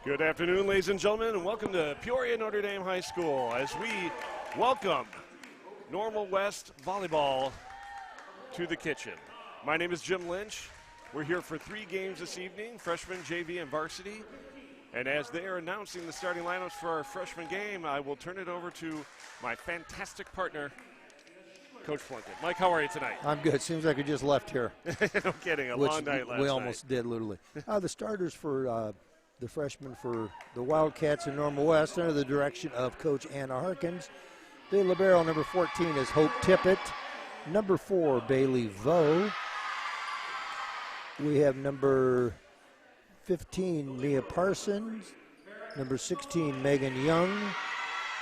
Good afternoon, ladies and gentlemen, and welcome to Peoria Notre Dame High School as we welcome Normal West Volleyball to the kitchen. My name is Jim Lynch. We're here for 3 games this evening, freshman, JV, and varsity. And as they are announcing the starting lineups for our freshman game, I will turn it over to my fantastic partner, Coach Plunkett. Mike, how are you tonight? I'm good. Seems like we just left here. No kidding. A long night last night. We almost did, literally. The starters for the freshmen for the Wildcats in Normal West under the direction of Coach Anna Harkins. The libero, number 14, is Hope Tippett. Number 4, Bailey Vo. We have number 15, Mia Parsons. Number 16, Megan Young.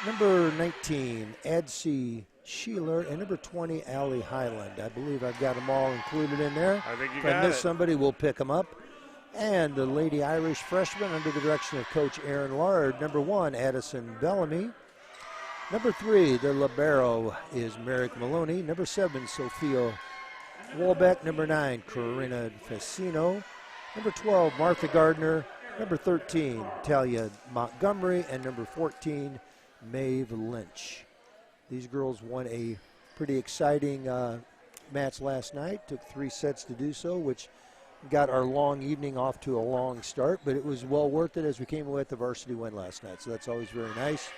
Number 19, Adsey Sheeler, and number 20, Allie Highland. I believe I've got them all included in there. I think you if got I miss it. somebody, we'll pick them up. And the Lady Irish freshman under the direction of Coach Aaron Lard. Number 1, Addison Bellamy. Number 3, the libero is Merrick Maloney. Number 7, Sophia Wolbeck. Number 9, Corinna Facino. Number 12, Martha Gardner. Number 13, Talia Montgomery. And number 14, Maeve Lynch. These girls won a pretty exciting match last night. Took 3 sets to do so, which got our long evening off to a long start, but it was well worth it as we came away with the varsity win last night, so that's always very nice.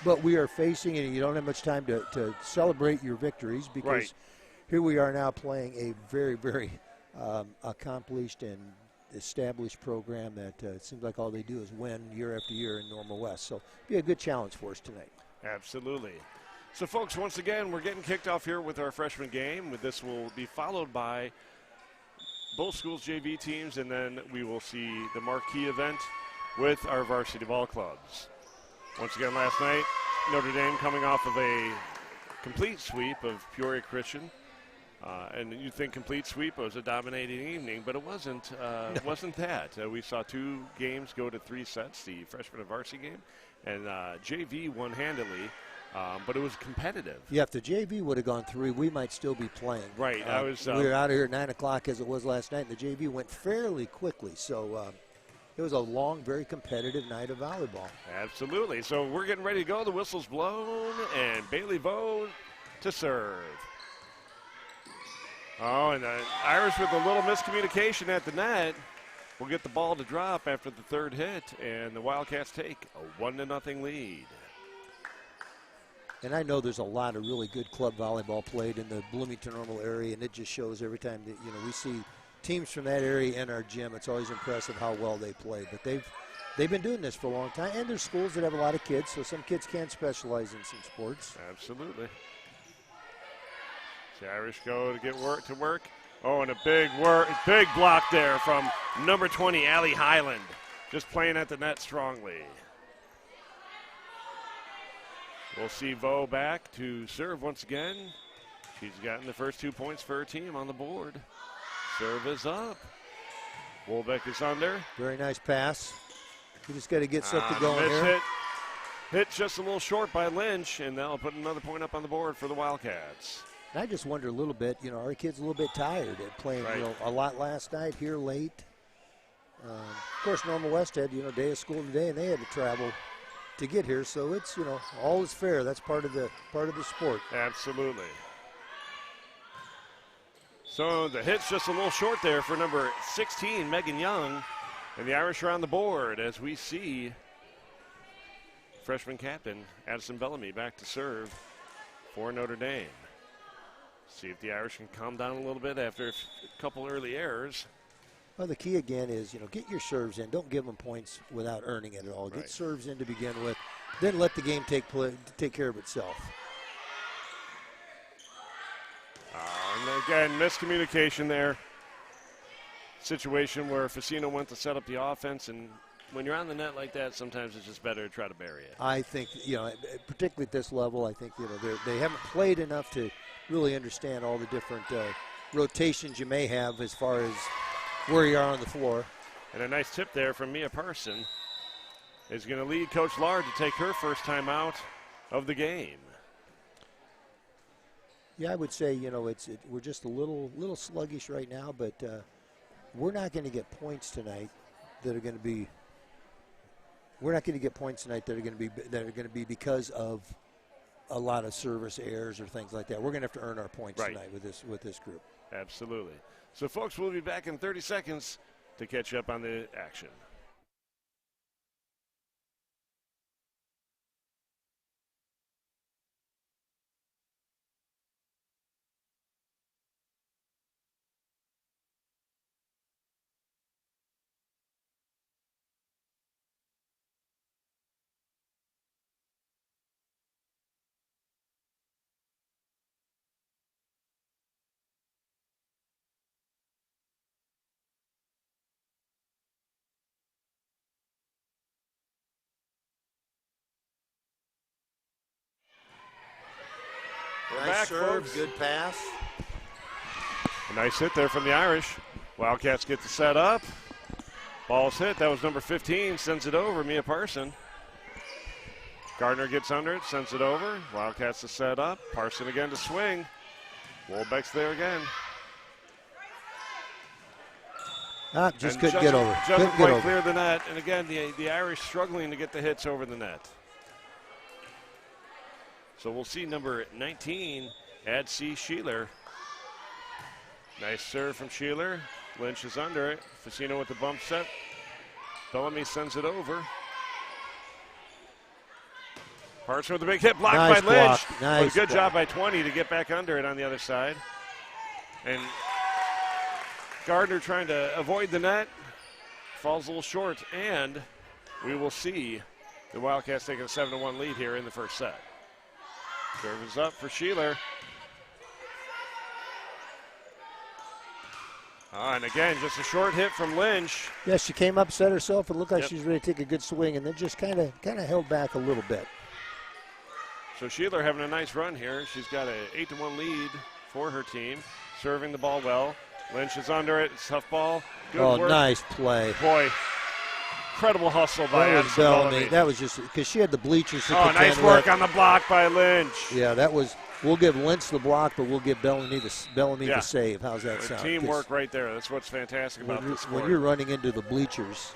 But we are facing, and you don't have much time to celebrate your victories because here we are now playing a very, very accomplished and established program that it seems like all they do is win year after year in Normal West. So it'll be a good challenge for us tonight. Absolutely. So, folks, once again, we're getting kicked off here with our freshman game. This will be followed by both schools' JV teams, and then we will see the marquee event with our varsity ball clubs. Once again, last night, Notre Dame coming off of a complete sweep of Peoria Christian. And you think complete sweep was a dominating evening, but it wasn't. Wasn't that. We saw 2 games go to 3 sets, the freshman and varsity game, and JV won handily. But it was competitive. Yeah, if the JV would have gone 3, we might still be playing. Right. We were out of here at 9 o'clock as it was last night, and the JV went fairly quickly. So it was a long, very competitive night of volleyball. Absolutely. So we're getting ready to go. The whistle's blown, and Bailey Vo to serve. Oh, and the Irish with a little miscommunication at the net will get the ball to drop after the 3rd hit, and the Wildcats take a 1-0 lead. And I know there's a lot of really good club volleyball played in the Bloomington Normal area, and it just shows every time that we see teams from that area in our gym. It's always impressive how well they play. But they've been doing this for a long time, and there's schools that have a lot of kids, so some kids can specialize in some sports. Absolutely. The Irish go to get to work. Oh, and a big block there from number 20, Allie Highland, just playing at the net strongly. We'll see Vo back to serve once again. She's gotten the first 2 points for her team on the board. Serve is up. Wolbeck is under. Very nice pass. We just got to get something going here. Hit just a little short by Lynch, and that'll put another point up on the board for the Wildcats. And I just wonder a little bit, our kids a little bit tired at playing a lot last night, here late. Of course, Normal West had, day of school today, and they had to travel to get here, so it's all is fair. That's part of the sport. Absolutely. So the hit's just a little short there for number 16, Megan Young, and the Irish are on the board as we see freshman captain Addison Bellamy back to serve for Notre Dame. See if the Irish can calm down a little bit after a couple early errors. Well, the key again is, get your serves in. Don't give them points without earning it at all. Get serves in to begin with, then let the game take care of itself. And again, miscommunication there. Situation where Facino went to set up the offense, and when you're on the net like that, sometimes it's just better to try to bury it. I think, particularly at this level, I think, they haven't played enough to really understand all the different rotations you may have as far as where you are on the floor. And a nice tip there from Mia Parson is going to lead Coach Lard to take her first time out of the game. Yeah, I would say, we're just a little sluggish right now, but we're not going to get points tonight that are going to be we're not going to get points tonight that are going to be because of a lot of service errors or things like that. We're going to have to earn our points tonight with this group. Absolutely. So, folks, we'll be back in 30 seconds to catch up on the action. Nice serve, good pass. A nice hit there from the Irish. Wildcats get the set up. Ball's hit. That was number 15. Sends it over. Mia Parson. Gardner gets under it. Sends it over. Wildcats to set up. Parson again to swing. Wolbeck's there again. Just couldn't get over. Couldn't quite clear the net. And again, the Irish struggling to get the hits over the net. So we'll see number 19, Ad C. Sheeler. Nice serve from Sheeler. Lynch is under it. Facino with the bump set. Bellamy sends it over. Parson with a big hit, blocked nice by Lynch. Block. Nice good block. job by 20 to get back under it on the other side. And Gardner trying to avoid the net. Falls a little short, and we will see the Wildcats taking a 7-1 lead here in the first set. Serve is up for Sheeler. And again, just a short hit from Lynch. Yeah, she came up, set herself, and looked like she was ready to take a good swing, and then just kind of held back a little bit. So Sheeler having a nice run here. She's got an 8-1 lead for her team. Serving the ball well. Lynch is under it. It's tough ball. Good work. Nice play. Boy, incredible hustle by Addison Bellamy. That was just because she had the bleachers to contend nice work with. On the block by Lynch. Yeah, that was. We'll give Lynch the block, but we'll give Bellamy the save. How's that sound? Teamwork right there. That's what's fantastic about this sport. When you're running into the bleachers.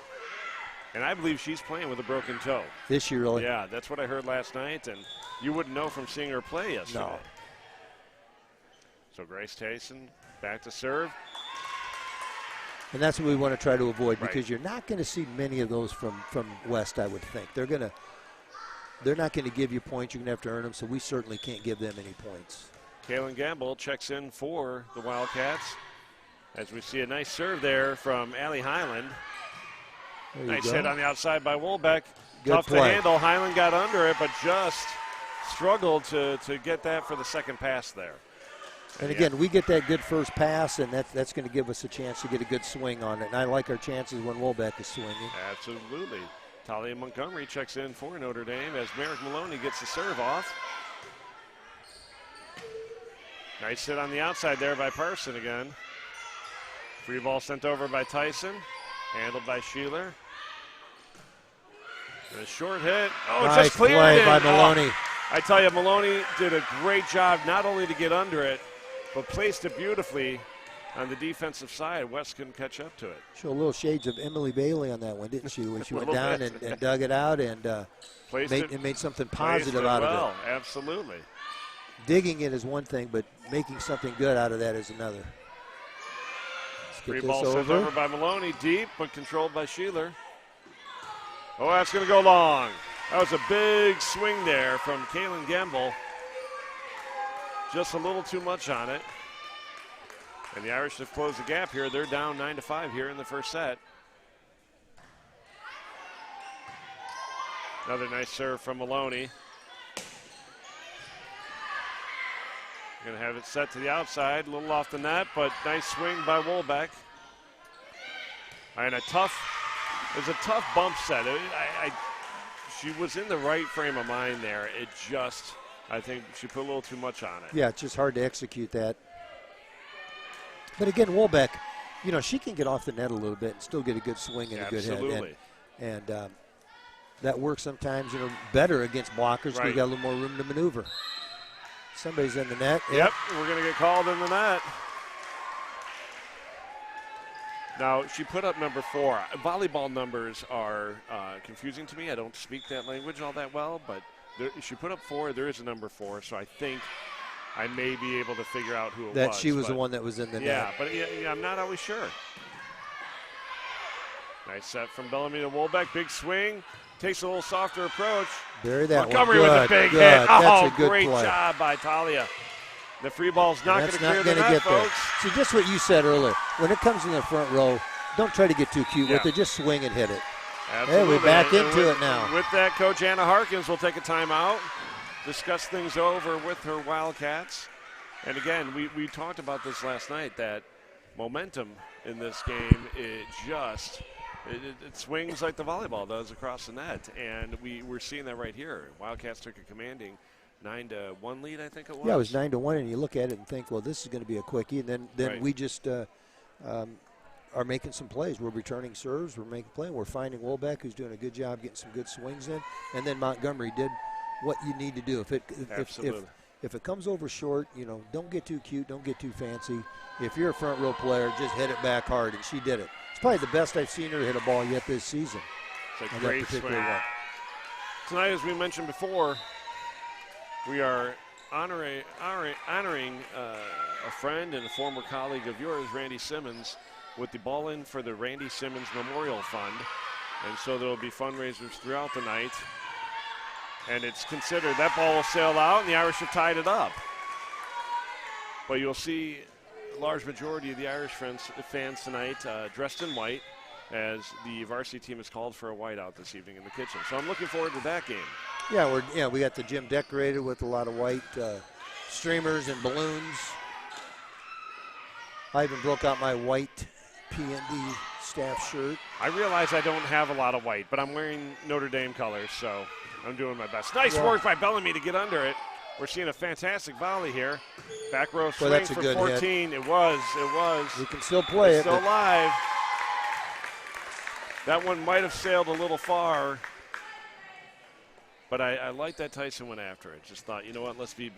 And I believe she's playing with a broken toe. Is she really? Yeah, that's what I heard last night, and you wouldn't know from seeing her play yesterday. No. So Grace Tayson back to serve. And that's what we want to try to avoid because you're not going to see many of those from West, I would think. They're not going to give you points. You're going to have to earn them, so we certainly can't give them any points. Kaylin Gamble checks in for the Wildcats as we see a nice serve there from Allie Highland. Nice hit on the outside by Wolbeck. Tough to handle. Highland got under it, but just struggled to get that for the second pass there. And again, we get that good first pass, and that's going to give us a chance to get a good swing on it. And I like our chances when Wolbeck is swinging. Absolutely. Talia Montgomery checks in for Notre Dame as Merrick Maloney gets the serve off. Nice hit on the outside there by Parson again. Free ball sent over by Tyson, handled by Sheeler. And a short hit. Oh, nice just cleared play it. by Maloney. I tell you, Maloney did a great job not only to get under it, but placed it beautifully on the defensive side. West couldn't catch up to it. Showed a little shades of Emily Bailey on that one, didn't she? When she went down and dug it out and made something positive out of it. Absolutely. Digging it is one thing, but making something good out of that is another. Free ball sent over by Maloney, deep, but controlled by Sheeler. Oh, that's going to go long. That was a big swing there from Kaylin Gamble. Just a little too much on it. And the Irish have closed the gap here. They're down 9-5 here in the first set. Another nice serve from Maloney. Going to have it set to the outside, a little off the net, but nice swing by Wolbeck. And it was a tough bump set. She was in the right frame of mind there. It just, I think she put a little too much on it. Yeah, it's just hard to execute that. But again, Wolbeck, she can get off the net a little bit and still get a good swing and a good hit. And that works sometimes, better against blockers. We got a little more room to maneuver. Somebody's in the net. Yep, we're going to get called in the net. Now, she put up number 4. Volleyball numbers are confusing to me. I don't speak that language all that well, but she put up 4. There is a number 4, so I think I may be able to figure out who it was. That she was the one that was in the net. Yeah, but I'm not always sure. Nice set from Bellamy to Wolbeck. Big swing. Takes a little softer approach. Bury that Montgomery one. Good, with a big good. hit. That's a good great play. job by Talia. The free ball's not going to clear the gonna net, get there. folks. See, just what you said earlier. When it comes in the front row, don't try to get too cute with it. Just swing and hit it. Absolutely. Hey, we're back into it now. With that, Coach Anna Harkins will take a timeout, discuss things over with her Wildcats. And again, we talked about this last night, that momentum in this game, it swings like the volleyball does across the net. And we're seeing that right here. Wildcats took a commanding 9-1 lead, I think it was. Yeah, it was 9-1, and you look at it and think, well, this is going to be a quickie. And then right. we just are making some plays. We're returning serves. We're making plays. We're finding Wolbeck, who's doing a good job getting some good swings in. And then Montgomery did what you need to do. If it comes over short, don't get too cute. Don't get too fancy. If you're a front row player, just hit it back hard, and she did it. It's probably the best I've seen her hit a ball yet this season. It's a great swing. Tonight, as we mentioned before, we are honoring a friend and a former colleague of yours, Randy Simmons, with the Ball In for the Randy Simmons Memorial Fund. And so there will be fundraisers throughout the night. And it's considered that ball will sail out, and the Irish have tied it up. But you'll see a large majority of the Irish fans tonight dressed in white, as the varsity team is called for a whiteout this evening in the kitchen. So I'm looking forward to that game. Yeah, we got the gym decorated with a lot of white streamers and balloons. I even broke out my white PND staff shirt. I realize I don't have a lot of white, but I'm wearing Notre Dame colors, so I'm doing my best. Nice work by Bellamy to get under it. We're seeing a fantastic volley here. Back row swing for 14. Hit. It was. We can still play it. Still live. That one might have sailed a little far. But I like that Tyson went after it. Just thought, you know what, let's be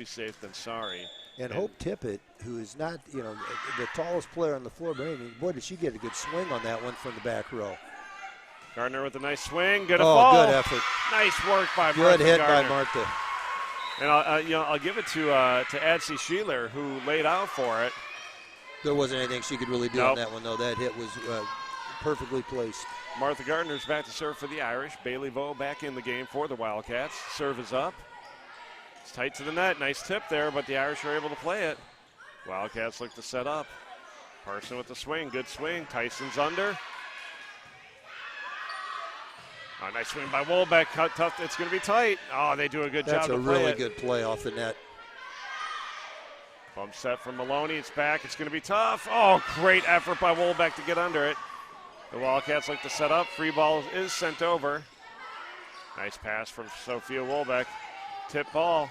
safe than sorry. And Hope Tippett, who is not, the tallest player on the floor, but boy, did she get a good swing on that one from the back row. Gardner with a nice swing, good fall. Good effort. Nice work by Martha. Good hit Gardner. by Martha. And I'll give it to Adsy Sheeler, who laid out for it. There wasn't anything she could really do on that one, though. That hit was perfectly placed. Martha Gardner's back to serve for the Irish. Bailey Vo back in the game for the Wildcats. Serve is up. It's tight to the net. Nice tip there, but the Irish are able to play it. Wildcats look to set up. Parson with the swing. Good swing. Tyson's under. Oh, nice swing by Wolbeck. Cut tough. It's going to be tight. Oh, they do a good job to play it. That's a really good play off the net. Bump set from Maloney. It's back. It's going to be tough. Oh, great effort by Wolbeck to get under it. The Wildcats like to set up. Free ball is sent over. Nice pass from Sophia Wolbeck. Tip ball.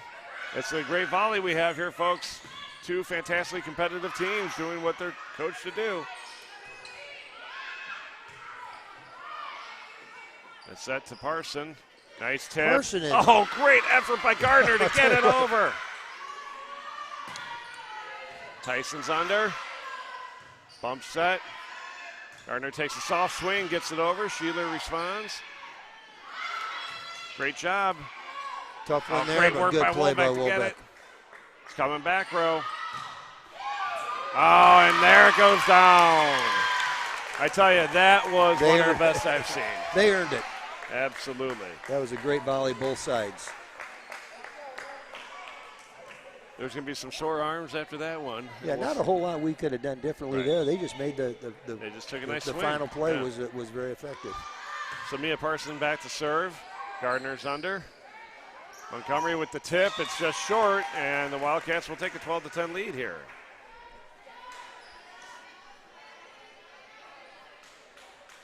It's a great volley we have here, folks. Two fantastically competitive teams doing what they're coached to do. A set to Parson. Nice tip. Parson in. Oh, great effort by Gardner to get it over. Tyson's under. Bump set. Gardner takes a soft swing, gets it over. Sheeler responds. Great job. Tough one there, great but work good by play by Wolbeck to get Wolbeck. it. It's coming back row. Oh, and there it goes down. I tell you, that was one of the best I've seen. They earned it. Absolutely. That was a great volley, both sides. There's going to be some sore arms after that one. Yeah, not a whole lot we could have done differently there. They just made they just took a nice swing. The final play was very effective. So Mia Parson back to serve. Gardner's under. Montgomery with the tip. It's just short, and the Wildcats will take a 12-10 lead here.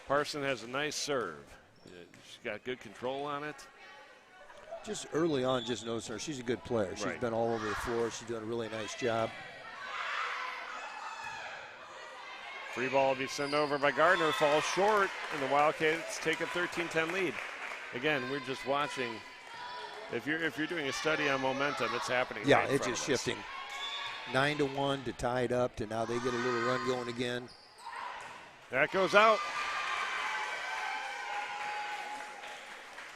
Parson has a nice serve. She's got good control on it. Just early on, just noticing her. She's a good player. She's been all over the floor. She's doing a really nice job. Free ball will be sent over by Gardner. Falls short, and the Wildcats take a 13-10 lead. Again, we're just watching. If you're doing a study on momentum, it's happening. Yeah, right it's just shifting. 9-1 to tie it up to now they get a little run going again. That goes out.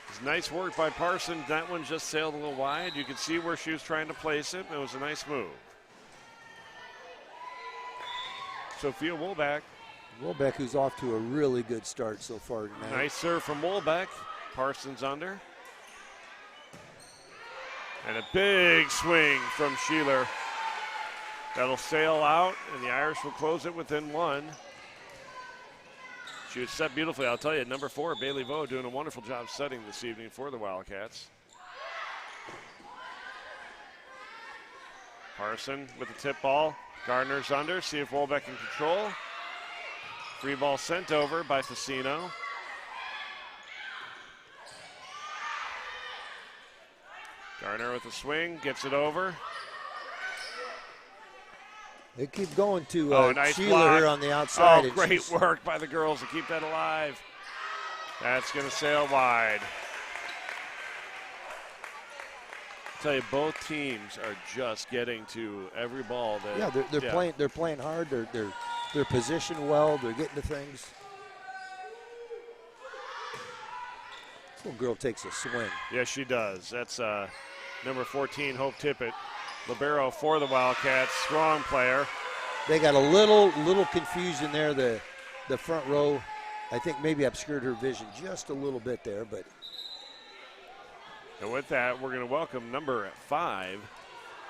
It's nice work by Parsons. That one just sailed a little wide. You could see where she was trying to place it. It was a nice move. Sophia Woolbeck. Woolbeck, who's off to a really good start so far tonight. Nice serve from Woolbeck. Parsons under. And a big swing from Sheeler. That'll sail out, and the Irish will close it within one. She was set beautifully. I'll tell you, number 4, Bailey Vo, doing a wonderful job setting this evening for the Wildcats. Parson with the tip ball. Gardner's under. See if Woolbeck can control. Free ball sent over by Facino. Gardner with a swing, gets it over. They keep going to nice Sheeler block here on the outside. Oh, great work by the girls to keep that alive. That's going to sail wide. I tell you, both teams are just getting to every ball. That, They're playing hard. They're positioned well. They're getting to things. This little girl takes a swing. Yes, she does. That's number 14, Hope Tippett. Libero for the Wildcats, strong player. They got a little confusion there. The front row, I think, maybe obscured her vision just a little bit there. But and with that, we're going to welcome number 5.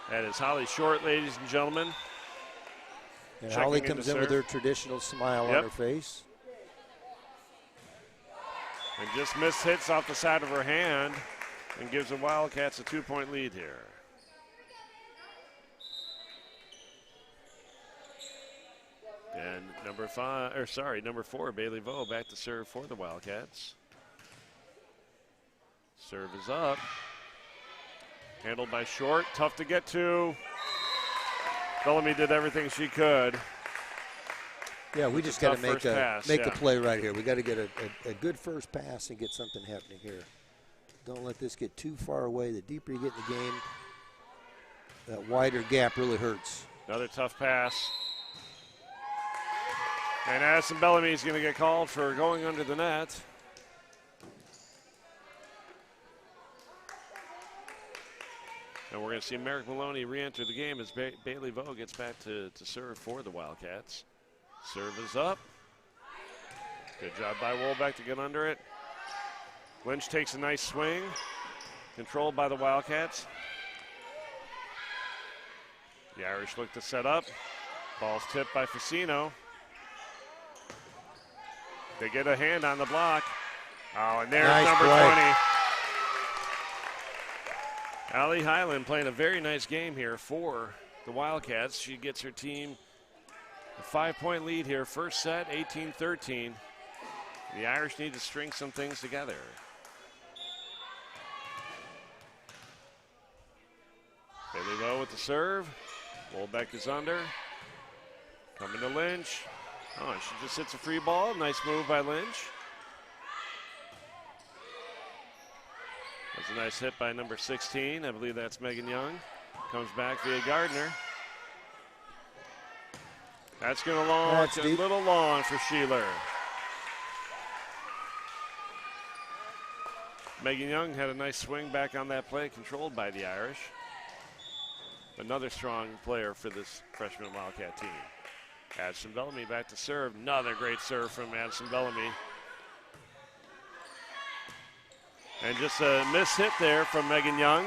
That is Holly Short, ladies and gentlemen. And Holly comes in with her traditional smile on her face. And just missed hits off the side of her hand and gives the Wildcats a 2-point lead here. And number 4, Bailey Vo, back to serve for the Wildcats. Serve is up. Handled by Short, tough to get to. Bellamy did everything she could. Yeah, we just got to make a play right here. We got to get a good first pass and get something happening here. Don't let this get too far away. The deeper you get in the game, that wider gap really hurts. Another tough pass. And Addison Bellamy is going to get called for going under the net. And we're going to see Merrick Maloney re-enter the game as Bailey Vo gets back to serve for the Wildcats. Serve is up. Good job by Woolbeck to get under it. Lynch takes a nice swing. Controlled by the Wildcats. The Irish look to set up. Ball's tipped by Facino. They get a hand on the block. Oh, and there's number 20. Allie Highland playing a very nice game here for the Wildcats. She gets her team a 5-point lead here. First set, 18-13. The Irish need to string some things together. Bailey Vo with the serve. Woolbeck is under. Coming to Lynch. Oh, she just hits a free ball. Nice move by Lynch. That's a nice hit by number 16. I believe that's Megan Young. Comes back via Gardner. That's going to launch a little long for Sheeler. Megan Young had a nice swing back on that play, controlled by the Irish. Another strong player for this freshman Wildcat team. Addison Bellamy back to serve. Another great serve from Addison Bellamy. And just a missed hit there from Megan Young.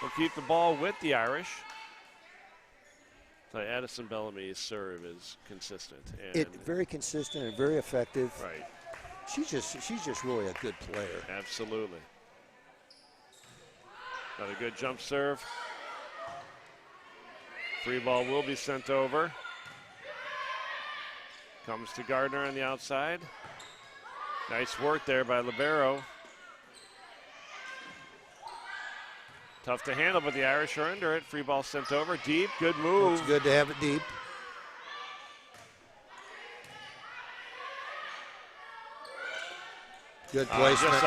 Will keep the ball with the Irish. So Addison Bellamy's serve is consistent. And very consistent and very effective. Right. She's just really a good player. Absolutely. Another good jump serve. Free ball will be sent over. Comes to Gardner on the outside. Nice work there by Libero. Tough to handle, but the Irish are under it. Free ball sent over. Deep, good move. It's good to have it deep. Good placement.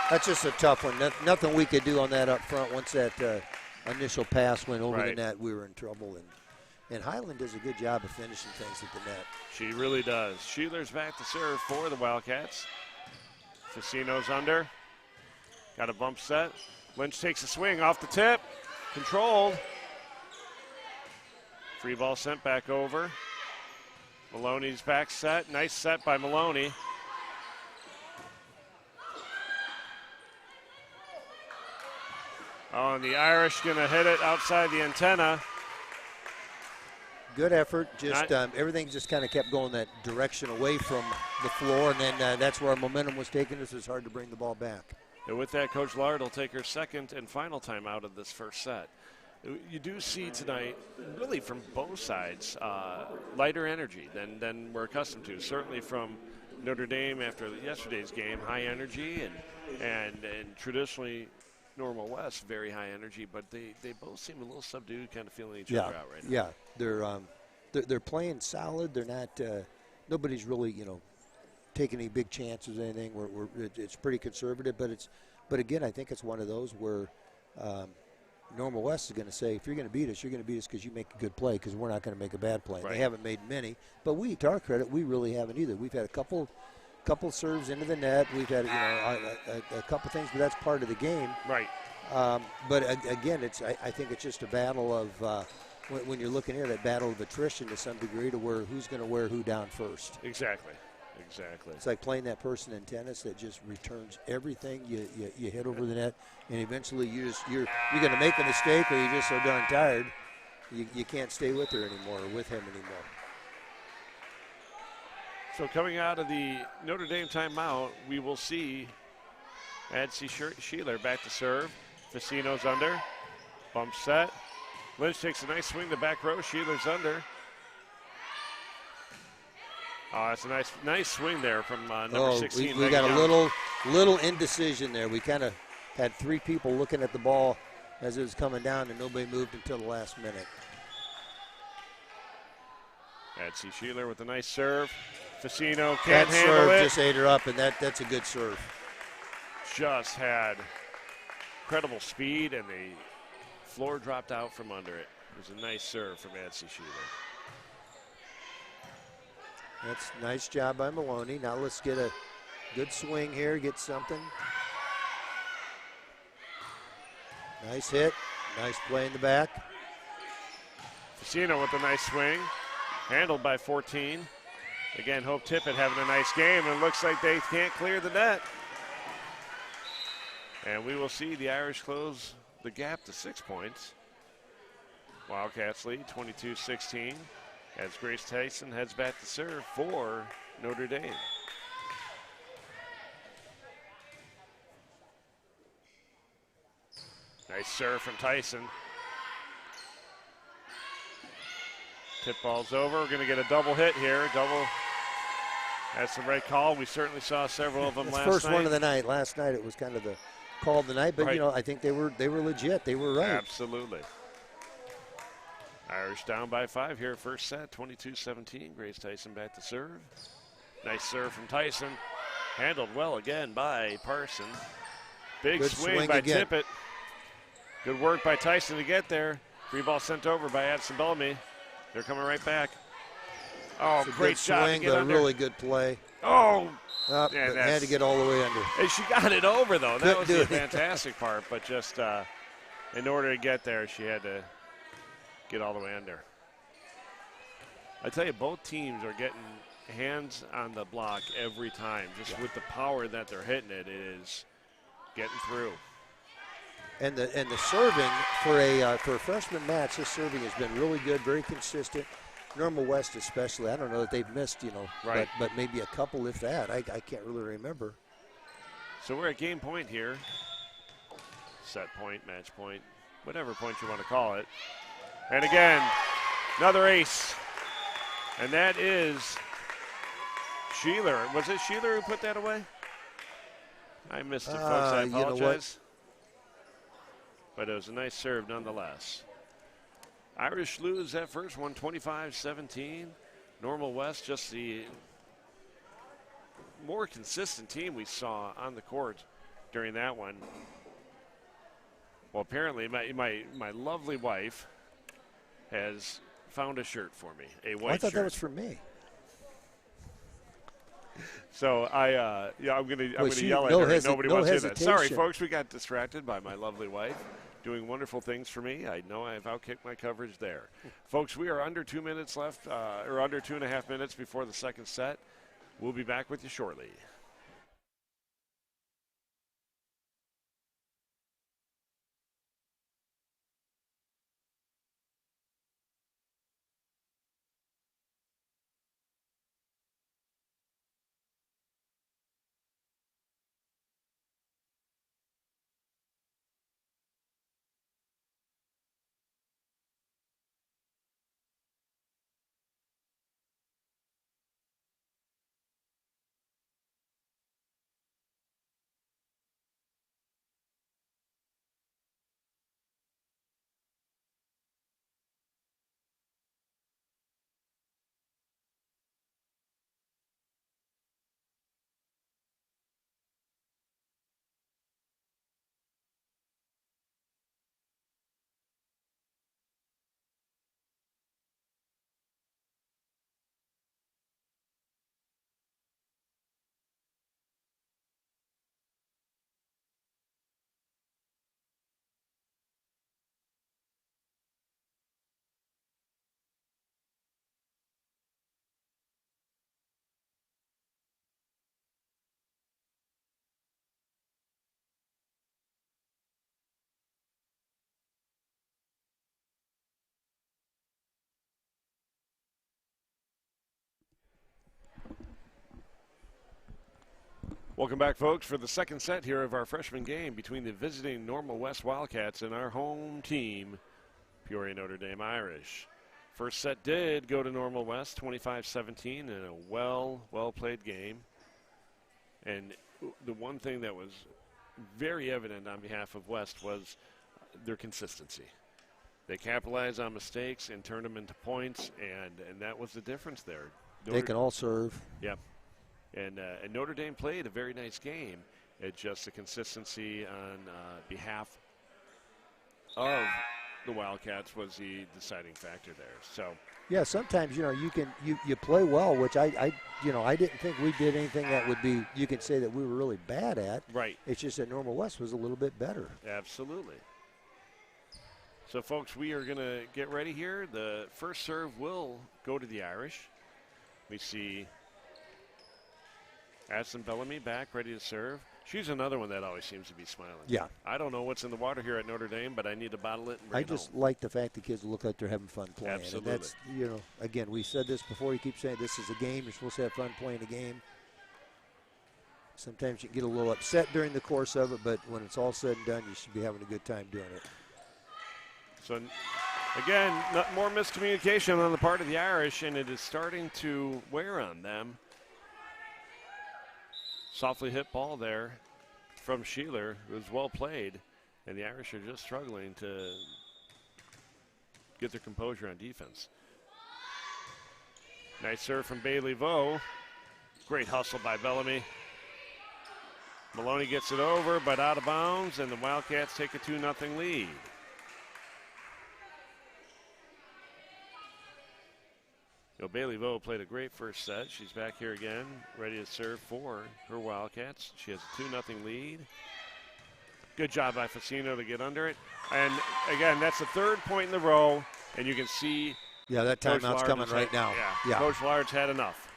That's just a tough one. Nothing we could do on that up front. Once that initial pass went over the net, we were in trouble. And And Highland does a good job of finishing things at the net. She really does. Sheeler's back to serve for the Wildcats. Facino's under. Got a bump set. Lynch takes a swing off the tip. Controlled. Free ball sent back over. Maloney's back set. Nice set by Maloney. Oh, and the Irish going to hit it outside the antenna. Good effort. Just everything just kind of kept going that direction away from the floor, and then that's where our momentum was taking us. It's hard to bring the ball back. And with that, Coach Lard will take her second and final time out of this first set. You do see tonight, really from both sides, lighter energy than we're accustomed to. Certainly from Notre Dame after yesterday's game, high energy, and traditionally Normal West, very high energy, but they both seem a little subdued, kind of feeling each other out right now. Yeah, they're playing solid. They're not. Nobody's really taking any big chances or anything. It's pretty conservative, but again, I think it's one of those where Normal West is going to say, if you're going to beat us, you're going to beat us because you make a good play, because we're not going to make a bad play. Right. They haven't made many, but to our credit, we really haven't either. We've had a couple serves into the net. We've had a couple things, but that's part of the game. Right. But again, I think it's just a battle of when you're looking here, that battle of attrition to some degree, to where who's going to wear who down first. Exactly. It's like playing that person in tennis that just returns everything you hit over the net, and eventually you're going to make a mistake, or you're just so darn tired you can't stay with her anymore, or with him anymore. So coming out of the Notre Dame timeout, we will see Adsy Sheeler back to serve. Facino's under. Bump set. Lynch takes a nice swing to back row. Sheeler's under. Oh, that's a nice swing there from number 16. We got a little indecision there. We kind of had three people looking at the ball as it was coming down, and nobody moved until the last minute. Adsy Sheeler with a nice serve. Facino that can't handle serve it. Just ate her up, and that's a good serve. Just had incredible speed, and the floor dropped out from under it. It was a nice serve from Adsy Sheeler. That's a nice job by Maloney. Now let's get a good swing here, get something. Nice hit, nice play in the back. Facino with a nice swing, handled by 14. Again, Hope Tippett having a nice game, and it looks like they can't clear the net. And we will see the Irish close the gap to 6 points. Wildcats lead 22-16 as Grace Tyson heads back to serve for Notre Dame. Nice serve from Tyson. Tip ball's over. We're going to get a double hit here. That's the right call. We certainly saw several of them last night. First one of the night. Last night it was kind of the call of the night, but right. I think they were legit. They were right. Absolutely. Irish down by 5 here, first set, 22-17. Grace Tyson back to serve. Nice serve from Tyson. Handled well again by Parson. Big swing by again. Tippett. Good work by Tyson to get there. Free ball sent over by Addison Bellamy. They're coming right back. Oh, great job to get under. Really good play. Oh, yeah, had to get all the way under. And she got it over, though. That was the fantastic part. But just in order to get there, she had to get all the way under. I tell you, both teams are getting hands on the block every time. Just with the power that they're hitting it, it is getting through. And the serving for a freshman match, this serving has been really good, very consistent. Normal West especially, I don't know that they've missed, right. but maybe a couple, if that. I can't really remember. So we're at game point here. Set point, match point, whatever point you want to call it. And again, another ace. And that is Sheeler. Was it Sheeler who put that away? I missed it, folks. I apologize. But it was a nice serve nonetheless. Irish lose that first one, 25-17. Normal West, just the more consistent team we saw on the court during that one. Well, apparently my lovely wife has found a shirt for me, a white Oh, I thought shirt. that was for me. So I'm gonna yell at no her. Nobody wants to hear that. Sorry, hesitation. folks, we got distracted by my lovely wife doing wonderful things for me. I know I've outkicked my coverage there. Folks, we are under 2 minutes left, or under 2.5 minutes before the second set. We'll be back with you shortly. Welcome back, folks, for the second set here of our freshman game between the visiting Normal West Wildcats and our home team, Peoria Notre Dame Irish. First set did go to Normal West, 25-17, in a well-played game. And the one thing that was very evident on behalf of West was their consistency. They capitalized on mistakes and turned them into points, and that was the difference there. They can all serve. Yep. And Notre Dame played a very nice game. It's just the consistency on behalf of the Wildcats was the deciding factor there. So yeah, sometimes you play well, which I didn't think we did anything that would be you could say that we were really bad at. Right. It's just that Normal West was a little bit better. Absolutely. So folks, we are going to get ready here. The first serve will go to the Irish. We see Addison Bellamy back, ready to serve. She's another one that always seems to be smiling. Yeah. I don't know what's in the water here at Notre Dame, but I need to bottle it and bring I it just home. like the fact the kids look like they're having fun playing. Absolutely. And that's, again, we said this before. You keep saying this is a game. You're supposed to have fun playing a game. Sometimes you can get a little upset during the course of it, but when it's all said and done, you should be having a good time doing it. So, again, more miscommunication on the part of the Irish, and it is starting to wear on them. Softly hit ball there from Sheeler. It was well played, and the Irish are just struggling to get their composure on defense. Nice serve from Bailey Vo. Great hustle by Bellamy. Maloney gets it over, but out of bounds, and the Wildcats take a 2-0 lead. Bailey Vo played a great first set. She's back here again, ready to serve for her Wildcats. She has a 2-0 lead. Good job by Facino to get under it. And again, that's the third point in the row, and you can see. Yeah, that timeout's coming right now. Yeah, Coach Lard's had enough.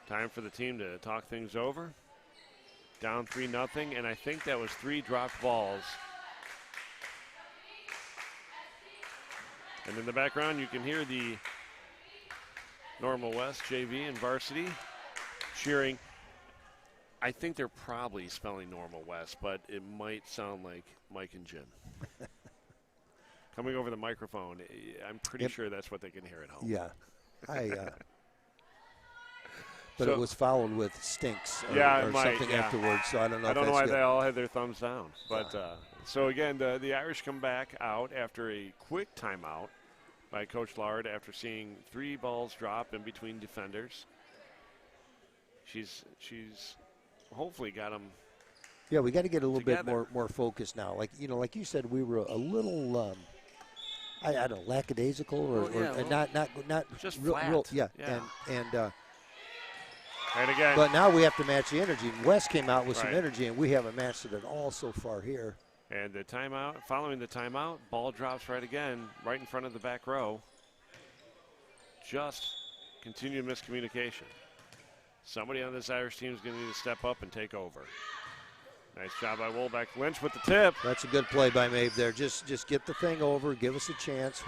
Time for the team to talk things over. Down 3-0, and I think that was 3 dropped balls. And in the background, you can hear the Normal West, JV, and Varsity cheering. I think they're probably spelling Normal West, but it might sound like Mike and Jim. Coming over the microphone, I'm pretty sure that's what they can hear at home. Yeah. But it was followed with stinks or something afterwards, so I don't know I if don't know that's why good. they all had their thumbs down. But so, again, the Irish come back out after a quick timeout by Coach Lard after seeing 3 balls drop in between defenders. She's hopefully got them. Yeah, we got to get a little together. bit more focused now. Like you said, we were a little I don't know, lackadaisical or not just real, flat. yeah. And again. But now we have to match the energy. West came out with some Right. energy, and we haven't matched it at all so far here. And the timeout, following the timeout, ball drops right again, right in front of the back row. Just continued miscommunication. Somebody on this Irish team is going to need to step up and take over. Nice job by Wolbeck. Lynch with the tip. That's a good play by Maeve there. Just get the thing over, give us a chance.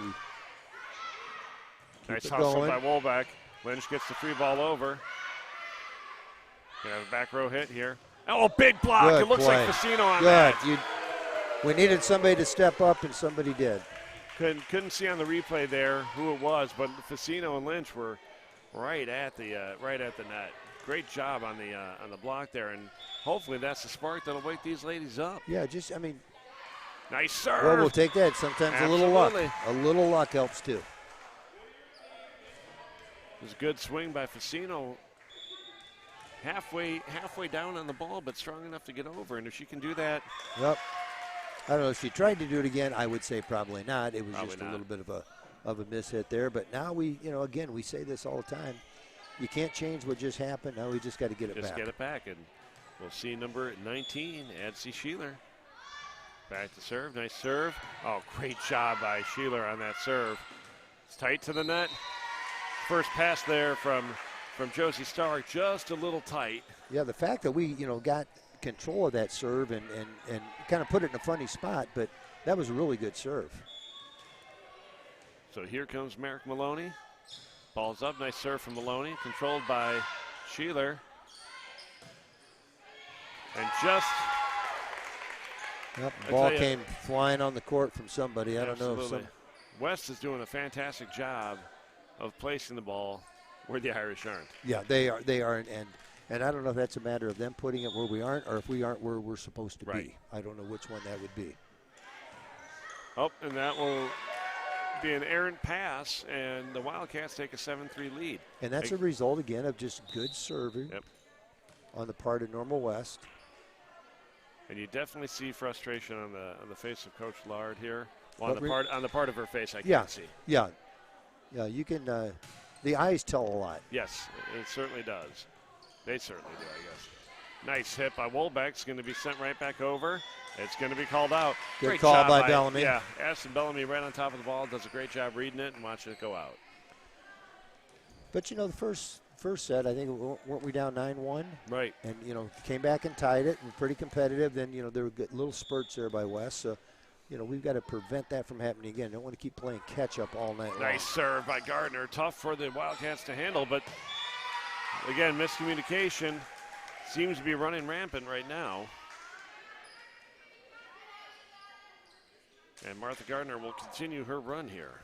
Nice hustle by Wolbeck. Lynch gets the free ball over. Gonna have a back row hit here. Oh, big block. Good it looks play. like Fasino on Good. that. We needed somebody to step up, and somebody did. Couldn't see on the replay there who it was, but Fasino and Lynch were right at the net. Great job on the block there, and hopefully that's the spark that'll wake these ladies up. Yeah, Nice serve. Well, we'll take that. Sometimes Absolutely. a little luck helps too. It was a good swing by Fasino. Halfway down on the ball, but strong enough to get over. And if she can do that. Yep. I don't know if she tried to do it again. I would say probably not. It was Probably just not. a little bit of a miss hit there. But now again, we say this all the time. You can't change what just happened. Now we just got to get it back. Just get it back, and we'll see number 19, Adsy Sheeler. Back to serve. Nice serve. Oh, great job by Sheeler on that serve. It's tight to the net. First pass there from Josie Stark, just a little tight. Yeah, the fact that we, got control of that serve and kind of put it in a funny spot, but that was a really good serve. So here comes Merrick Maloney. Ball's up, nice serve from Maloney, controlled by Sheeler. And just... Yep, ball came flying on the court from somebody. I don't know if West is doing a fantastic job of placing the ball where the Irish aren't. Yeah, they are, and I don't know if that's a matter of them putting it where we aren't or if we aren't where we're supposed to be. I don't know which one that would be. Oh, and that will be an errant pass, and the Wildcats take a 7-3 lead. And that's a result, again, of just good serving on the part of Normal West. And you definitely see frustration on the face of Coach Lard here. Well, on the part of her face, I can't see. Yeah, you can. The eyes tell a lot. Yes, it certainly does. They certainly do, I guess. Nice hit by Wolbeck. It's going to be sent right back over. It's going to be called out. Good great call job by Bellamy. Yeah, Ashton Bellamy right on top of the ball. Does a great job reading it and watching it go out. But, the first set, I think, weren't we down 9-1? Right. And, came back and tied it. We're pretty competitive. Then, there were good little spurts there by West. So, we've got to prevent that from happening again. Don't want to keep playing catch-up all night long. Nice serve by Gardner. Tough for the Wildcats to handle, but, again, miscommunication seems to be running rampant right now. And Martha Gardner will continue her run here.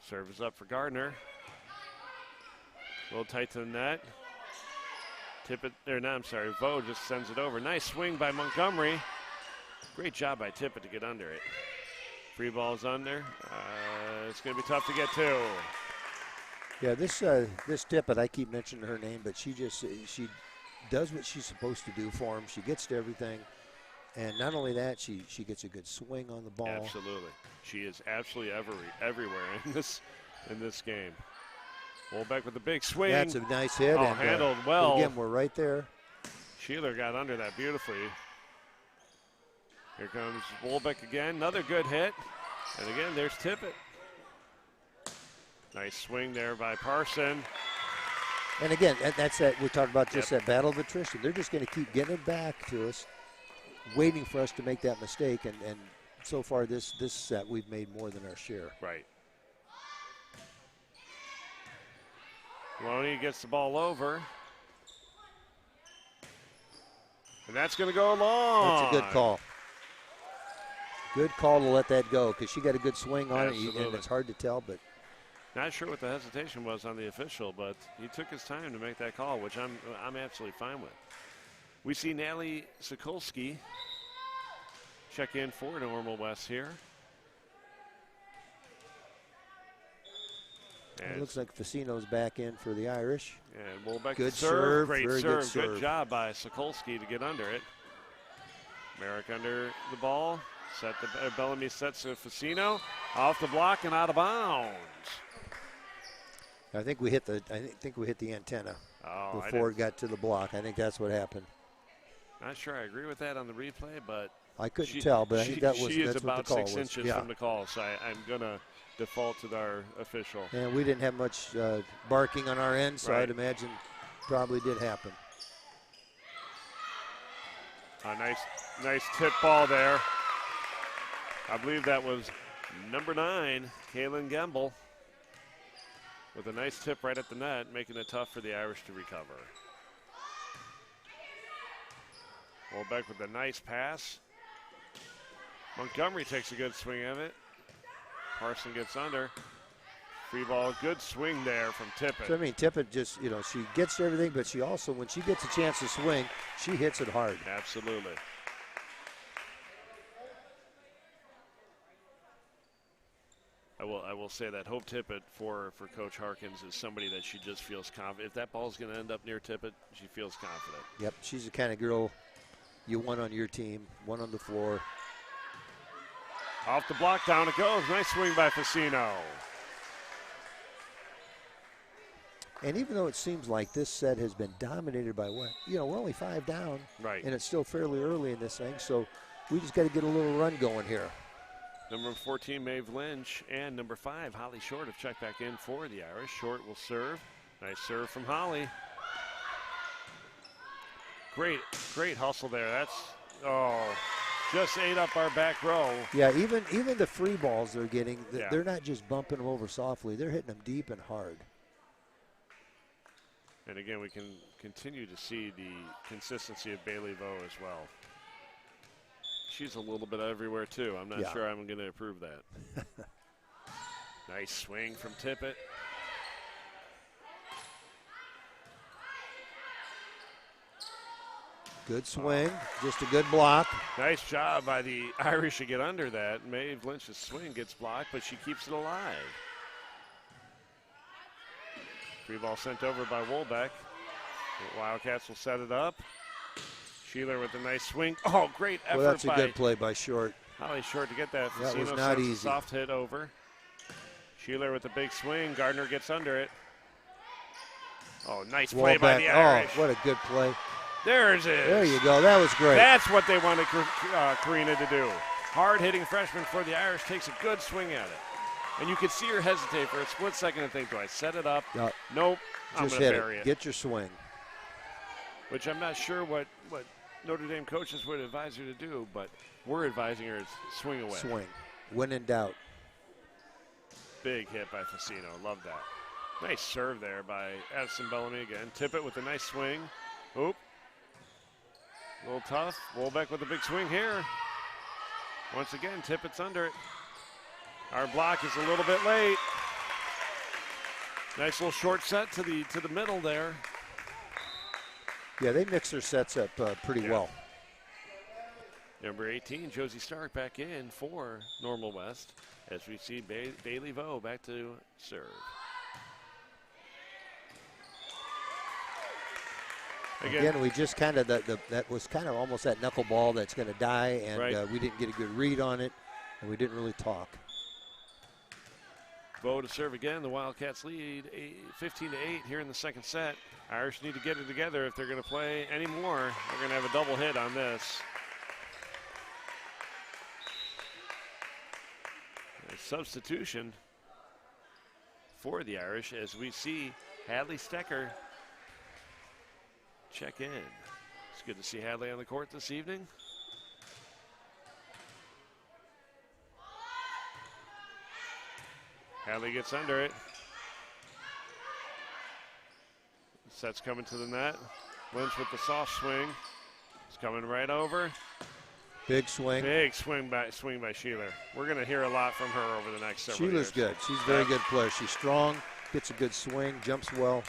Serve is up for Gardner. A little tight to the net. Vo just sends it over. Nice swing by Montgomery. Great job by Tippett to get under it. Free ball's under. It's going to be tough to get to. Yeah, this Tippett, I keep mentioning her name, but she does what she's supposed to do for him. She gets to everything. And not only that, she gets a good swing on the ball. Absolutely. She is absolutely everywhere in this game. Wolbeck with a big swing. That's a nice hit. Oh, and, handled well. Again, we're right there. Sheeler got under that beautifully. Here comes Wolbeck again. Another good hit. And again, there's Tippett. Nice swing there by Parson. And again, that's that we're talking about just that battle of attrition. They're just going to keep getting it back to us, waiting for us to make that mistake. And so far this set, we've made more than our share. Right. Maloney gets the ball over. And that's going to go long. That's a good call. Good call to let that go because she got a good swing on it, and it's hard to tell. But not sure what the hesitation was on the official, but he took his time to make that call, which I'm absolutely fine with. We see Natalie Sokolski check in for Normal West here. It looks like Fasino's back in for the Irish. And Wolbeck good serve, great very serve. Good serve. Good job by Sokolski to get under it. Merrick under the ball. Bellamy sets to Facino. Off the block and out of bounds. I think we hit the antenna before it got to the block. I think that's what happened. Not sure I agree with that on the replay, but I couldn't tell. But I think that's what the about call 6 inches from the call, so I'm gonna default to our official. And we didn't have much barking on our end, so Right. I'd imagine probably did happen. A nice tip ball there. I believe that was number 9, Kaylin Gemble, with a nice tip right at the net, making it tough for the Irish to recover. Wolbeck with a nice pass. Montgomery takes a good swing of it. Parson gets under. Free ball, good swing there from Tippett. So, I mean, Tippett just, she gets everything, but she also, when she gets a chance to swing, she hits it hard. Absolutely. I will say that Hope Tippett for Coach Harkins is somebody that she just feels confident. If that ball's going to end up near Tippett, she feels confident. Yep, she's the kind of girl you want on your team, one on the floor. Off the block, down it goes. Nice swing by Facino. And even though it seems like this set has been dominated by what? We're only 5 down. Right. And it's still fairly early in this thing, so we just got to get a little run going here. Number 14, Maeve Lynch, and number 5, Holly Short have checked back in for the Irish. Short will serve. Nice serve from Holly. Great hustle there. That's, just ate up our back row. Yeah, even the free balls they're getting, they're not just bumping them over softly. They're hitting them deep and hard. And again, we can continue to see the consistency of Bailey Vo as well. She's a little bit everywhere too. I'm not sure I'm going to approve that. Nice swing from Tippett. Good swing, just a good block. Nice job by the Irish to get under that. Maeve Lynch's swing gets blocked, but she keeps it alive. Free ball sent over by Wolbeck. The Wildcats will set it up. Sheeler with a nice swing. Oh, great effort by. Well, that's a good play by Short. Holly Short to get that. That was Facino not sends a easy. soft hit over. Sheeler with a big swing. Gardner gets under it. Oh, nice play by the Irish. Oh, what a good play. There it is. There you go. That was great. That's what they wanted Karina to do. Hard-hitting freshman for the Irish takes a good swing at it. And you could see her hesitate for a split second and think, do I set it up? Nope, I'm going to bury it. Get your swing. Which I'm not sure what Notre Dame coaches would advise her to do, but we're advising her to swing away. Swing. When in doubt. Big hit by Facino. Love that. Nice serve there by Addison Bellamy again. Tippett with a nice swing. Oop. A little tough. Wolbeck with a big swing here. Once again, Tippett's under it. Our block is a little bit late. Nice little short set to the middle there. Yeah, they mix their sets up pretty well. Number 18, Josie Stark back in for Normal West as we see Bailey Vo back to serve. Again, we just kind of, that was kind of almost that knuckleball that's going to die, and we didn't get a good read on it, and we didn't really talk. Vo to serve again. The Wildcats lead 15-8 here in the second set. Irish need to get it together if they're going to play any more. They're going to have a double hit on this. A substitution for the Irish as we see Hadley Stecker check in. It's good to see Hadley on the court this evening. Hadley gets under it. Set's coming to the net. Lynch with the soft swing. It's coming right over. Big swing. Big swing by Sheeler. We're going to hear a lot from her over the next several years. Sheeler's good. She's a very good player. She's strong, gets a good swing, jumps well.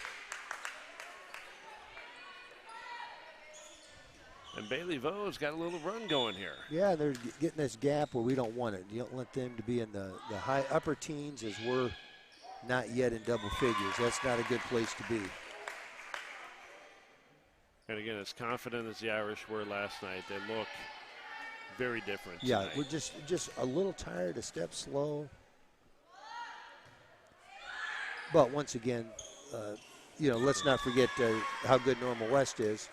And Bailey Vo's got a little run going here. Yeah, they're getting this gap where we don't want it. You don't want them to be in the high upper teens as we're not yet in double figures. That's not a good place to be. And again, as confident as the Irish were last night, they look very different. Yeah, tonight. we're just a little tired, a step slow. But once again, let's not forget how good Normal West is.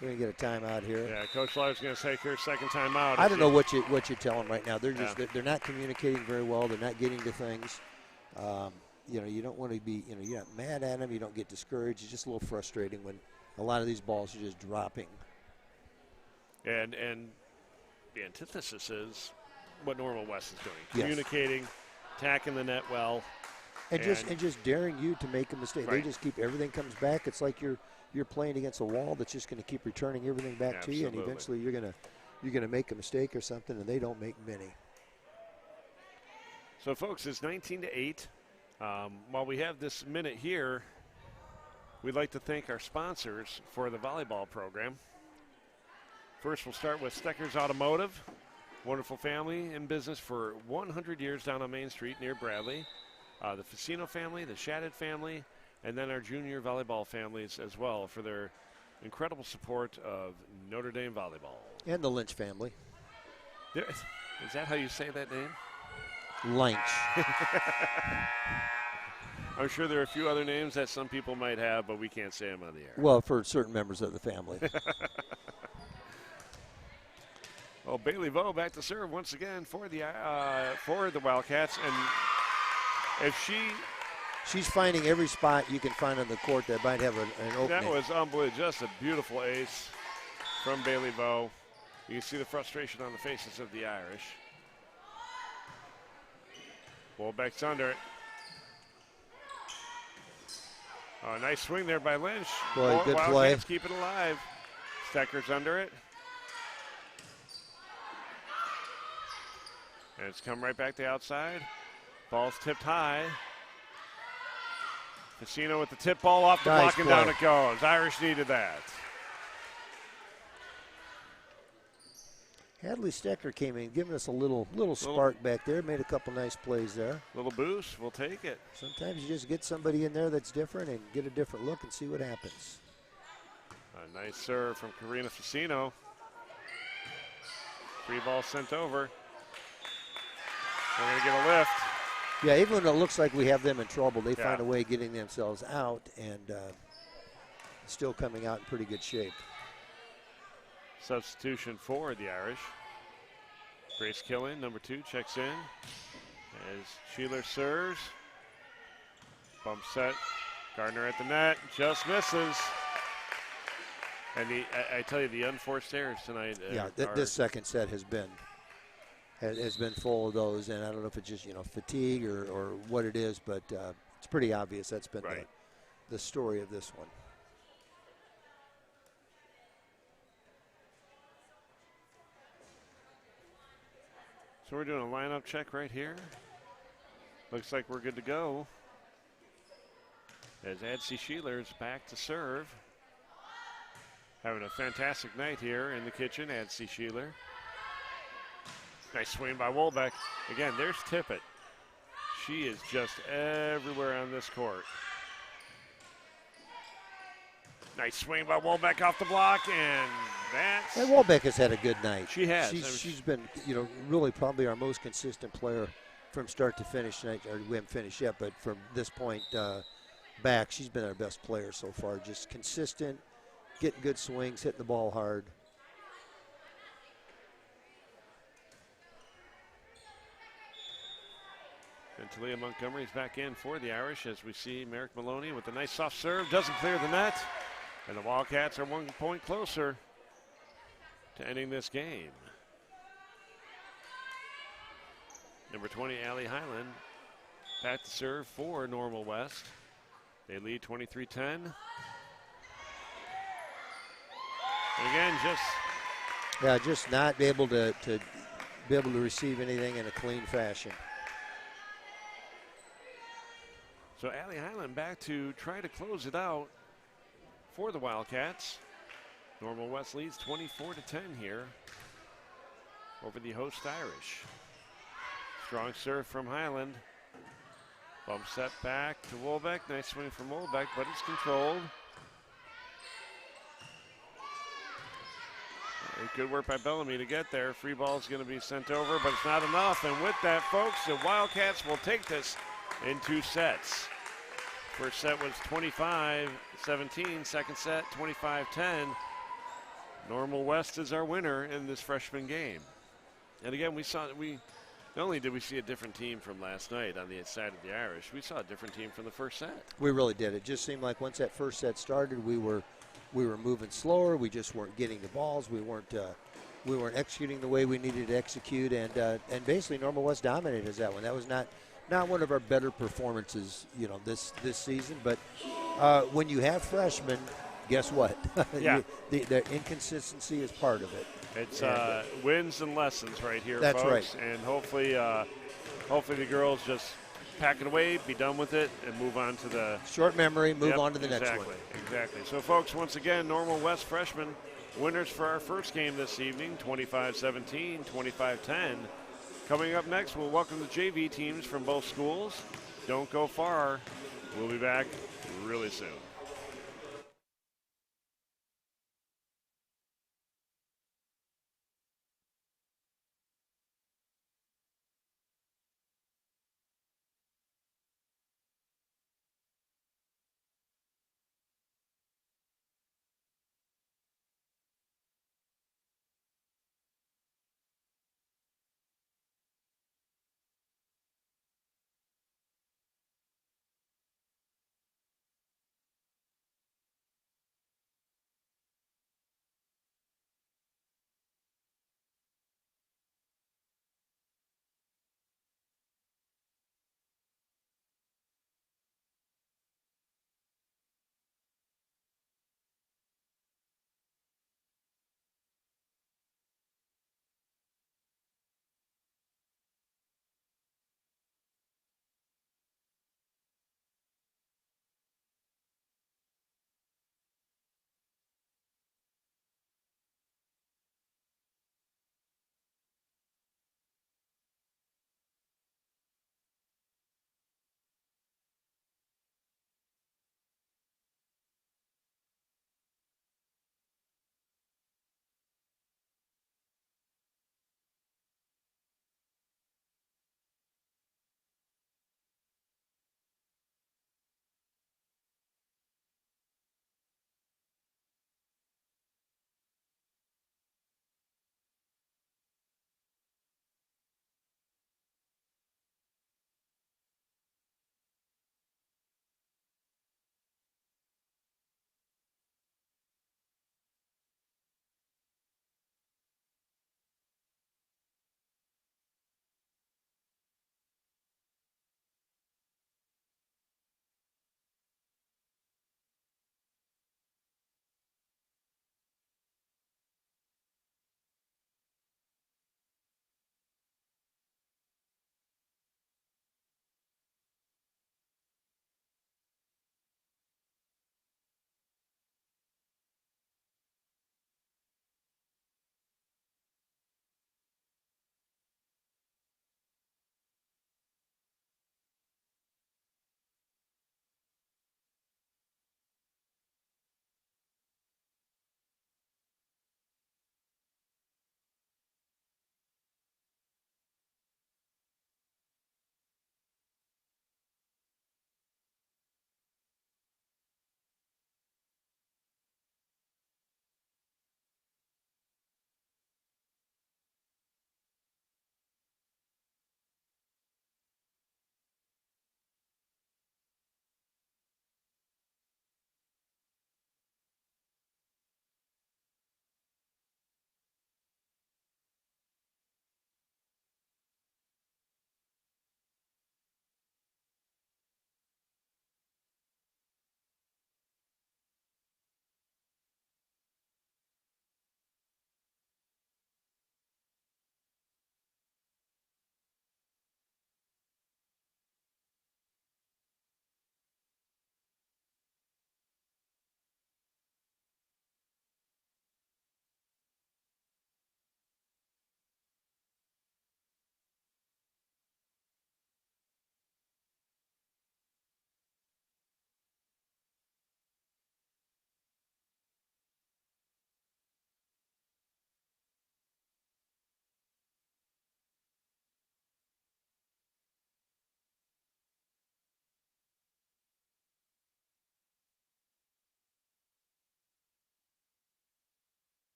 We're going to get a timeout here. Yeah, Coach Lauer's going to take her second timeout. I don't know what you tell them right now. They're not communicating very well. They're not getting to things. You don't want to be, you're not mad at them. You don't get discouraged. It's just a little frustrating when a lot of these balls are just dropping. And the antithesis is what Normal West is doing. Yes. Communicating, attacking the net well. And just daring you to make a mistake. Right. They just keep everything comes back. It's like you're playing against a wall that's just going to keep returning everything back to you, and eventually you're gonna make a mistake or something, and they don't make many. So, folks, it's 19-8. While we have this minute here, we'd like to thank our sponsors for the volleyball program. First, we'll start with Stecker's Automotive, wonderful family in business for 100 years down on Main Street near Bradley. The Facino family, the Shadid family, and then our junior volleyball families as well for their incredible support of Notre Dame volleyball. And the Lynch family. Is that how you say that name? Lynch. I'm sure there are a few other names that some people might have, but we can't say them on the air. Well, for certain members of the family. Well, Bailey Vo back to serve once again for the Wildcats, and if she's finding every spot you can find on the court that might have an opening. That was unbelievable, just a beautiful ace from Bailey Vo. You can see the frustration on the faces of the Irish. Wolbeck's under it. Oh, nice swing there by Lynch. Boy, good play. Wildcats keep it alive. Stecker's under it. And it's come right back to the outside. Ball's tipped high. Facino with the tip ball off the block, and down it goes. Irish needed that. Hadley Stecker came in, giving us a little spark back there. Made a couple nice plays there. Little boost, we'll take it. Sometimes you just get somebody in there that's different and get a different look and see what happens. A nice serve from Karina Facino. Free ball sent over. We're going to get a lift. Yeah, even when it looks like we have them in trouble, they find a way of getting themselves out and still coming out in pretty good shape. Substitution for the Irish. Grace Killen, number 2, checks in as Sheeler serves. Bump set. Gardner at the net, just misses. And I tell you, the unforced errors tonight. This second set has been full of those, and I don't know if it's just fatigue or what it is, but it's pretty obvious that's been the story of this one. So we're doing a lineup check right here. Looks like we're good to go. As Adsey Sheeler is back to serve. Having a fantastic night here in the kitchen, Adsey Sheeler. Nice swing by Wolbeck. Again, there's Tippett. She is just everywhere on this court. Nice swing by Wolbeck off the block, and that's... And Wolbeck has had a good night. She has. She's been, really probably our most consistent player from start to finish tonight. Or we haven't finished yet, but from this point back, she's been our best player so far. Just consistent, getting good swings, hitting the ball hard. And Talia Montgomery's back in for the Irish as we see Merrick Maloney with a nice soft serve. Doesn't clear the net. And the Wildcats are 1 point closer to ending this game. Number 20, Allie Highland, back to serve for Normal West. They lead 23-10. And again, just not be able to receive anything in a clean fashion. So Allie Highland back to try to close it out for the Wildcats. Normal West leads 24-10 here over the host Irish. Strong serve from Highland. Bump set back to Wolbeck. Nice swing from Wolbeck, but it's controlled. Good work by Bellamy to get there. Free ball is going to be sent over, but it's not enough. And with that, folks, the Wildcats will take this in 2 sets. First set was 25-17. Second set, 25-10. Normal West is our winner in this freshman game. And again, not only did we see a different team from last night on the side of the Irish, we saw a different team from the first set. We really did. It just seemed like once that first set started, we were moving slower. We just weren't getting the balls. We weren't executing the way we needed to execute, and basically Normal West dominated us that one. That was not one of our better performances, this season. But when you have freshmen, guess what? Yeah. The inconsistency is part of it. It's wins and lessons right here, that's folks. right. And hopefully the girls just pack it away, be done with it, and move on to the short memory, move on to the next one. Exactly. So, folks, once again, Normal West freshmen winners for our first game this evening, 25-17, 25-10. Coming up next, we'll welcome the JV teams from both schools. Don't go far. We'll be back really soon.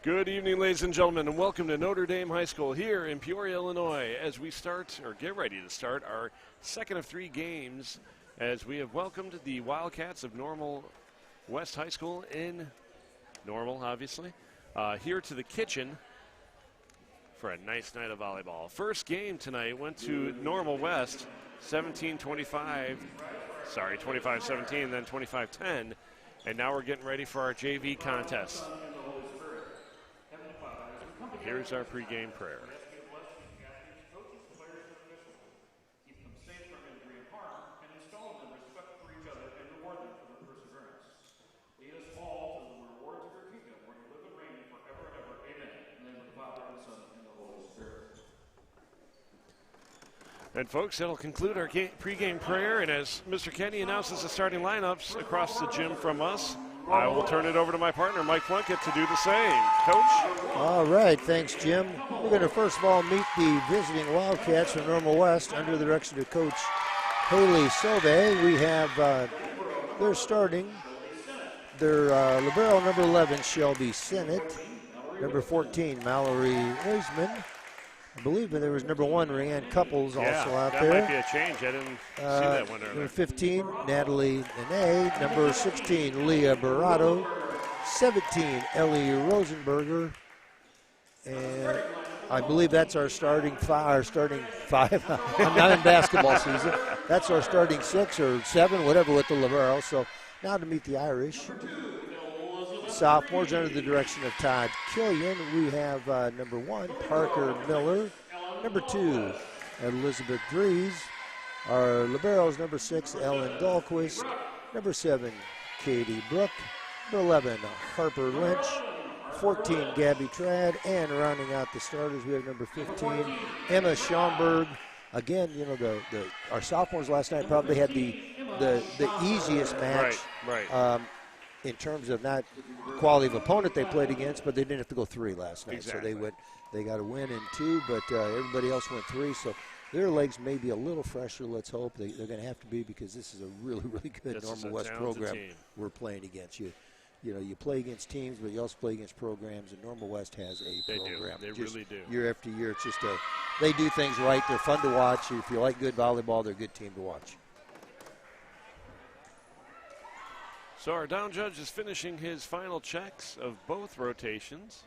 Good evening, ladies and gentlemen, and welcome to Notre Dame High School here in Peoria, Illinois, as we start, or get ready to start, our second of 3 games, as we have welcomed the Wildcats of Normal West High School in Normal, obviously, here to the kitchen for a nice night of volleyball. First game tonight went to Normal West, 25-17, then 25-10, and now we're getting ready for our JV contest. Here's our pregame prayer. Keep them safe from injury and harm, and install in them respect for each other and reward them for their perseverance. Lead us all to the rewards of your kingdom, where you live and reign forever and ever. Amen. In the name of the Father, and the Son, and the Holy Spirit. And folks, that'll conclude our pregame prayer. And as Mr. Kenny announces the starting lineups across the gym from us, I will turn it over to my partner, Mike Plunkett, to do the same. Coach? All right, thanks, Jim. We're going to first of all meet the visiting Wildcats from Normal West under the direction of Coach Haley Silve. We have, they're starting, their libero number 11, Shelby Sinnott, number 14, Mallory Weisman. I believe there was number 1, Rhiann Couples, also out that there. That might be a change. I didn't see that one earlier. Number 15, Natalie Nene. Number 16, Leah Barato. 17, Ellie Rosenberger. And I believe that's our starting 5. I'm not in basketball season. That's our starting 6 or 7, whatever, with the libero. So now to meet the Irish. Sophomores under the direction of Todd Killian. We have number 1, Parker Miller. Number 2, Elizabeth Dries. Our liberos, number 6, Ellen Dahlquist. Number 7, Katie Brook. Number 11, Harper Lynch. 14, Gabby Trad. And rounding out the starters, we have number 15, Emma Schaumburg. Again, you know, our sophomores last night probably had the easiest match. Right. In terms of not quality of opponent they played against, but they didn't have to go 3 last night. Exactly. So they got a win in 2, but everybody else went 3. So their legs may be a little fresher, let's hope. They're going to have to be, because this is a really, really good Normal West program we're playing against. You know, you play against teams, but you also play against programs, and Normal West has a program. They really do. Year after year, it's just they do things right. They're fun to watch. If you like good volleyball, they're a good team to watch. So our down judge is finishing his final checks of both rotations.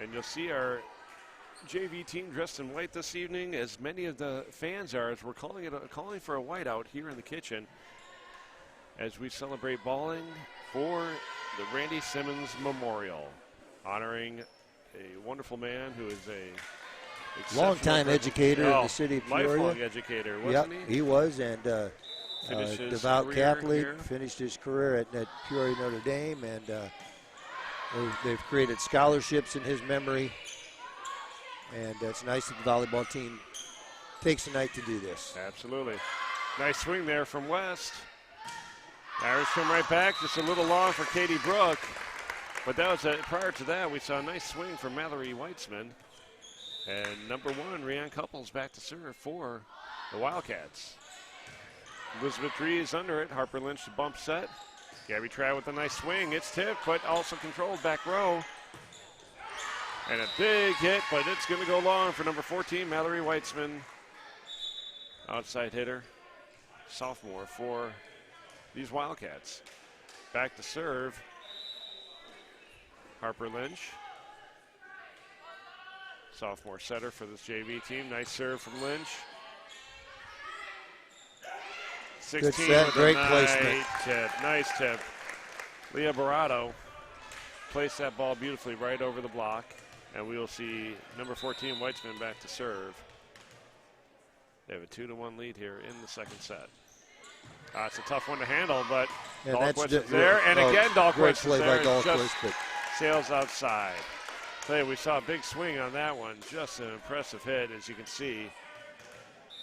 And you'll see our JV team dressed in white this evening, as many of the fans are, as we're calling for a whiteout here in the kitchen as we celebrate balling for the Randy Simmons Memorial, honoring a wonderful man who is a long-time educator in the city of Peoria. Lifelong educator, wasn't he? He was, and devout Catholic. here. Finished his career at Peoria Notre Dame, and they've created scholarships in his memory. And it's nice that the volleyball team takes the night to do this. Absolutely. Nice swing there from West. Irish come right back, just a little long for Katie Brook. But that was prior to that, we saw a nice swing from Mallory Weitzman. And number 1, Rhiann Couples back to serve for the Wildcats. Elizabeth Dries under it. Harper Lynch, the bump set. Gabby Trad with a nice swing. It's tipped, but also controlled back row. And a big hit, but it's going to go long for number 14, Mallory Weitzman. Outside hitter, sophomore for these Wildcats. Back to serve, Harper Lynch. Sophomore setter for this JV team. Nice serve from Lynch. 16 good set, with great a placement. Nice tip. Leah Barato placed that ball beautifully right over the block. And we will see number 14, Weitzman, back to serve. They have a 2-1 lead here in the second set. It's a tough one to handle, but Dahlquist is there. And again, Dahlquist is there. Just sails outside. Tell you, we saw a big swing on that one. Just an impressive hit, as you can see.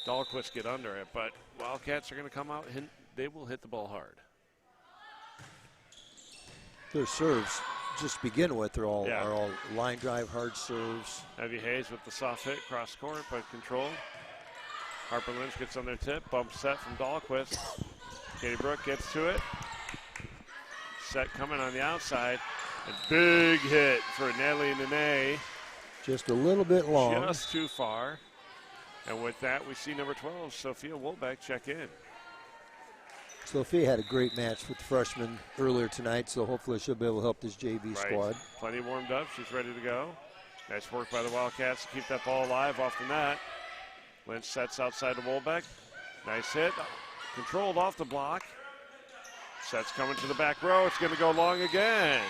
Dahlquist get under it, but Wildcats are going to come out and they will hit the ball hard. Their serves, just to begin with, are all line drive, hard serves. Evie Hayes with the soft hit, cross court, but controlled. Harper Lynch gets on their tip, bump set from Dahlquist. Katie Brook gets to it. set coming on the outside. A big hit for Natalie Nene. Just a little bit long. Just too far. And with that, we see number 12, Sophia Wolbeck, check in. Sophia had a great match with the freshman earlier tonight, so hopefully she'll be able to help this JV squad. Plenty warmed up. She's ready to go. Nice work by the Wildcats to keep that ball alive off the net. Lynch sets outside to Wolbeck. Nice hit. Controlled off the block. Sets coming to the back row. It's going to go long again.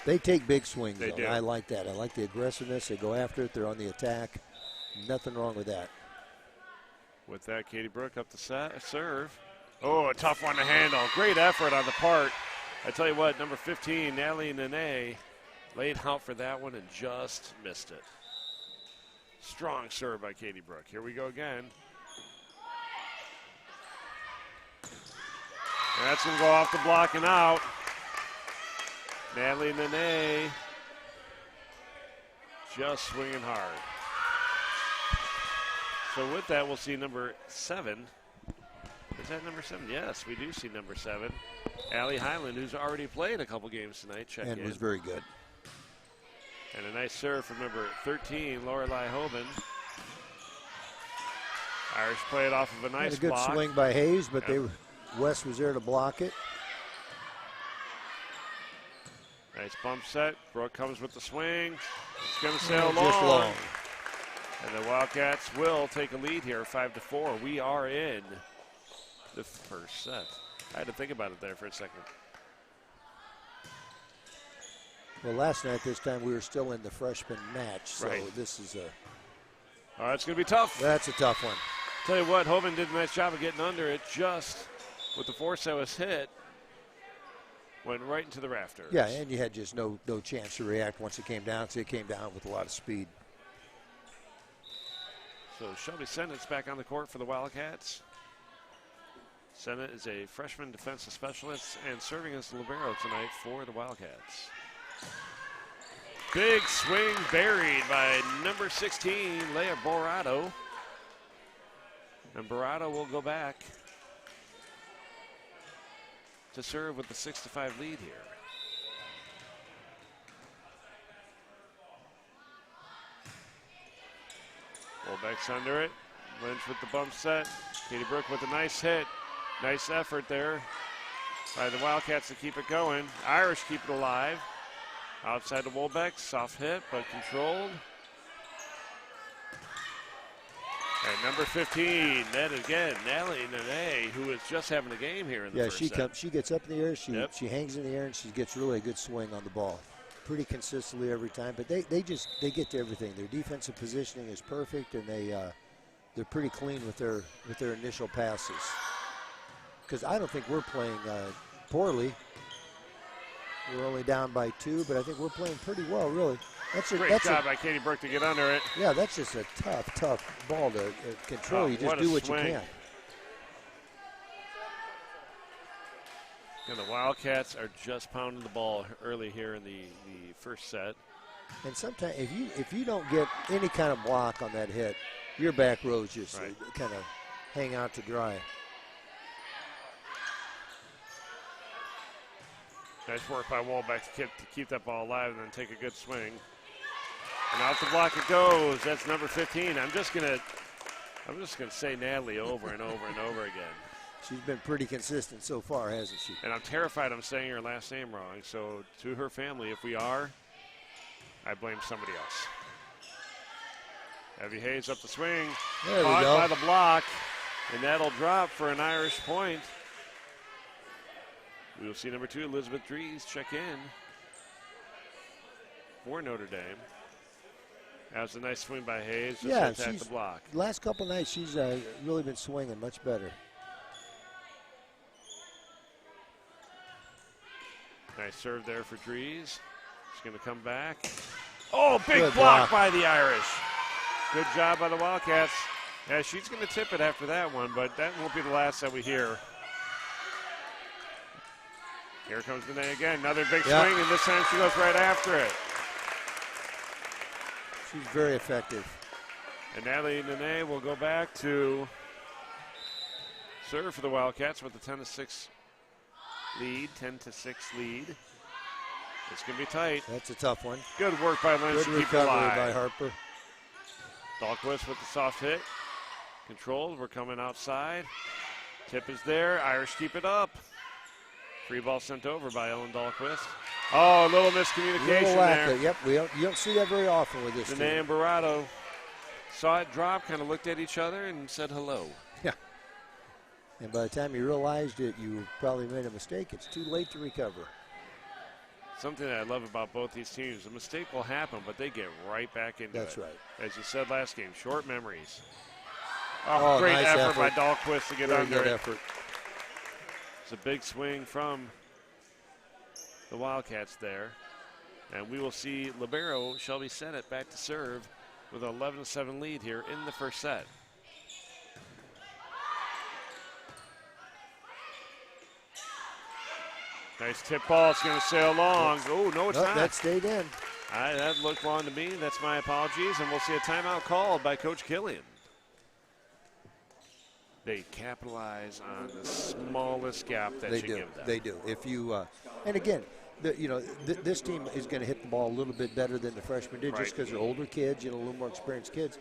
They take big swings. They do. I like that. I like the aggressiveness. They go after it. They're on the attack. Nothing wrong with that. With that, Katie Brook up the serve. Oh, a tough one to handle. Great effort on the part. I tell you what, number 15, Natalie Nene, laid out for that one and just missed it. Strong serve by Katie Brook. Here we go again. And that's going to go off the block and out. Natalie Nene just swinging hard. So with that, we'll see number 7. Is that number 7? Yes, we do see number 7. Allie Highland, who's already played a couple games tonight, check in. And was very good. And a nice serve from number 13, Lorelei Hoban. Irish play it off of a nice a good block. Swing by Hayes, but West was there to block it. Nice bump set. Brooke comes with the swing. It's going to sail Just long. And the Wildcats will take a lead here, 5-4. We are in the first set. I had to think about it there for a second. Well, last night this time we were still in the freshman match, so this is a. Oh, it's going to be tough. That's a tough one. Tell you what, Hoban did a nice job of getting under it. Just with the force that was hit, went right into the rafters. Yeah, and you had just no chance to react once it came down, so it came down with a lot of speed. So Shelby Sennett's back on the court for the Wildcats. Sennett is a freshman defensive specialist and serving as the libero tonight for the Wildcats. Big swing buried by number 16, Leah Borado. And Borado will go back to serve with the 6-5 lead here. Wolbeck's under it. Lynch with the bump set. Katie Brook with a nice hit. Nice effort there by the Wildcats to keep it going. Irish keep it alive. Outside to Wolbeck. Soft hit, but controlled. And number 15, then again, Natalie Nene, who is just having a game here in the first set. She gets up in the air, she hangs in the air, and she gets really a good swing on the ball. Pretty consistently every time, but they get to everything. Their defensive positioning is perfect, and they're pretty clean with their initial passes. Because I don't think we're playing poorly. We're only down by 2, but I think we're playing pretty well, really. Great job by Katie Brook to get under it. Yeah, that's just a tough ball to control. You just do what you can. And the Wildcats are just pounding the ball early here in the first set. And sometimes if you don't get any kind of block on that hit, your back rows just kind of hang out to dry. Nice work by Wolbeck to keep that ball alive and then take a good swing. And out the block it goes. That's number 15. I'm just gonna say Natalie over and over and over again. She's been pretty consistent so far, hasn't she? And I'm terrified I'm saying her last name wrong. So to her family, if we are, I blame somebody else. Evie Hayes up the swing. There we Caught go. by the block. And that'll drop for an Irish point. We will see number 2, Elizabeth Dries, check in for Notre Dame. That was a nice swing by Hayes. Just attack the block. Last couple nights, she's really been swinging much better. Nice serve there for Dries. She's going to come back. Oh, big Good block by the Irish. Good job by the Wildcats. Yeah, she's going to tip it after that one, but that won't be the last that we hear. Here comes Nene again. Another big swing, and this time she goes right after it. She's very effective. And Natalie Nene will go back to serve for the Wildcats with the 10-6 lead, 10-6 lead. It's going to be tight. That's a tough one. Good work by Lynch Good to keep it recovery alive. by Harper. Dahlquist with the soft hit. Controlled. We're coming outside. Tip is there. Irish keep it up. Free ball sent over by Ellen Dahlquist. Oh, a little miscommunication there. Yep, you don't see that very often with this Danae team. and Barato saw it drop, kind of looked at each other and said hello. Yeah. And by the time you realized it, you probably made a mistake. It's too late to recover. Something that I love about both these teams, a mistake will happen, but they get right back into it. That's right. As you said last game, short memories. Oh, great nice effort by Dahlquist to get Very under good it. effort. It's a big swing from the Wildcats there. And we will see libero Shelby Sennett back to serve with an 11-7 lead here in the first set. Nice tip ball. It's going to sail long. Oh, no, it's not. That stayed in. That looked long to me. That's my apologies. And we'll see a timeout called by Coach Killian. They capitalize on the smallest gap that you give them. They do. If you and again, this team is going to hit the ball a little bit better than the freshmen did, just because they're older kids, a little more experienced kids.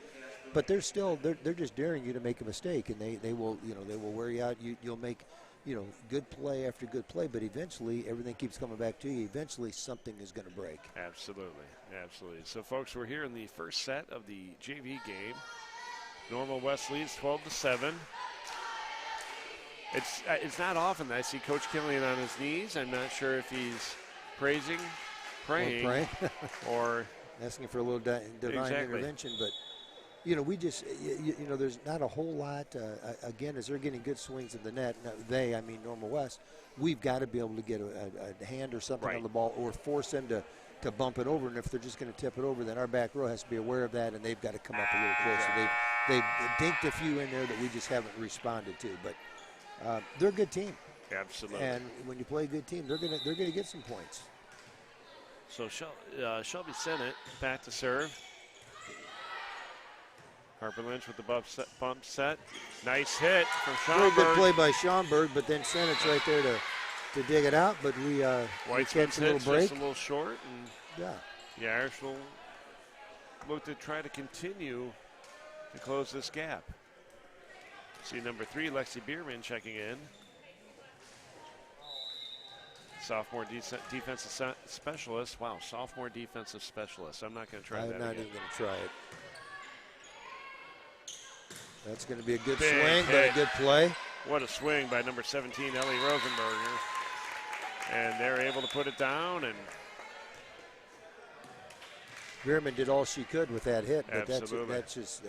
But they're just daring you to make a mistake, and they will wear you out. You'll make good play after good play, but eventually everything keeps coming back to you. Eventually something is going to break. Absolutely. So folks, we're here in the first set of the JV game. Normal West leads 12-7. It's not often that I see Coach Killian on his knees. I'm not sure if he's praying, or asking for a little divine intervention. But we just there's not a whole lot. Again, as they're getting good swings in the net, I mean Normal West, we've got to be able to get a hand or something on the ball, or force them to bump it over. And if they're just going to tip it over, then our back row has to be aware of that, and they've got to come up a little closer. They've dinked a few in there that we just haven't responded to, but. They're a good team. Absolutely. And when you play a good team, they're gonna get some points. So Shelby Sennett back to serve. Harper Lynch with the bump set. Nice hit from Schomburg. Very good play by Schomburg, but then Sennett's right there to dig it out. But we Weitzman's a little break. Just a little short, and the Irish will look to try to continue to close this gap. See number 3, Lexi Bierman checking in. Sophomore defensive specialist. Wow, sophomore defensive specialist. I'm not going to try that again. I'm not even going to try it. That's going to be a good Big swing, hit. but a good play. What a swing by number 17, Ellie Rosenberger. And they're able to put it down. And Bierman did all she could with that hit. But absolutely. That's just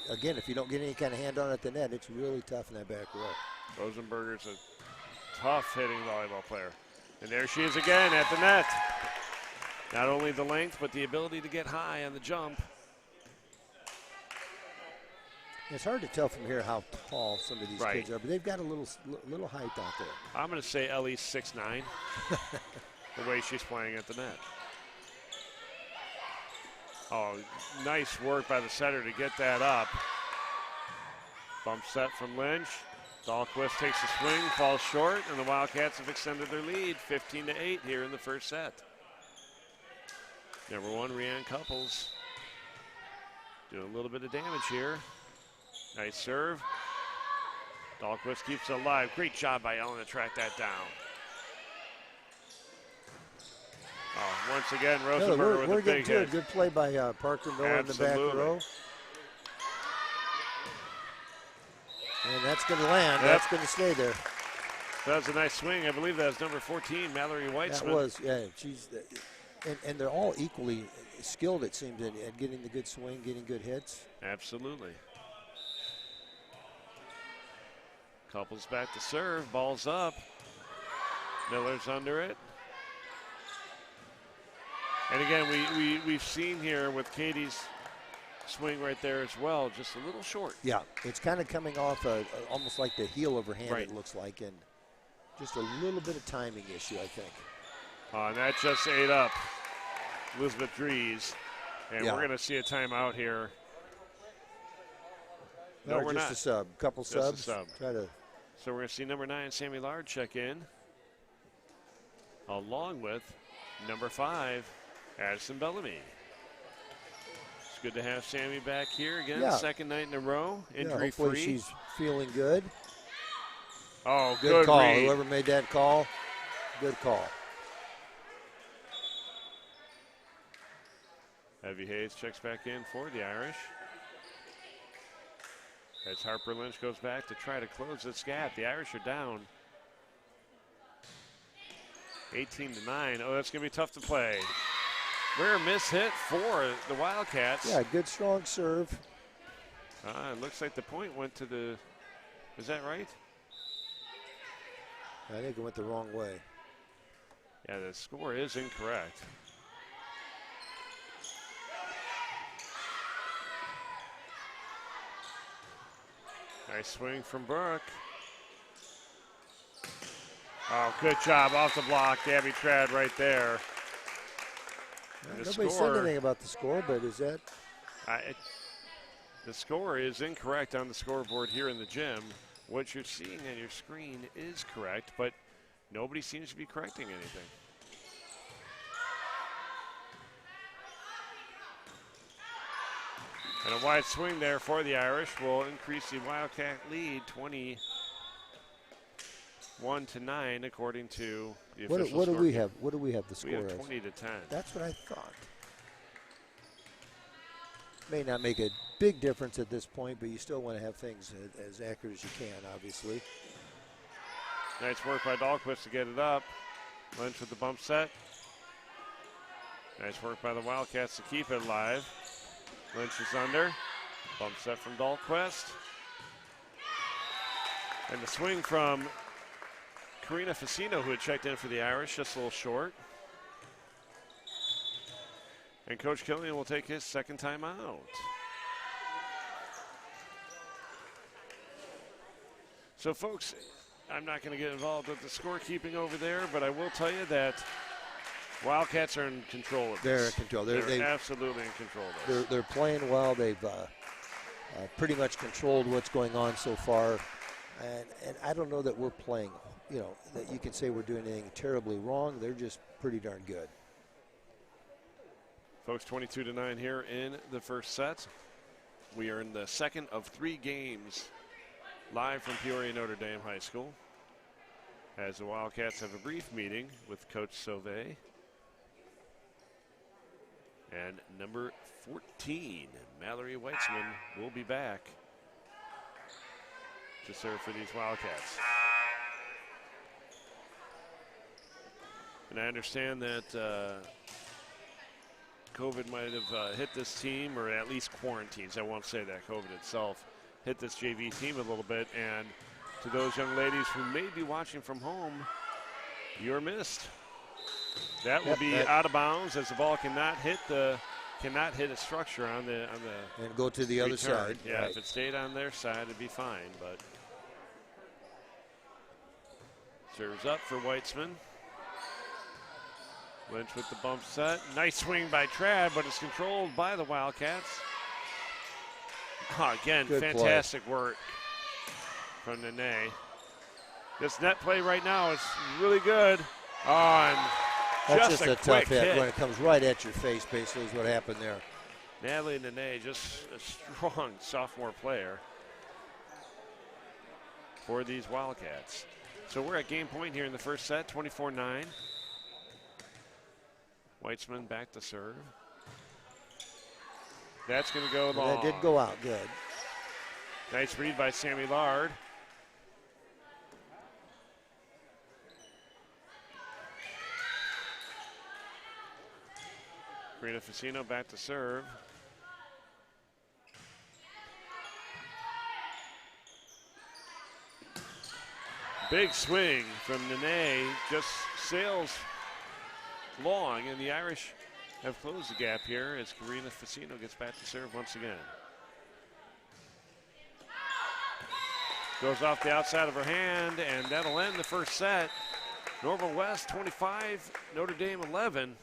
again, if you don't get any kind of hand on at the net, it's really tough in that back row. Rosenberger's a tough hitting volleyball player. And there she is again at the net. Not only the length, but the ability to get high on the jump. It's hard to tell from here how tall some of these kids are, but they've got a little height out there. I'm going to say Ellie's 6'9", the way she's playing at the net. Oh, nice work by the setter to get that up. Bump set from Lynch. Dahlquist takes a swing, falls short, and the Wildcats have extended their lead 15-8 here in the first set. Number 1, Rianne Couples, doing a little bit of damage here. Nice serve. Dahlquist keeps it alive. Great job by Ellen to track that down. Oh, once again, Rosenberger with a big hit. Good play by Parker Miller in the back row. And that's going to land. That's going to stay there. That was a nice swing. I believe that was number 14, Mallory Weitzman. That was, yeah. And they're all equally skilled, it seems, at getting the good swing, getting good hits. Absolutely. Couples back to serve. Ball's up. Miller's under it. And again, we've seen here with Katie's swing right there as well, just a little short. Yeah, it's kind of coming off almost like the heel of her hand, it looks like, and just a little bit of timing issue, I think. And that just ate up Elizabeth Dries, and we're going to see a timeout here. No, we're just not. A sub, couple subs. So we're going to see number 9, Sammy Lard, check in. along with number 5, Addison Bellamy. It's good to have Sammy back here again, Yeah. second night in a row, injury hopefully free. she's feeling good. Oh, Good call. read. Whoever made that call, good call. Evie Hayes checks back in for the Irish. As Harper Lynch goes back to try to close this gap. The Irish are down 18-9. Oh, that's going to be tough to play. Rare miss hit for the Wildcats. Yeah, good strong serve. It looks like the point went to the, is that right? I think it went the wrong way. Yeah, the score is incorrect. Nice swing from Burke. Oh, good job off the block. Gabby Trad right there. And the Nobody said anything about the score, but is that? The score is incorrect on the scoreboard here in the gym. What you're seeing on your screen is correct, but nobody seems to be correcting anything. And a wide swing there for the Irish will increase the Wildcat lead 21-9, according to the official What do score. we have? What do we have the score We have as? 20-10. That's what I thought. May not make a big difference at this point, but you still want to have things as accurate as you can, obviously. Nice work by Dahlquist to get it up. Lynch with the bump set. Nice work by the Wildcats to keep it alive. Lynch is under. Bump set from Dahlquist. And the swing from Karina Facino, who had checked in for the Irish, just a little short. And Coach Killian will take his second time out. So, folks, I'm not going to get involved with the scorekeeping over there, but I will tell you that Wildcats are in control of this. They're in control. They're absolutely in control of this. They're playing well. They've pretty much controlled what's going on so far. And I don't know that we're playing, that you can say we're doing anything terribly wrong. They're just pretty darn good. Folks, 22-9 here in the first set. We are in the second of 3 games live from Peoria Notre Dame High School, as the Wildcats have a brief meeting with Coach Sauvé. And number 14, Mallory Weitzman, will be back to serve for these Wildcats. And I understand that COVID might have hit this team, or at least quarantines. I won't say that COVID itself hit this JV team a little bit. And to those young ladies who may be watching from home, you're missed. That will be out of bounds, as the ball cannot hit a structure on the and go to the return. other side. Yeah, right. if it stayed on their side, it'd be fine. But serves up for Weitzman. Lynch with the bump set. Nice swing by Trad, but it's controlled by the Wildcats. Again, Good fantastic work from Nene. This net play right now is really good. And That's just just a quick tough hit when it comes right at your face, basically, is what happened there. Natalie Nene, just a strong sophomore player for these Wildcats. So we're at game point here in the first set, 24-9. Weitzman back to serve. That's going to go long. That did go out good. Nice read by Sammy Lard. Karina Facino back to serve. Big swing from Nene, just sails long, and the Irish have closed the gap here as Karina Facino gets back to serve once again. Goes off the outside of her hand, and that'll end the first set. Normal West 25, Notre Dame 11.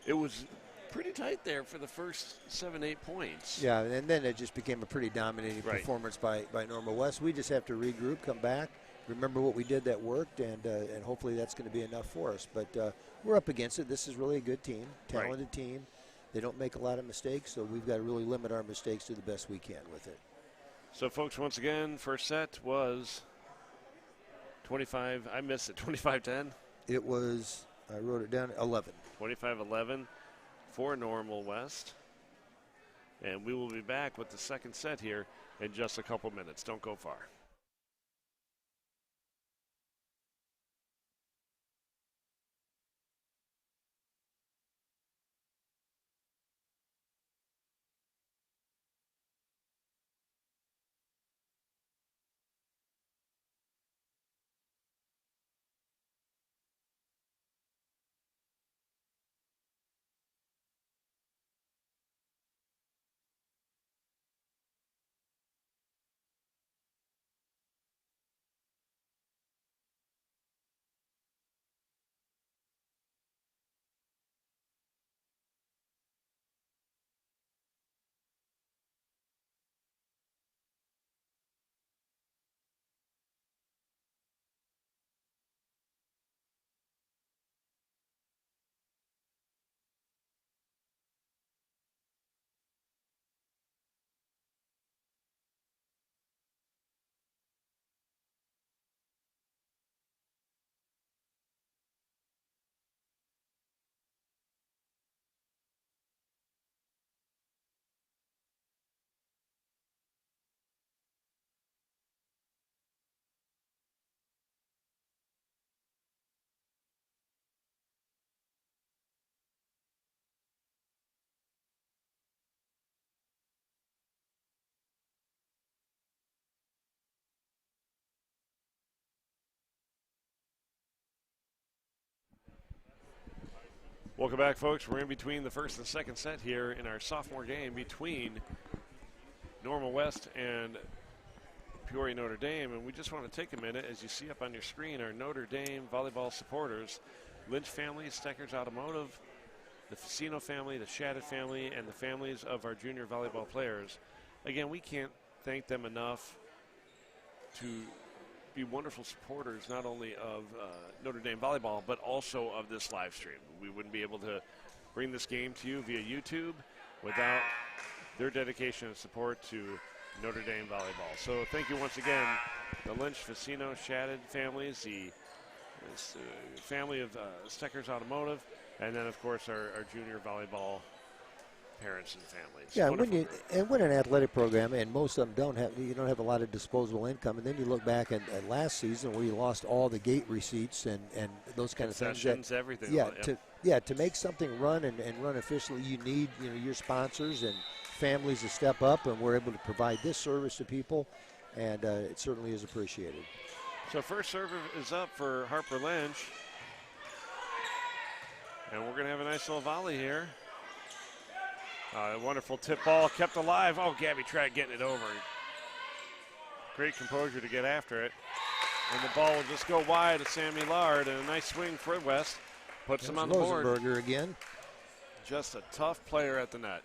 It was pretty tight there for the first 7-8 points. Yeah, and then it just became a pretty dominating Right. performance by Norma West. We just have to regroup, come back, remember what we did that worked, and hopefully that's going to be enough for us. But we're up against it. This is really a good team, talented team. They don't make a lot of mistakes, so we've got to really limit our mistakes to the best we can with it. So, folks, once again, first set was 25. I missed it. 25-10. It was. I wrote it down. 11. 25-11 for Normal West. And we will be back with the second set here in just a couple minutes. Don't go far. Welcome back, folks. We're in between the first and second set here in our sophomore game between Normal West and Peoria Notre Dame. And we just want to take a minute, as you see up on your screen, our Notre Dame volleyball supporters, Lynch family, Steckers Automotive, the Facino family, the Shadid family, and the families of our junior volleyball players. Again, we can't thank them enough to be wonderful supporters not only of Notre Dame volleyball but also of this live stream. We wouldn't be able to bring this game to you via YouTube without their dedication and support to Notre Dame volleyball. So thank you once again, the Lynch, Facino, Shadid families, the family of Steckers Automotive, and then of course our junior volleyball parents and families. Yeah, when an athletic program, and most of them you don't have a lot of disposable income, and then you look back at last season where you lost all the gate receipts and those kind of things. Everything. Yeah, to make something run and run efficiently, you need your sponsors and families to step up, and we're able to provide this service to people, and it certainly is appreciated. So first serve is up for Harper Lynch, and we're going to have a nice little volley here. A wonderful tip ball kept alive. Oh, Gabby tried getting it over. Great composure to get after it. And the ball will just go wide to Sammy Lard, and a nice swing for West. Puts him on the board. Rosenberger again. Just a tough player at the net.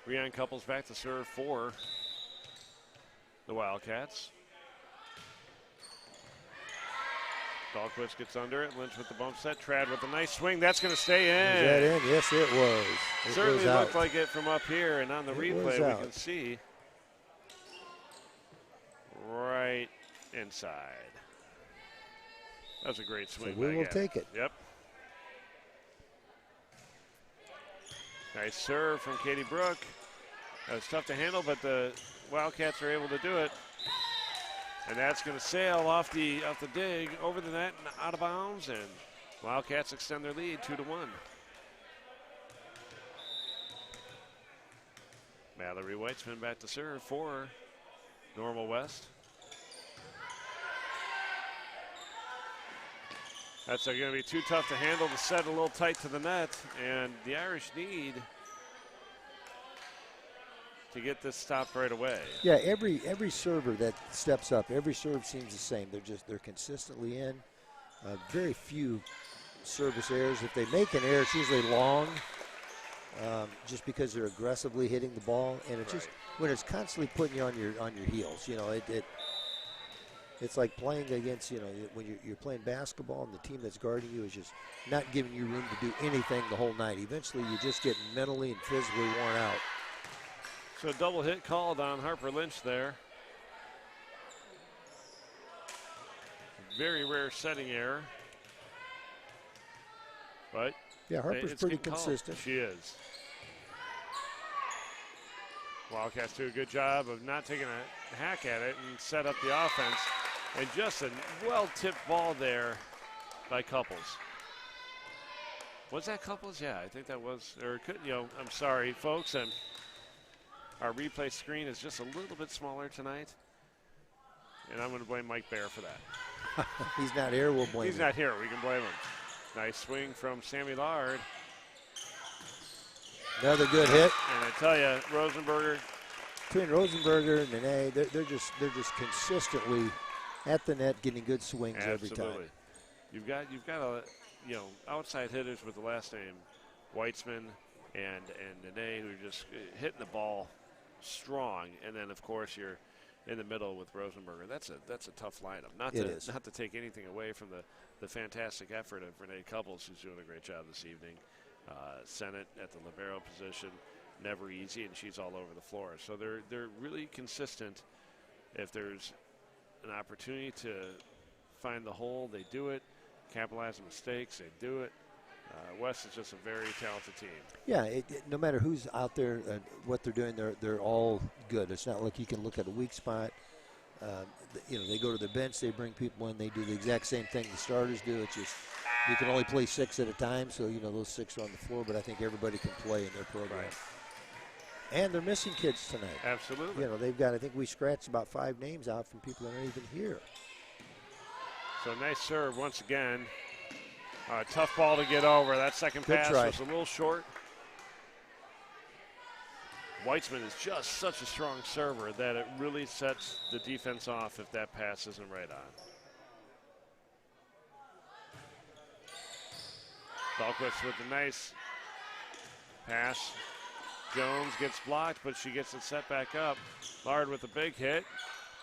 Rian Couples back to serve for the Wildcats. Dahlquist gets under it. Lynch with the bump set. Trad with a nice swing. That's going to stay in. Is that in? Yes, it was. It certainly was looked like it from up here, and on the replay we can see right inside. That was a great swing. So we will take it. Yep. Nice serve from Katie Brook. That was tough to handle, but the Wildcats are able to do it. And that's going to sail off the dig over the net and out of bounds, and Wildcats extend their lead 2-1. Mallory Weitzman back to serve for Normal West. That's going to be too tough to handle. The set a little tight to the net, and the Irish need to get this stopped right away. Yeah, every server that steps up, every serve seems the same. They're consistently in. Very few service errors. If they make an error, it's usually long, just because they're aggressively hitting the ball, and when it's constantly putting you on your heels. You know, it's like playing against, you know, when you're playing basketball and the team that's guarding you is just not giving you room to do anything the whole night. Eventually, you just get mentally and physically worn out. So a double hit called on Harper Lynch there. Very rare setting error. But yeah, Harper's pretty consistent. She is. Wildcats do a good job of not taking a hack at it and set up the offense. And just a well-tipped ball there by Couples. Was that Couples? Yeah, I think that was. Or could, you know, I'm sorry, folks. Our replay screen is just a little bit smaller tonight. And I'm going to blame Mike Bear for that. He's not here, we'll blame him. He's not here, we can blame him. Nice swing from Sammy Lard. Another good hit. And I tell you, Rosenberger. Between Rosenberger and Nene, they're just consistently at the net getting good swings every time. You've got a, you know, outside hitters with the last name Weitzman and Nene who are just hitting the ball strong, and then of course you're in the middle with Rosenberger. That's a tough lineup. Not to take anything away from the fantastic effort of Renee Couples, who's doing a great job this evening. Sennett at the libero position, never easy, and she's all over the floor. So they're really consistent. If there's an opportunity to find the hole, they do it. Capitalize on mistakes, they do it. West is just a very talented team. Yeah, no matter who's out there, what they're doing, they're all good. It's not like you can look at a weak spot. You know, they go to the bench, they bring people in, they do the exact same thing the starters do. It's just you can only play 6 at a time, so you know those 6 are on the floor. But I think everybody can play in their program. Right. And they're missing kids tonight. Absolutely. You know, they've got. I think we scratched about 5 names out from people that aren't even here. So nice serve once again. Tough ball to get over. That second pass was a little short. Weitzman is just such a strong server that it really sets the defense off if that pass isn't right on. Dahlquist with a nice pass. Jones gets blocked, but she gets it set back up. Lard with a big hit.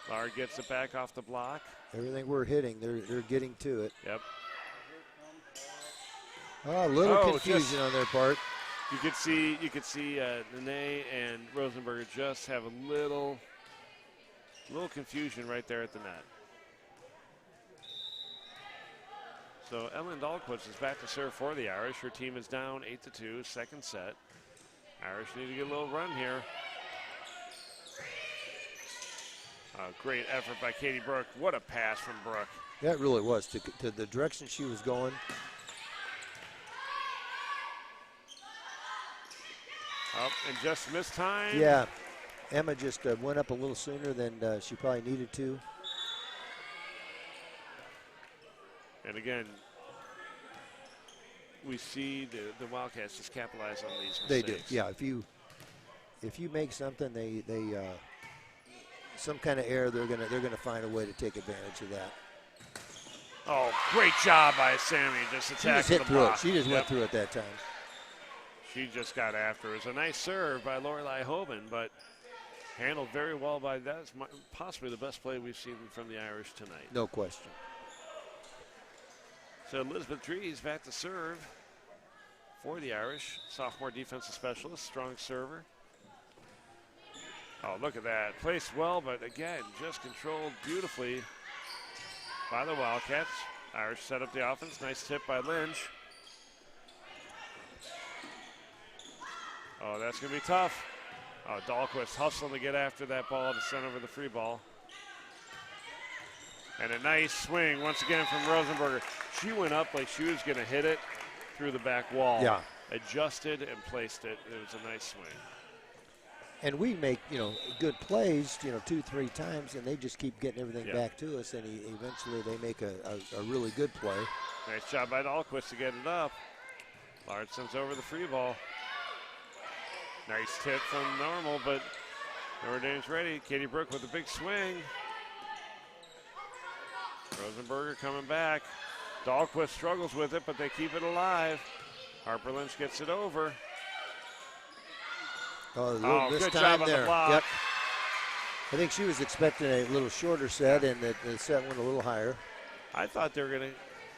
Lard gets it back off the block. Everything we're hitting, they're getting to it. Yep. Oh, a little confusion on their part. You could see Nene and Rosenberger just have a little confusion right there at the net. So Ellen Dahlquist is back to serve for the Irish. Her team is down 8-2, second set. Irish need to get a little run here. Great effort by Katie Brooke. What a pass from Brooke. That really was to the direction she was going. Up and just missed time. Yeah, Emma just went up a little sooner than she probably needed to. And again, we see the Wildcats just capitalize on these mistakes. They do. Yeah, if you make something, they some kind of error, they're gonna find a way to take advantage of that. Oh, great job by Sammy, just attacking the block. She just went through it that time. She just got after. It was a nice serve by Lorelei Hoban, but handled very well by that. It's possibly the best play we've seen from the Irish tonight. No question. So Elizabeth Dries back to serve for the Irish. Sophomore defensive specialist, strong server. Oh, look at that. Placed well, but again, just controlled beautifully by the Wildcats. Irish set up the offense. Nice tip by Lynch. Oh, that's going to be tough. Oh, Dahlquist hustling to get after that ball to send over the free ball. And a nice swing once again from Rosenberger. She went up like she was going to hit it through the back wall. Yeah. Adjusted and placed it. It was a nice swing. And we make, good plays, 2-3 times, and they just keep getting everything back to us, and eventually they make a really good play. Nice job by Dahlquist to get it up. Lard sends over the free ball. Nice tip from Normal, but Notre Dame's ready. Katie Brooke with a big swing. Rosenberger coming back. Dahlquist struggles with it, but they keep it alive. Harper Lynch gets it over. Oh, good job on the block. Yep. I think she was expecting a little shorter set, and the set went a little higher. I thought they were going to.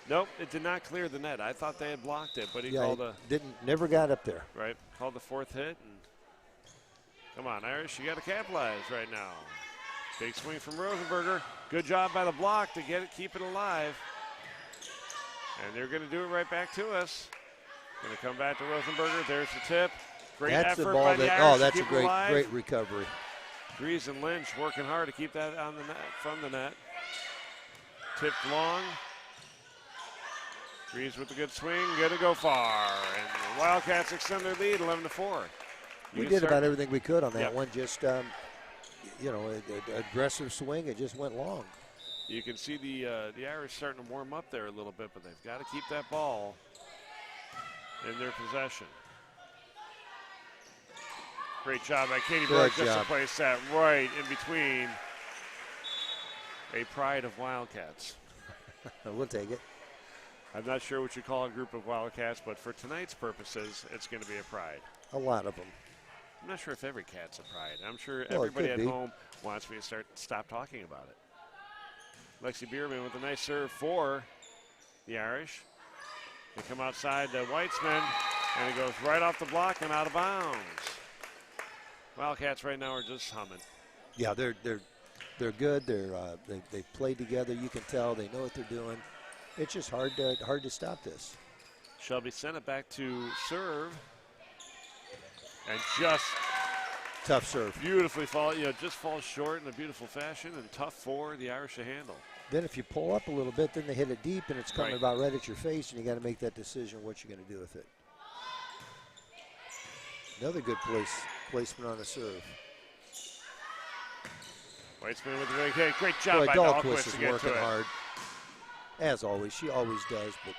Nope, it did not clear the net. I thought they had blocked it, but he called a. Never got up there. Right, called the fourth hit. And come on, Irish, you got to capitalize right now. Big swing from Rosenberger. Good job by the block to keep it alive. And they're going to do it right back to us. Going to come back to Rosenberger. There's the tip. Great that's effort the ball by the that, Irish oh, that's to a keep it alive. great recovery. Dries and Lynch working hard to keep that on the net, from the net. Tipped long. Dries with a good swing, going to go far. And the Wildcats extend their lead, 11-4. We did about everything we could on that one. Just, an aggressive swing. It just went long. You can see the Irish starting to warm up there a little bit, but they've got to keep that ball in their possession. Great job by Katie Burke just to place that right in between a pride of Wildcats. We'll take it. I'm not sure what you call a group of Wildcats, but for tonight's purposes, it's going to be a pride. A lot of them. I'm not sure if every cat's a pride. I'm sure everybody at home wants me to stop talking about it. Lexi Bierman with a nice serve for the Irish. They come outside to Weitzman, and it goes right off the block and out of bounds. Wildcats right now are just humming. Yeah, they're good. They played together. You can tell they know what they're doing. It's just hard to stop this. Shelby sent it back to serve, and just tough serve. Beautifully just falls short in a beautiful fashion, and tough for the Irish to handle. Then if you pull up a little bit, then they hit it deep, and it's coming about right at your face, and you got to make that decision what you're going to do with it. Another good placement on the serve. Weitzman with a very great job by Dahlquist to get working to it. hard. As always, she always does. But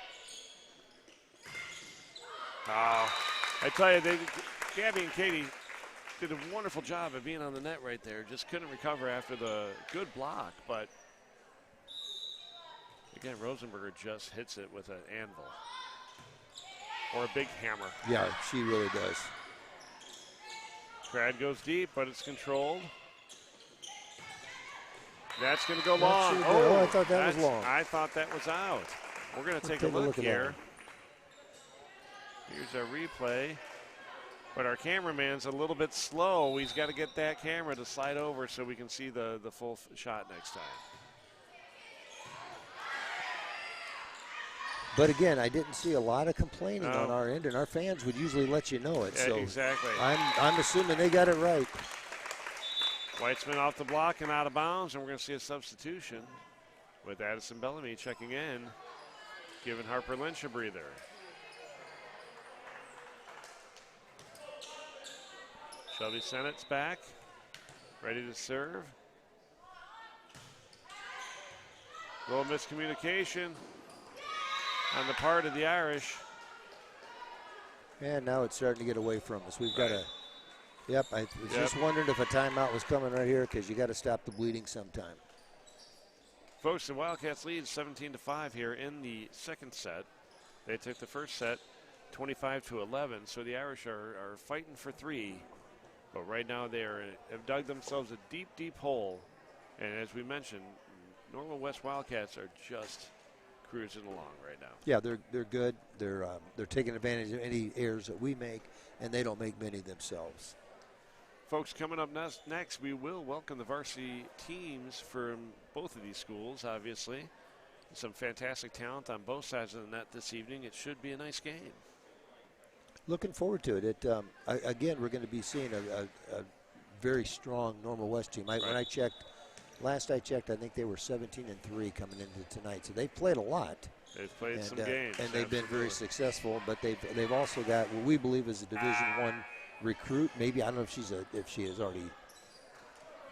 I tell you, Gabby and Katie did a wonderful job of being on the net right there. Just couldn't recover after the good block, but again, Rosenberger just hits it with an anvil or a big hammer. Yeah, she really does. Crad goes deep, but it's controlled. That's going to go long. I thought that was long. I thought that was out. We're going to take a look here. Here's our replay. But our cameraman's a little bit slow. He's got to get that camera to slide over so we can see the full shot next time. But again, I didn't see a lot of complaining on our end, and our fans would usually let you know it. Yeah, so exactly. I'm assuming they got it right. Weitzman off the block and out of bounds, and we're going to see a substitution with Addison Bellamy checking in, giving Harper Lynch a breather. Shelby Sennett's back, ready to serve. A little miscommunication on the part of the Irish. And now it's starting to get away from us. We've got to. Yep, I was just wondering if a timeout was coming right here because you got to stop the bleeding sometime. Folks, the Wildcats lead 17-5 here in the second set. They took the first set 25-11, so the Irish are fighting for three. But right now they have dug themselves a deep, deep hole. And as we mentioned, Normal West Wildcats are just cruising along right now. Yeah, they're good. They're taking advantage of any errors that we make, and they don't make many themselves. Folks, coming up next, we will welcome the varsity teams from both of these schools, obviously. Some fantastic talent on both sides of the net this evening. It should be a nice game. Looking forward to it. Again, we're going to be seeing a very strong Normal West team. When I checked, last I checked, I think they were 17-3 coming into tonight. So they played a lot. They've played some games. And they've been very successful, but they've also got what we believe is a Division I recruit. Maybe, I don't know if she has already.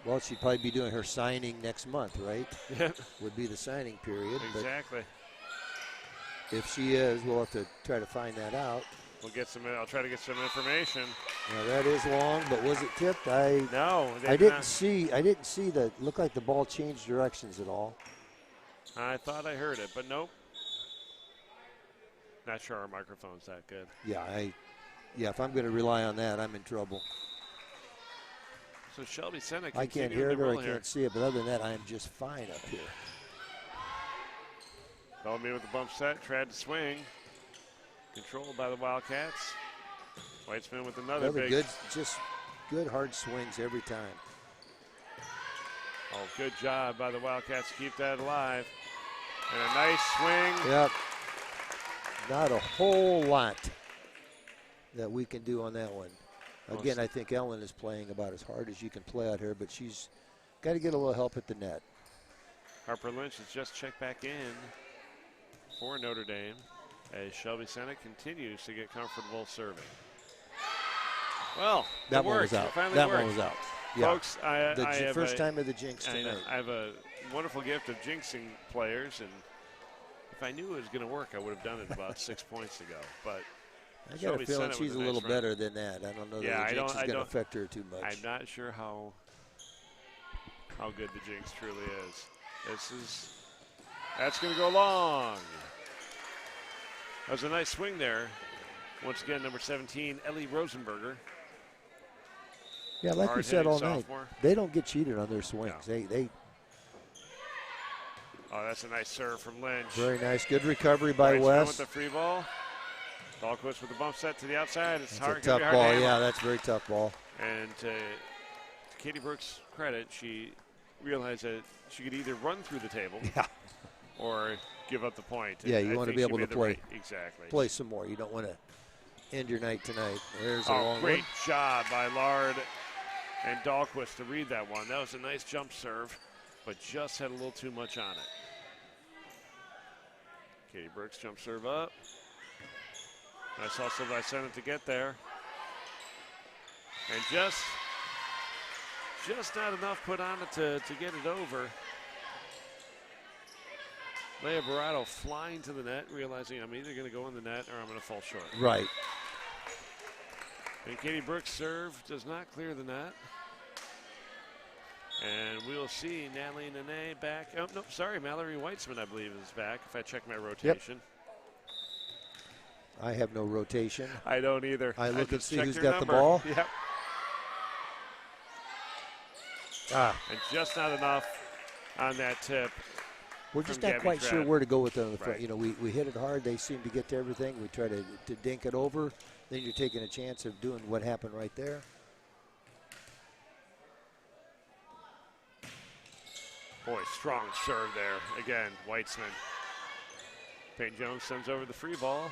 Well, she'd probably be doing her signing next month, right? Yeah. Would be the signing period. Exactly. But if she is, we'll have to try to find that out. We'll get some. I'll try to get some information. Now that is long, but was it tipped? No, I didn't see the. Looked like the ball changed directions at all. I thought I heard it, but nope. Not sure our microphone's that good. Yeah, if I'm going to rely on that, I'm in trouble. So Shelby Senna I can't hear it or I can't see it, but other than that, I am just fine up here. Bellamy with the bump set, tried to swing. Controlled by the Wildcats. Weitzman with another big. Good, just good hard swings every time. Oh, good job by the Wildcats to keep that alive. And a nice swing. Yep. Not a whole lot that we can do on that one. Again, I think Ellen is playing about as hard as you can play out here, but she's got to get a little help at the net. Harper Lynch has just checked back in for Notre Dame as Shelby Senna continues to get comfortable serving. Well, that one was out. That one was out. Yeah. Folks, I first time of the jinx tonight. I have a wonderful gift of jinxing players, and if I knew it was going to work, I would have done it about 6 points ago. But I got a feeling she's a little better than that. I don't know that the jinx is going to affect her too much. I'm not sure how good the jinx truly is. That's going to go long. That was a nice swing there. Once again, number 17, Ellie Rosenberger. Yeah, like we said all night, they don't get cheated on their swings. No. They. Oh, that's a nice serve from Lynch. Very nice. Good recovery by West. With the free ball. Dahlquist with the bump set to the outside. It's hard. A tough ball. Yeah, that's a very tough ball. And to Katie Brooks' credit, she realized that she could either run through the table or give up the point. Yeah, you want to be able to play. Exactly. Play some more. You don't want to end your night tonight. There's a long great one. Job by Lard and Dahlquist to read that one. That was a nice jump serve, but just had a little too much on it. Katie Brooks jump serve up. Nice hustle by Senna to get there. And just not enough put on it to get it over. Leia Barato flying to the net, realizing I'm either going to go in the net or I'm going to fall short. Right. And Katie Brooks' serve does not clear the net. And we'll see Natalie Nene back. Oh, no, sorry, Mallory Weitzman, I believe, is back, if I check my rotation. Yep. I have no rotation. I don't either. I look and see who's got the ball. Yep. And just not enough on that tip. We're just not quite sure where to go with it on the front. Right. You know, we hit it hard. They seem to get to everything. We try to dink it over. Then you're taking a chance of doing what happened right there. Boy, strong serve there. Again, Weitzman. Payne Jones sends over the free ball.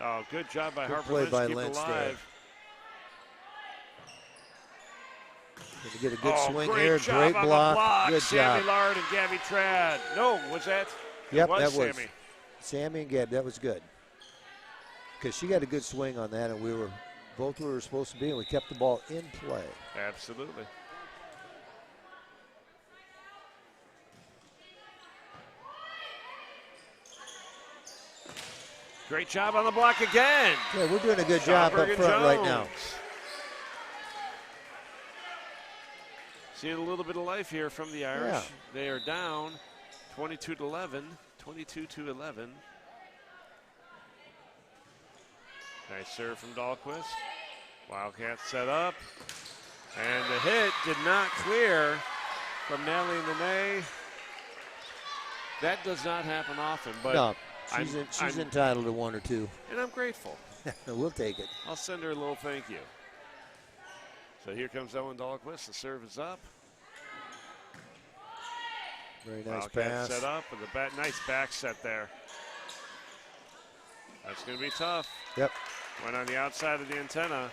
Oh, good job by Harper Lynch to keep it alive. Going to get a good swing here. Great block. Good Sammy job. Lard and Gabby Trad. No, was that? Yep, that was Sammy. Sammy and Gab. That was good. Because she got a good swing on that, and we were both where we were supposed to be, and we kept the ball in play. Absolutely. Great job on the block again. Yeah, we're doing a good job up front right now. Seeing a little bit of life here from the Irish. Yeah. They are down 22-11. 22-11. Nice serve from Dahlquist. Wildcats set up. And the hit did not clear from Natalie Nene. That does not happen often, but no, she's entitled to one or two. And I'm grateful. We'll take it. I'll send her a little thank you. So here comes Ellen Dahlquist. The serve is up. Very nice pass. Set up with a nice back set there. That's going to be tough. Yep. Went on the outside of the antenna.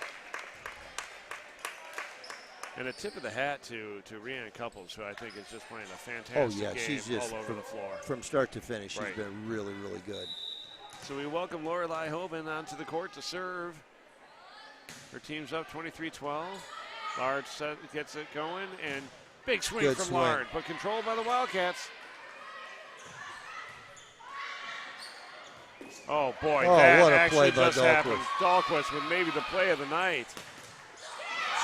And a tip of the hat to Rhiannon Couples, who I think is just playing a fantastic game she's just all over the floor. From start to finish, she's been really, really good. So we welcome Lorelei Hoban onto the court to serve. Her team's up 23-12. Lard gets it going, and big swing from Lard, but controlled by the Wildcats. Oh, boy, that what a actually play by just happened. Dahlquist with maybe the play of the night.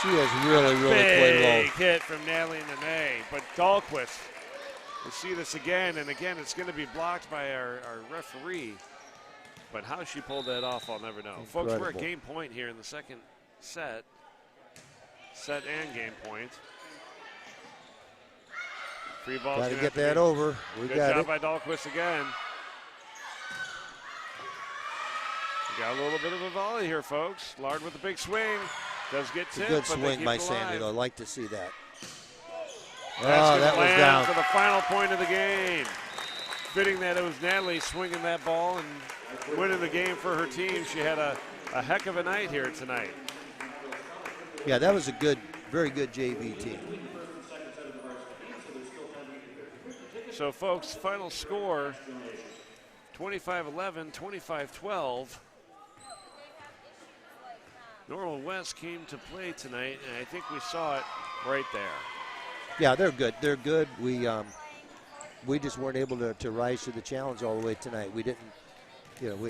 She has really, really played well. Big hit from Natalie Nene, but Dahlquist, we'll see this again, and again, it's going to be blocked by our referee. But how she pulled that off, I'll never know. Incredible. Folks, we're at game point here in the second set. Set and game point. Free ball. Got to get that over. We Good got job it. by Dahlquist again. We got a little bit of a volley here, folks. Lard with a big swing. Does get It's a tipped, good but they swing keep by it Sandy, alive. though. I'd like to see that. That's Oh, that was land down. for the final point of the game. Fitting that it was Natalie swinging that ball and winning the game for her team. She had a heck of a night here tonight. Yeah, that was a good, very good JV team. So, folks, final score, 25-11, 25-12. Normal West came to play tonight, and I think we saw it right there. Yeah, they're good. They're good. We just weren't able to rise to the challenge all the way tonight. We didn't, you know,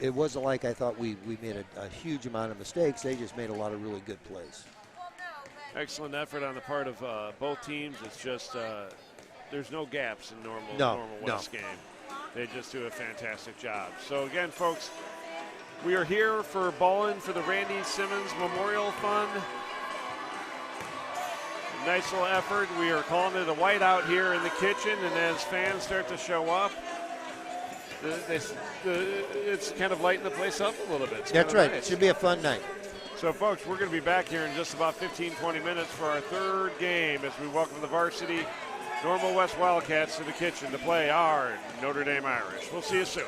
it wasn't like I thought we made a huge amount of mistakes. They just made a lot of really good plays. Excellent effort on the part of both teams. It's just there's no gaps in normal West game. They just do a fantastic job. So again, folks, we are here for Ballin' for the Randy Simmons Memorial Fund. Nice little effort. We are calling it a whiteout here in the kitchen, and as fans start to show up, it's kind of lighting the place up a little bit. It's That's right. nice. It should be a fun night. So, folks, we're going to be back here in just about 15-20 minutes for our third game as we welcome the Varsity Normal West Wildcats to the kitchen to play our Notre Dame Irish. We'll see you soon.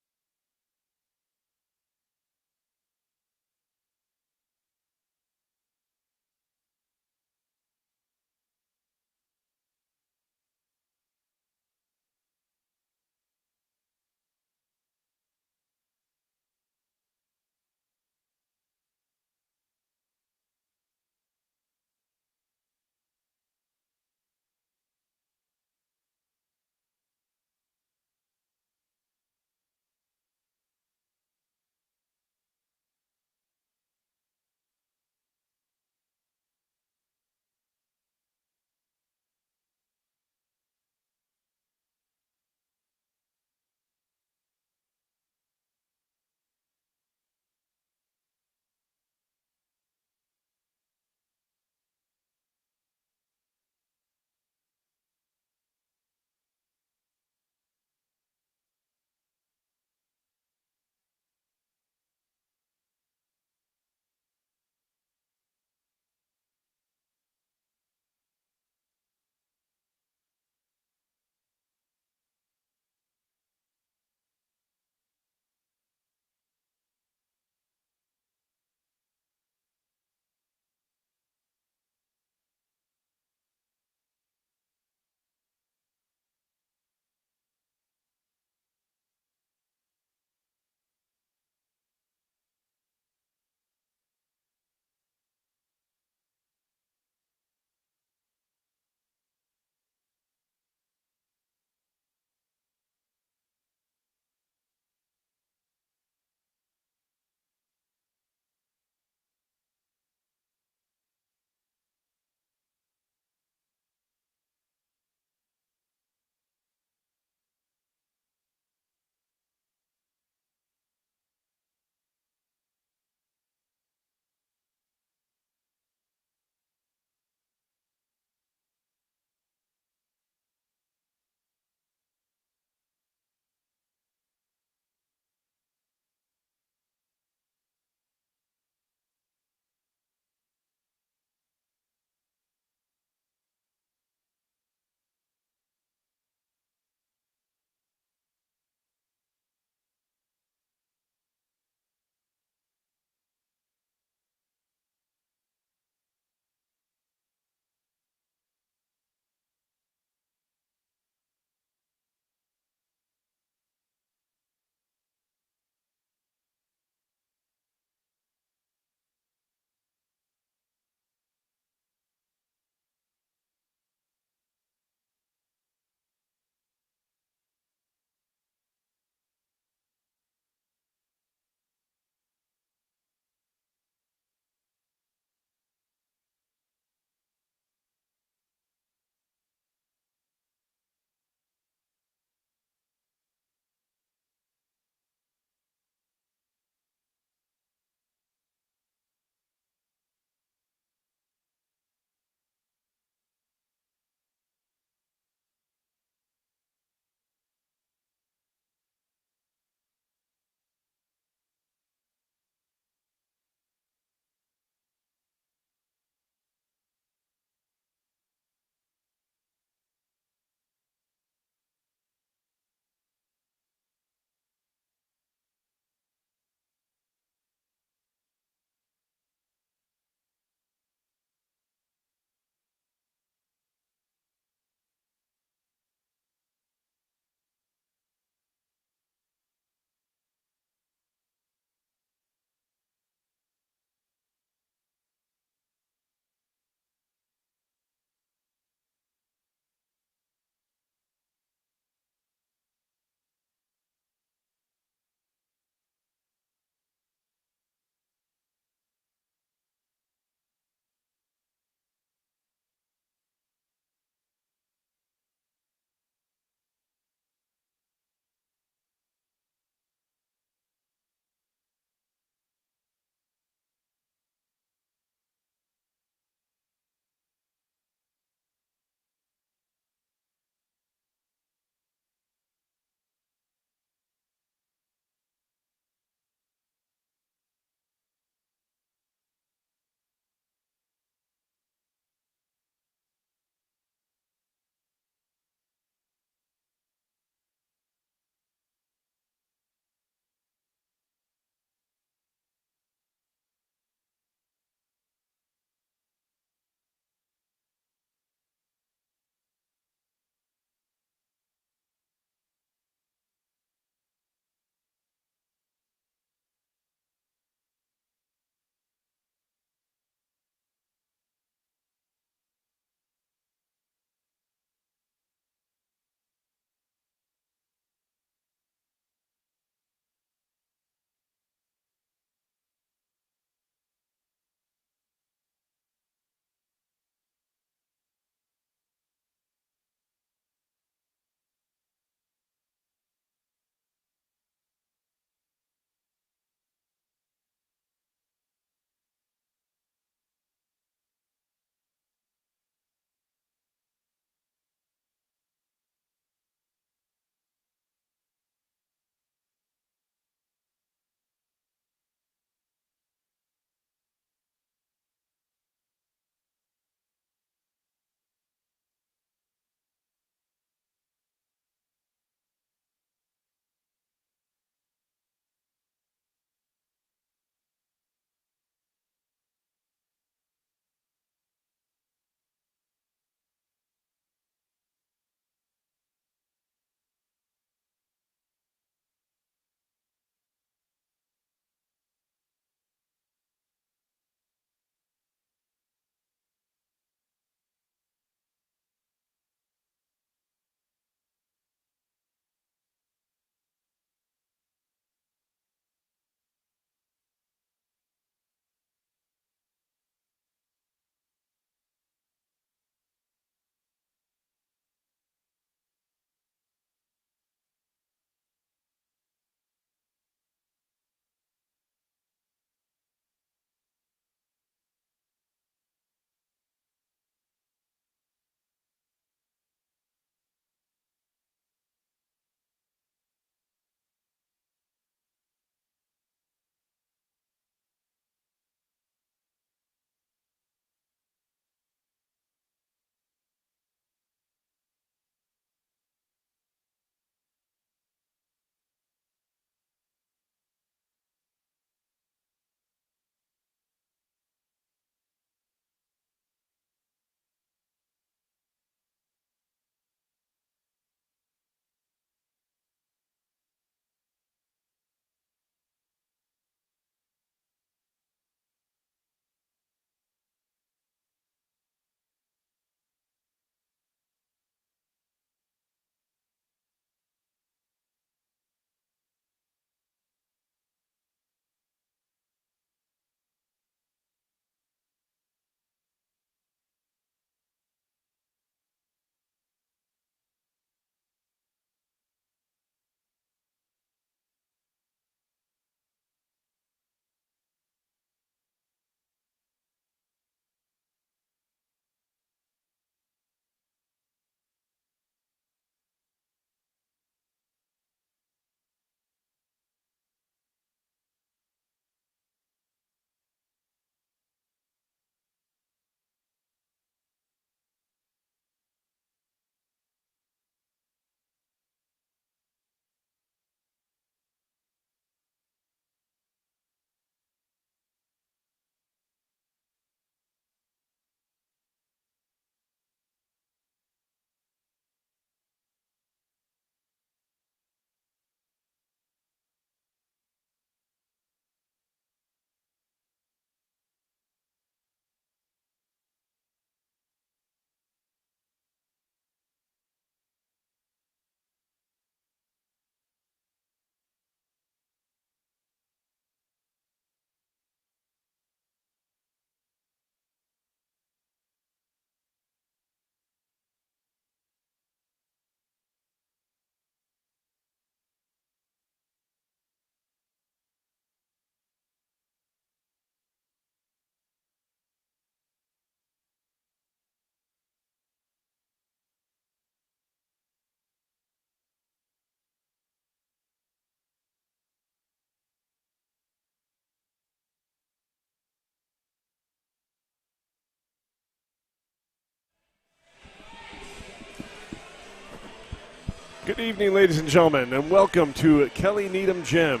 Good evening, ladies and gentlemen, and welcome to Kelly Needham Gym,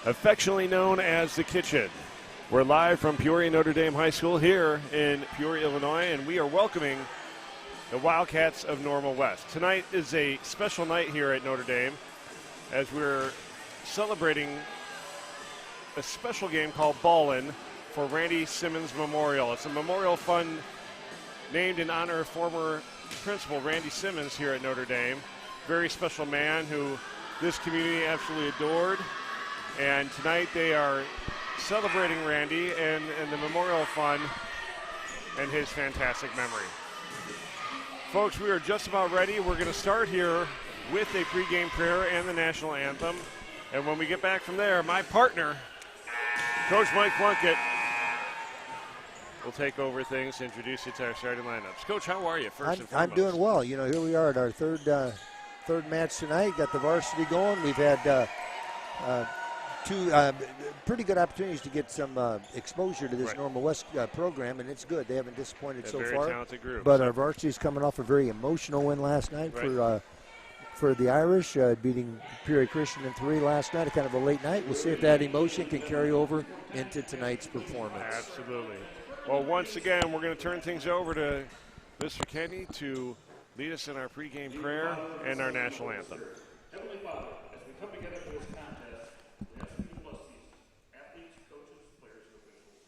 affectionately known as The Kitchen. We're live from Peoria Notre Dame High School here in Peoria, Illinois, and we are welcoming the Wildcats of Normal West. Tonight is a special night here at Notre Dame as we're celebrating a special game called Ballin' for Randy Simmons Memorial. It's a memorial fund named in honor of former principal Randy Simmons here at Notre Dame. Very special man who this community absolutely adored. And tonight they are celebrating Randy and the Memorial Fund and his fantastic memory. Folks, we are just about ready. We're going to start here with a pregame prayer and the national anthem. And when we get back from there, my partner, Coach Mike Plunkett, will take over things to introduce you to our starting lineups. Coach, how are you, first and foremost? I'm doing well. You know, here we are at our third match tonight. Got the varsity going. We've had two pretty good opportunities to get some exposure to this Normal West program, and it's good. They haven't disappointed so far. Very talented group. But our varsity's coming off a very emotional win last night for the Irish, beating Peoria Christian in 3 last night. A kind of a late night. We'll see if that emotion can carry over into tonight's performance. Absolutely. Well, once again, we're going to turn things over to Mr. Kenny to lead us in our pregame prayer and our national anthem. Heavenly Father, as we come together for this contest, we ask you to bless these athletes, coaches, players, and officials.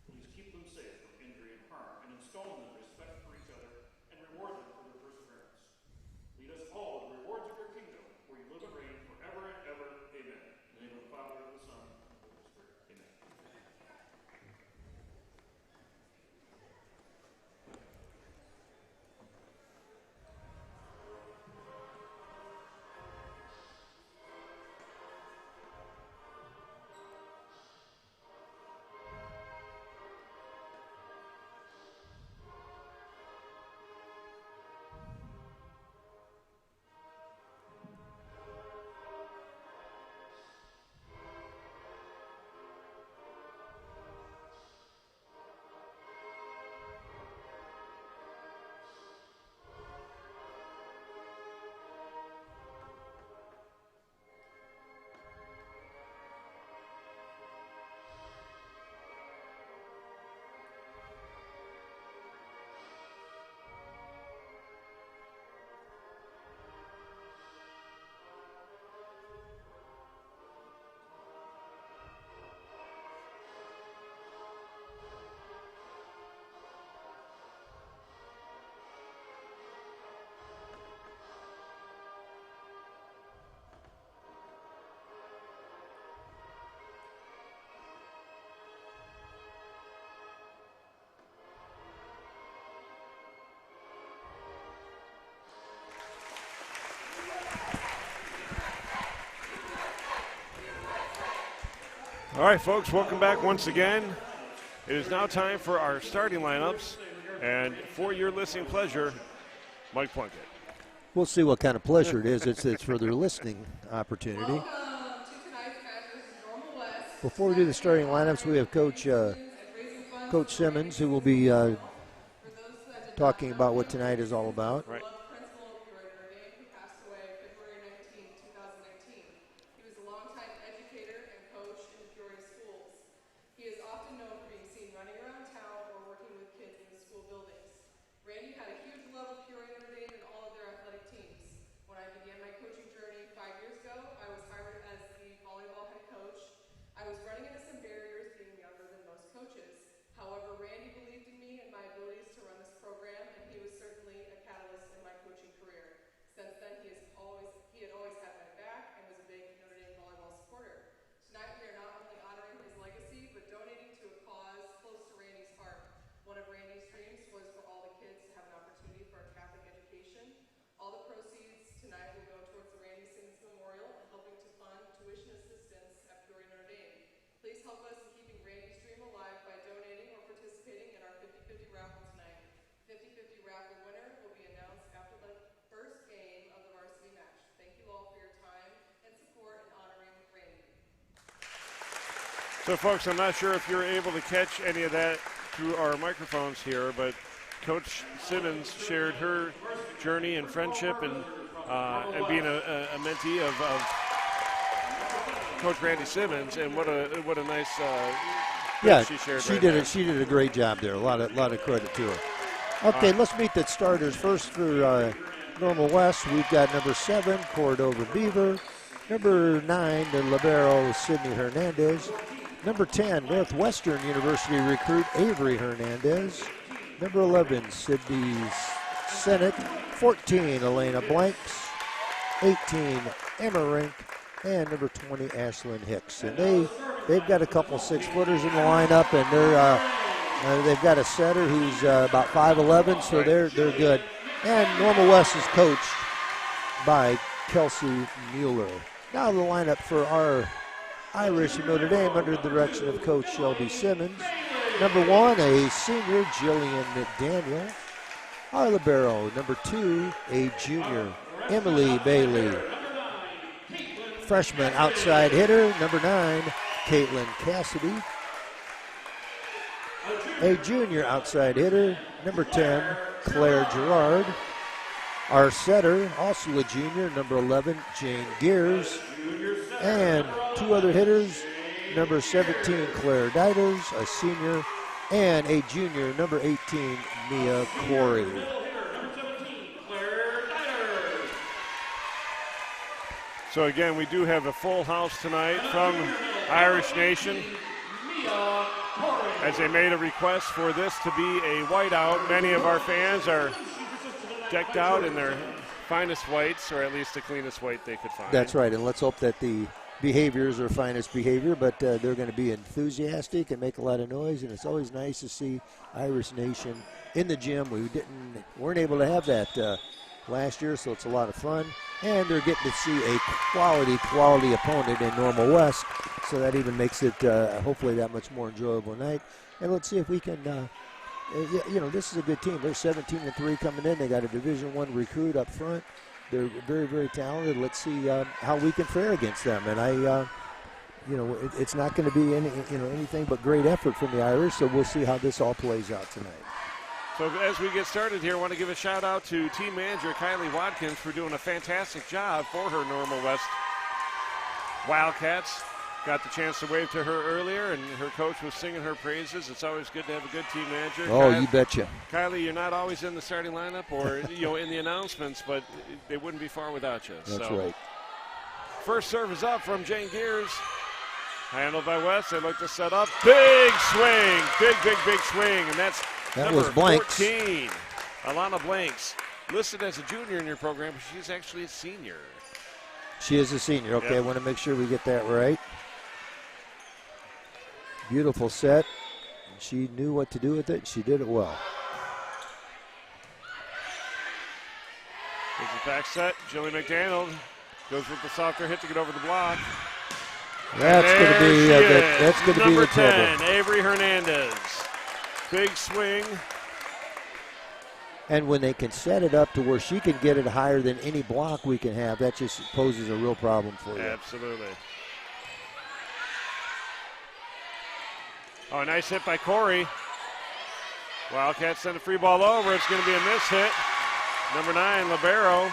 Please keep them safe from injury and harm, and install in them respect for each other and reward them for their perseverance. Lead us all to the rewards of your kingdom, where you live and reign forever and ever. Amen. In the name of the Father, and of the Son, and of the Holy Spirit. Amen. All right, folks, welcome back once again. It is now time for our starting lineups, and for your listening pleasure, Mike Plunkett. We'll see what kind of pleasure it is. It's for their listening opportunity. Before we do the starting lineups, we have Coach Simmons, who will be talking about what tonight is all about. Right. So, folks, I'm not sure if you're able to catch any of that through our microphones here, but Coach Simmons shared her journey and friendship and and being a mentee of Coach Randy Simmons, and what a nice she shared. She right did there. it. She did a great job there. A lot of credit to her. Okay, let's meet the starters first for Normal West. We've got number 7, Cordova Beaver. Number 9, the libero, Sydney Hernandez. Number 10, Northwestern University recruit, Avery Hernandez. Number 11, Sydney Sennett. 14, Elena Blanks. 18, Emma Rink. And number 20, Ashlyn Hicks. And they've got a couple 6-footers in the lineup, and they've got a setter who's about 5'11", so they're good. And Normal West is coached by Kelsey Mueller. Now the lineup for our Irish in Notre Dame under the direction of Coach Shelby Simmons. Number 1, a senior, Jillian McDaniel. Our libero, number 2, a junior, Emily Bailey. Freshman outside hitter, number 9, Caitlin Cassidy. A junior outside hitter, number 10, Claire Gerard. Our setter, also a junior, number 11, Jane Gears. And 2 other hitters, number 17, Claire Diders, a senior, and a junior, number 18, Mia Corey. So again, we do have a full house tonight from Irish Nation, as they made a request for this to be a whiteout. Many of our fans are decked out in their finest whites, or at least the cleanest white they could find. That's right, and let's hope that the behaviors are finest behavior, but they're going to be enthusiastic and make a lot of noise, and it's always nice to see Irish Nation in the gym. We weren't able to have that last year, so it's a lot of fun, and they're getting to see a quality opponent in Normal West, so that even makes it hopefully that much more enjoyable night. And let's see if we can this is a good team. They're 17-3 coming in. They got a Division I recruit up front. They're very, very talented. Let's see how we can fare against them. And it's not going to be anything but great effort from the Irish. So we'll see how this all plays out tonight. So as we get started here, I want to give a shout out to team manager Kylie Watkins for doing a fantastic job for her Normal West Wildcats. Got the chance to wave to her earlier, and her coach was singing her praises. It's always good to have a good team manager. Oh, you betcha. Kylie, you're not always in the starting lineup or in the announcements, but they wouldn't be far without you. That's right. First serve is up from Jane Gears. Handled by West. They look to set up. Big swing. Big swing. And that number was Blanks. 14. Alana Blanks. Listed as a junior in your program, but she's actually a senior. She is a senior. Okay, Yep. I want to make sure we get that right. Beautiful set. She knew what to do with it. She did it well. Here's the back set. Jillian McDaniel goes with the softer hit to get over the block. That's going to be the Number trouble. 10, Avery Hernandez. Big swing. And when they can set it up to where she can get it higher than any block we can have, that just poses a real problem for you. Absolutely. Oh, nice hit by Corey. Wildcats send a free ball over. It's going to be a miss hit. Number 9, libero,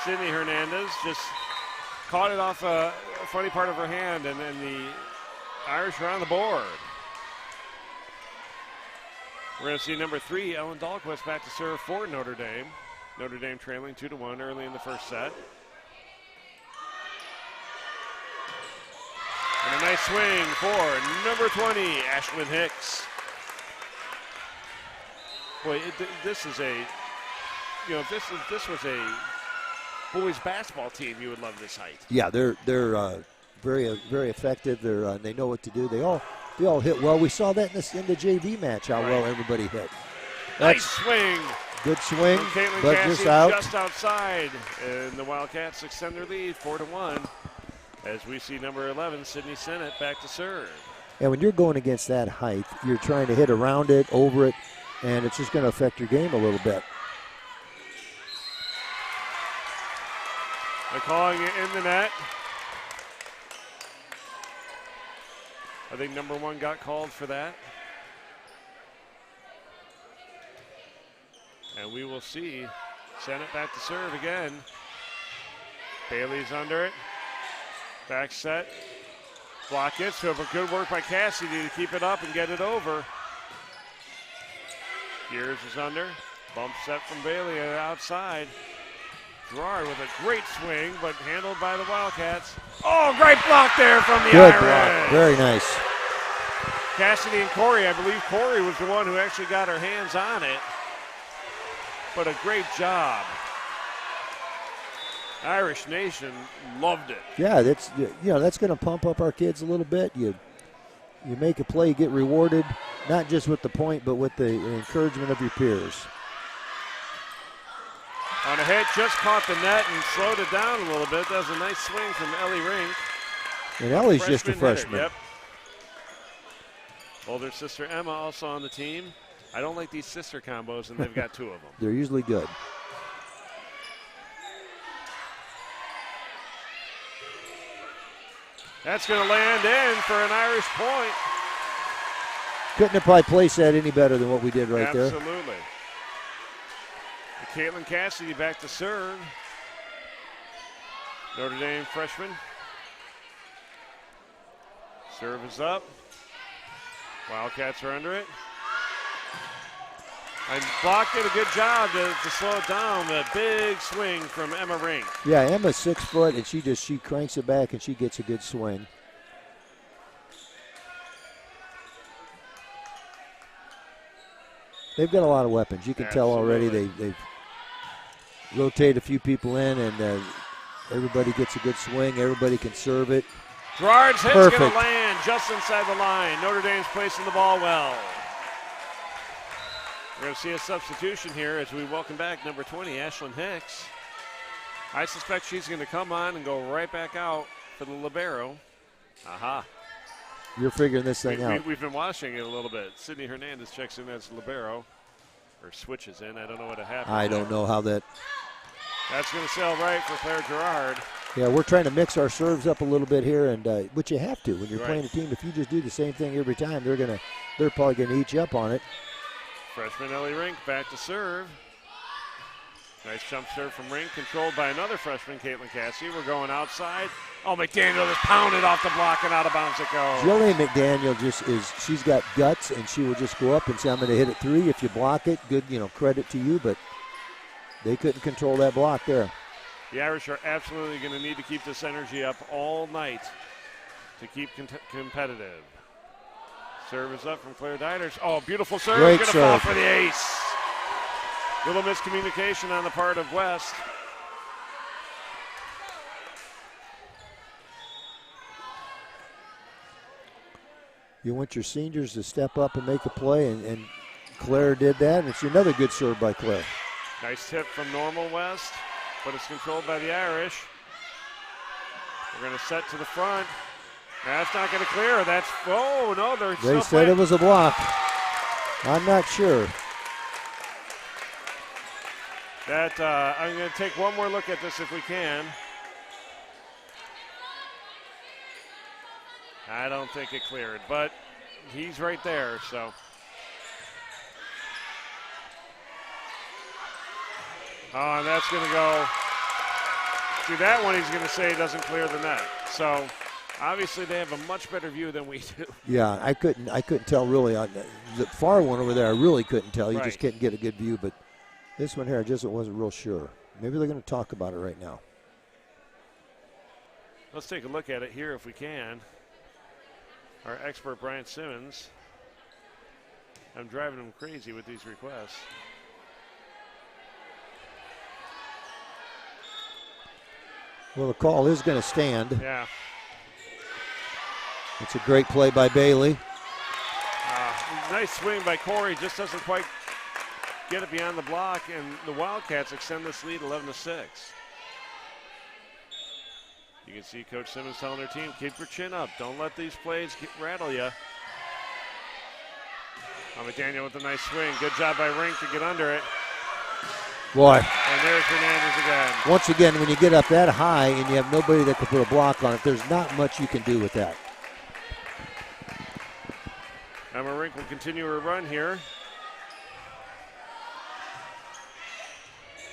Sydney Hernandez, just caught it off a funny part of her hand, and then the Irish are on the board. We're going to see number 3, Ellen Dahlquist, back to serve for Notre Dame. Notre Dame trailing 2-1 early in the first set. And a nice swing for number 20, Ashlyn Hicks. Boy, this is a, if this was a boys basketball team, you would love this height. Yeah, they're very very effective. They know what to do. They all hit well. We saw that in the JV match how well everybody hit. Nice swing. Good swing, Caitlin but Cassidy just outside, and the Wildcats extend their lead 4-1. As we see number 11, Sydney Sennett, back to serve. And when you're going against that height, you're trying to hit around it, over it, and it's just going to affect your game a little bit. They're calling it in the net. I think number 1 got called for that. And we will see Sennett back to serve again. Bailey's under it. Back set. Block it. So good work by Cassidy to keep it up and get it over. Gears is under. Bump set from Bailey outside. Gerard with a great swing, but handled by the Wildcats. Oh, great block there from the Good Irish. block. Very nice. Cassidy and Corey, I believe Corey was the one who actually got her hands on it. But a great job. Irish Nation loved it. Yeah, that's going to pump up our kids a little bit. You make a play, you get rewarded, not just with the point, but with the encouragement of your peers. On a hit, just caught the net and slowed it down a little bit. That was a nice swing from Ellie Rink. And Ellie's just a freshman. Yep. Older sister Emma also on the team. I don't like these sister combos, and they've got two of them. They're usually good. That's going to land in for an Irish point. Couldn't have probably placed that any better than what we did right there. Absolutely. Caitlin Cassidy back to serve. Notre Dame freshman. Serve is up. Wildcats are under it. And Block did a good job to slow it down. A big swing from Emma Rink. Yeah, Emma's 6 foot, and she cranks it back, and she gets a good swing. They've got a lot of weapons. You can tell already they've rotated a few people in, and everybody gets a good swing. Everybody can serve it. Gerard's hit's going to land just inside the line. Notre Dame's placing the ball well. We're going to see a substitution here as we welcome back number 20, Ashlyn Hicks. I suspect she's going to come on and go right back out for the libero. Aha. You're figuring this thing out. We've been watching it a little bit. Sydney Hernandez checks in as libero, or switches in. I don't know what happened. I don't know how that. That's going to sail right for Claire Gerard. Yeah, we're trying to mix our serves up a little bit here, and but you have to when you're playing a team. If you just do the same thing every time, they're probably going to eat you up on it. Freshman Ellie Rink back to serve. Nice jump serve from Rink, controlled by another freshman, Caitlin Cassidy. We're going outside. Oh, McDaniel just pounded off the block and out of bounds it goes. Jillian McDaniel she's got guts, and she will just go up and say, I'm going to hit it 3. If you block it, good, credit to you, but they couldn't control that block there. The Irish are absolutely going to need to keep this energy up all night to keep competitive. Serve is up from Claire Diders. Oh, beautiful serve. Great going to fall for the ace. Little miscommunication on the part of West. You want your seniors to step up and make a play, and Claire did that, and it's another good serve by Claire. Nice tip from Normal West, but it's controlled by the Irish. We're going to set to the front. That's not going to clear. That's, oh, no, they said it was a block. I'm not sure. I'm going to take one more look at this if we can. I don't think it cleared, but he's right there, so. Oh, and that's going to go. See, that one he's going to say doesn't clear the net. So, obviously, they have a much better view than we do. Yeah, I couldn't tell really. The far one over there, I really couldn't tell. You Right. just couldn't get a good view, but this one here, I just wasn't real sure. Maybe they're going to talk about it right now. Let's take a look at it here if we can. Our expert, Brian Simmons. I'm driving him crazy with these requests. Well, the call is going to stand. Yeah. It's a great play by Bailey. Nice swing by Corey. Just doesn't quite get it beyond the block, and the Wildcats extend this lead 11-6. You can see Coach Simmons telling their team, keep your chin up. Don't let these plays rattle you. McDaniel with a nice swing. Good job by Rink to get under it. Boy. And there's Hernandez again. Once again, when you get up that high and you have nobody that can put a block on it, there's not much you can do with that. Emma Rink will continue her run here.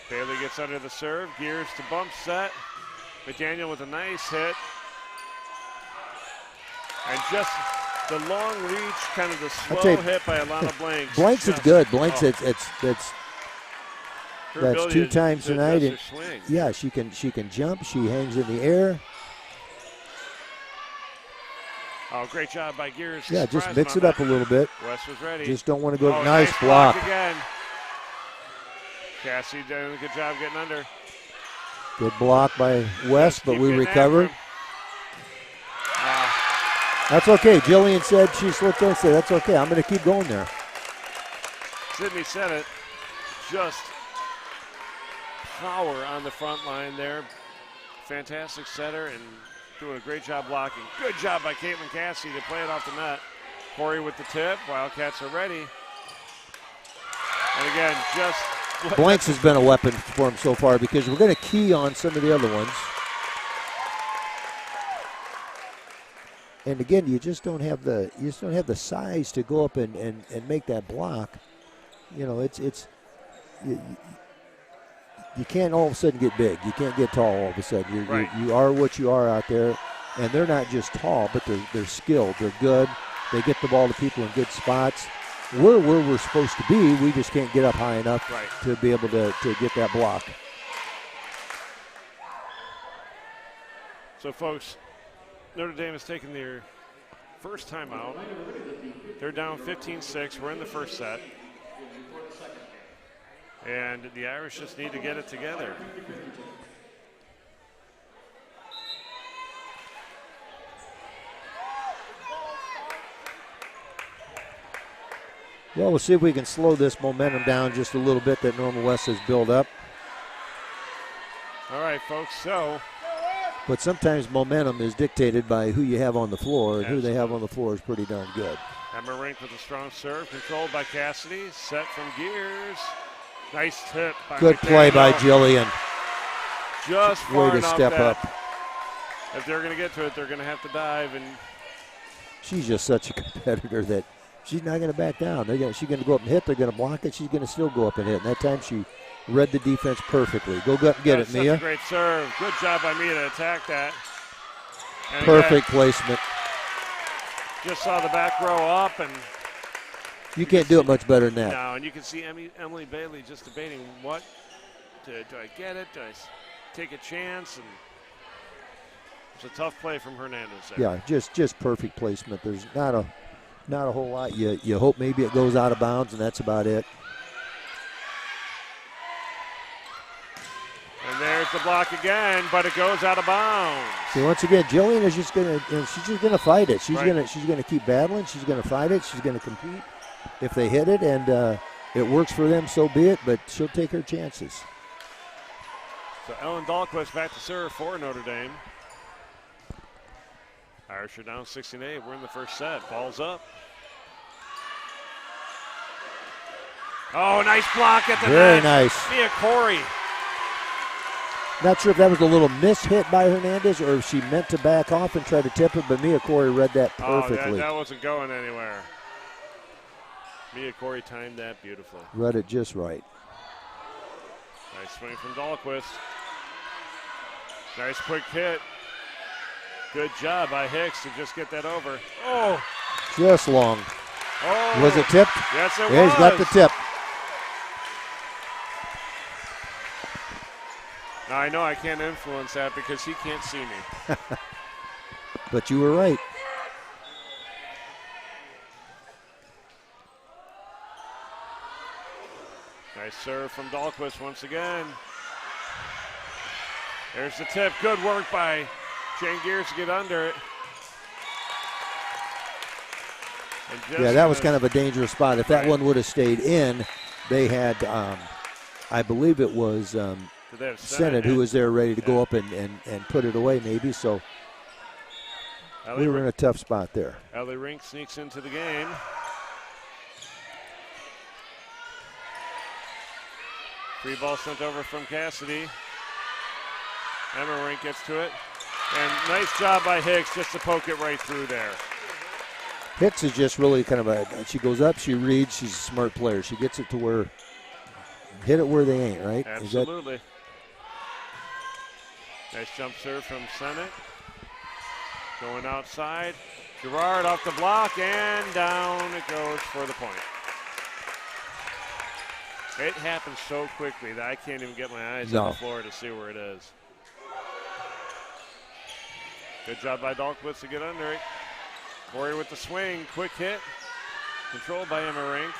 Bailey gets under the serve, gears to bump set. McDaniel with a nice hit. And just the long reach, kind of the slow hit by Alana Blanks. Blanks is good. Blanks, oh. that's Her ability 2 times to tonight. adjust her swing. Yeah, she can jump. She hangs in the air. Oh, great job by Gears. Yeah, just mix it up a little bit. West was ready. Just don't want to go. Oh, nice block. again. Cassie doing a good job getting under. Good block by West, but we recovered. That's okay. Jillian said, she looked there and said, that's okay. I'm going to keep going there. Sydney said it. Just power on the front line there. Fantastic setter and doing a great job blocking. Good job by Caitlin Cassie to play it off the net. Corey with the tip. Wildcats are ready. And again, just... Blanks has been a weapon for him so far because we're going to key on some of the other ones. And again, you just don't have the size to go up and make that block. You know, you can't all of a sudden get big. You can't get tall all of a sudden. You are what you are out there, and they're not just tall, but they're skilled. They're good. They get the ball to people in good spots. We're where we're supposed to be. We just can't get up high enough to be able to get that block. So, folks, Notre Dame has taken their first time out. They're down 15-6. We're in the first set. And the Irish just need to get it together. Well, we'll see if we can slow this momentum down just a little bit that Normal West has built up. All right, folks, so. But sometimes momentum is dictated by who you have on the floor, and who they have on the floor is pretty darn good. Emma Rink with a strong serve, controlled by Cassidy. Set from Gears. Nice tip by Good play by Jillian. Just far way to step up. If they're going to get to it, they're going to have to dive. And she's just such a competitor that she's not going to back down. She's going to go up and hit. They're going to block it. She's going to still go up and hit. And that time she read the defense perfectly. Go up and get it, Mia. Such a great serve. Good job by Mia to attack that. And perfect placement. Just saw the back row up, and you can't do it much better than that. No, and you can see Emily Bailey just debating what do I get it? Do I take a chance? And it's a tough play from Hernandez there. Yeah, just perfect placement. There's not a whole lot. You hope maybe it goes out of bounds, and that's about it. And there's the block again, but it goes out of bounds. See, once again, Jillian is just gonna fight it. She's gonna keep battling. She's gonna fight it. She's gonna compete. If they hit it and it works for them, so be it. But she'll take her chances. So Ellen Dahlquist back to serve for Notre Dame. Irish are down 16-8. We're in the first set. Ball's up. Oh, nice block at the net. Very nice. Mia Corey. Not sure if that was a little miss-hit by Hernandez or if she meant to back off and try to tip it, but Mia Corey read that perfectly. Oh, that wasn't going anywhere. Mia Corey timed that beautifully. Read it just right. Nice swing from Dahlquist. Nice quick hit. Good job by Hicks to just get that over. Oh! Just long. Oh! Was it tipped? Yes, it was. Yeah, he's got the tip. Now, I know I can't influence that because he can't see me. But you were right. Nice serve from Dahlquist once again. There's the tip. Good work by Jane Gears to get under it. Yeah, that was kind of a dangerous spot. If that one would have stayed in, they had, I believe it was Sennett who was there ready to go up and put it away maybe. So we were in a tough spot there. Ellie Rink sneaks into the game. Free ball sent over from Cassidy. Emma Rink gets to it. And nice job by Hicks just to poke it right through there. Hicks is just really kind of she goes up, she reads, she's a smart player. She gets it to where, hit it where they ain't, right? Absolutely. Nice jump serve from Sennett. Going outside. Gerard off the block, and down it goes for the point. It happens so quickly that I can't even get my eyes on the floor to see where it is. Good job by Dahlquist to get under it. Corey with the swing, quick hit. Controlled by Emma Rink.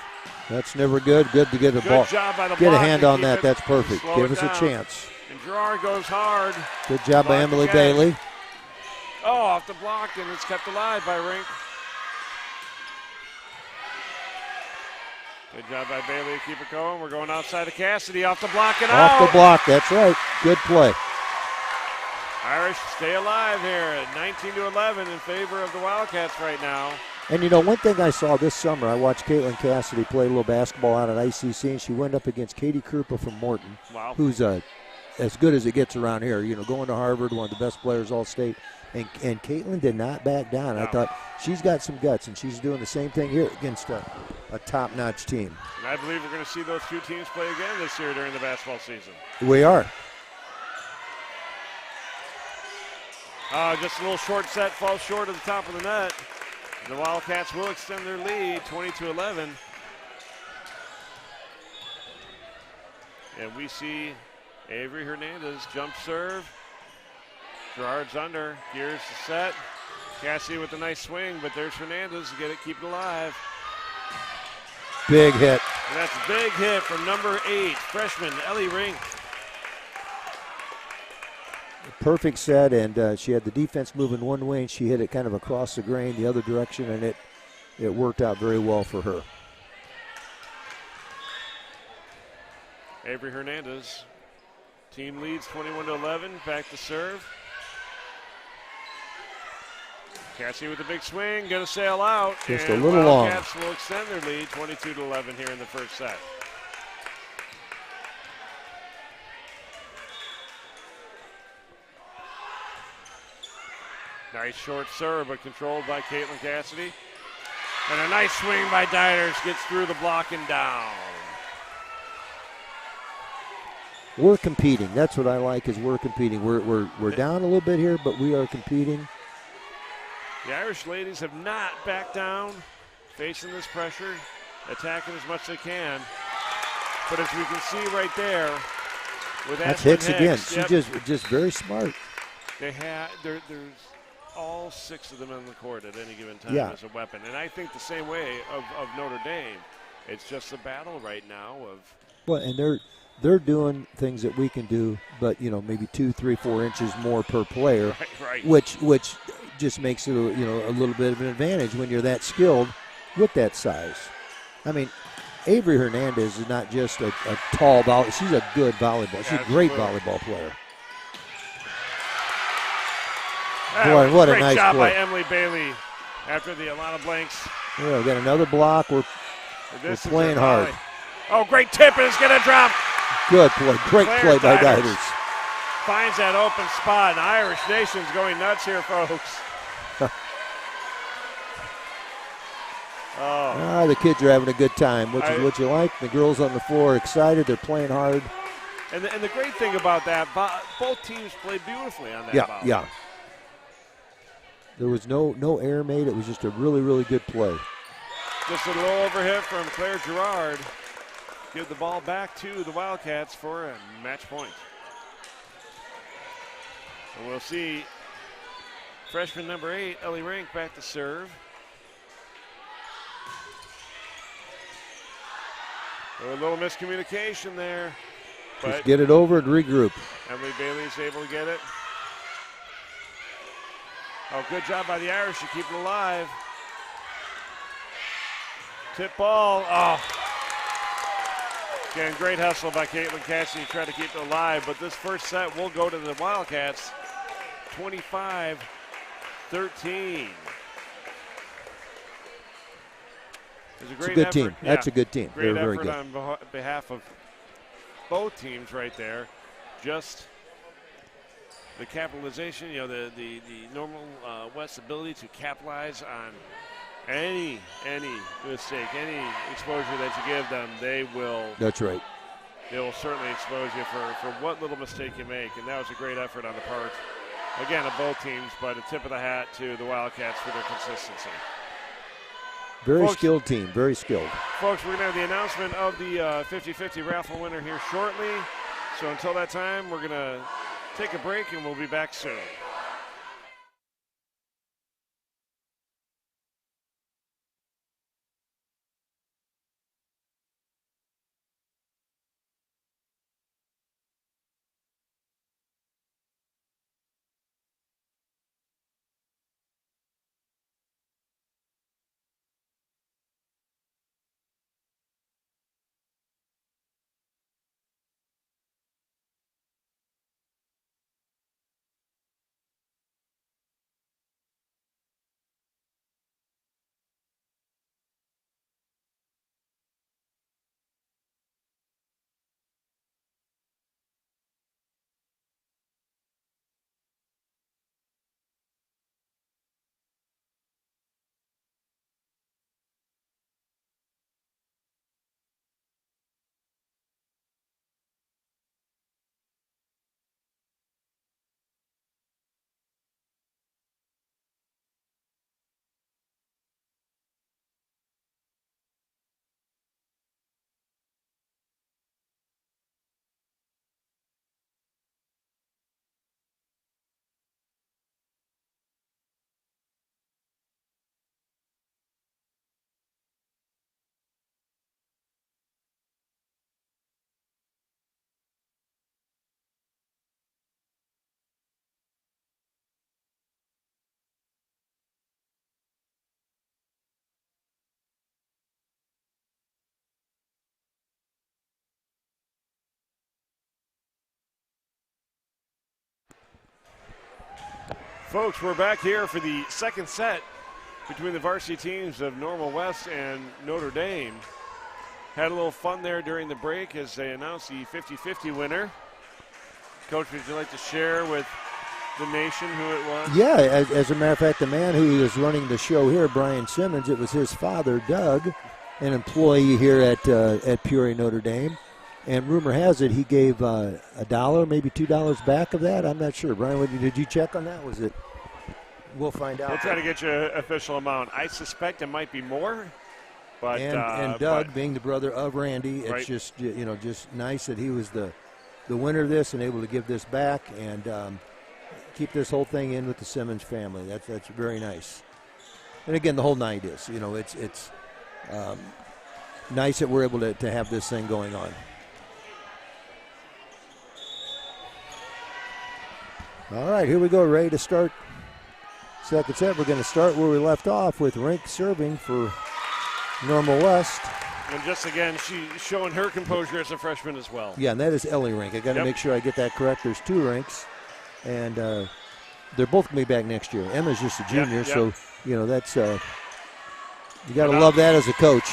That's never good. Good to get a ball. Job by the get a block hand on that. That's perfect. Give us down. a chance. And Gerard goes hard. Good job by Emily Bailey. Oh, off the block, and it's kept alive by Rink. Good job by Bailey to keep it going. We're going outside of Cassidy, off the block and out. Off the block, that's right. Good play. Irish stay alive here at 19-11 in favor of the Wildcats right now. And you know, one thing I saw this summer, I watched Caitlin Cassidy play a little basketball out at ICC, and she went up against Katie Krupa from Morton, who's as good as it gets around here. You know, going to Harvard, one of the best players all state. And Caitlin did not back down. No. I thought she's got some guts, and she's doing the same thing here against a top-notch team. And I believe we're going to see those two teams play again this year during the basketball season. We are. Just a little short set, falls short of the top of the net. The Wildcats will extend their lead, 20-11. And we see Avery Hernandez jump serve. Gerard's under, gears the set. Cassidy with a nice swing, but there's Hernandez to get it, keep it alive. Big hit. And that's a big hit from number 8, freshman Ellie Rink. Perfect set, and she had the defense moving one way, and she hit it kind of across the grain the other direction, and it worked out very well for her. Avery Hernandez, team leads 21-11, back to serve. Cassidy with a big swing, going to sail out. Just a little long. Wildcats will extend their lead, 22-11 here in the first set. Nice short serve, but controlled by Caitlin Cassidy. And a nice swing by Diders, gets through the block and down. We're competing. That's what I like, is we're competing. We're down a little bit here, but we are competing. The Irish ladies have not backed down, facing this pressure, attacking as much as they can. But as we can see right there, with that's Ashlyn hits Hicks, again. She's just very smart. They have there's all 6 of them on the court at any given time as a weapon, and I think the same way of Notre Dame. It's just a battle right now of. Well, and they're doing things that we can do, but you know, maybe 2, 3, 4 inches more per player, right. which just makes it a little bit of an advantage when you're that skilled with that size. I mean, Avery Hernandez is not just a tall volleyball. She's a good volleyball. She's a great volleyball player. Boy, what a nice job play. by Emily Bailey after the Alana Blanks. Yeah, we got another block. We're playing hard. Oh, great tip, and it's going to drop. Good play. Great play by Diders. Finds that open spot, and Irish Nation's going nuts here, folks. The kids are having a good time, which is what you like. The girls on the floor are excited. They're playing hard. And the great thing about that, both teams played beautifully on that volley. Yeah. There was no error made. It was just a really, really good play. Just a little overhit from Claire Gerard. Give the ball back to the Wildcats for a match point. And we'll see freshman number 8, Ellie Rink, back to serve. A little miscommunication there. Just get it over and regroup. Emily Bailey's able to get it. Oh, good job by the Irish to keep it alive. Tip ball. Oh. Again, great hustle by Caitlin Cassidy to try to keep it alive. But this first set will go to the Wildcats, 25-13. It's a good team. That's a good team. Great They're very effort good. on behalf of both teams right there. Just the capitalization, the normal West ability to capitalize on any mistake, any exposure that you give them, they will. That's right. they will certainly expose you for what little mistake you make, and that was a great effort on the part, again, of both teams, but a tip of the hat to the Wildcats for their consistency. Very folks, skilled team, very skilled. Folks, we're going to have the announcement of the 50-50 raffle winner here shortly. So until that time, we're going to take a break, and we'll be back soon. Folks, we're back here for the second set between the varsity teams of Normal West and Notre Dame. Had a little fun there during the break as they announced the 50-50 winner. Coach, would you like to share with the nation who it was? Yeah, as a matter of fact, the man who is running the show here, Brian Simmons, it was his father, Doug, an employee here at Peoria Notre Dame. And rumor has it he gave $1, maybe $2 back of that. I'm not sure. Brian, did you check on that? Was it? We'll find out. We'll try to get you an official amount. I suspect it might be more. But and Doug, being the brother of Randy, it's right. just just nice that he was the winner of this and able to give this back and keep this whole thing in with the Simmons family. That's very nice. And again, the whole night is it's nice that we're able to have this thing going on. All right, here we go, ready to start second set. We're going to start where we left off with Rink serving for Normal West. And just again, she's showing her composure as a freshman as well. Yeah, and that is Ellie Rink. I got to make sure I get that correct. There's two Rinks, and they're both going to be back next year. Emma's just a junior, so that's you got to love that as a coach.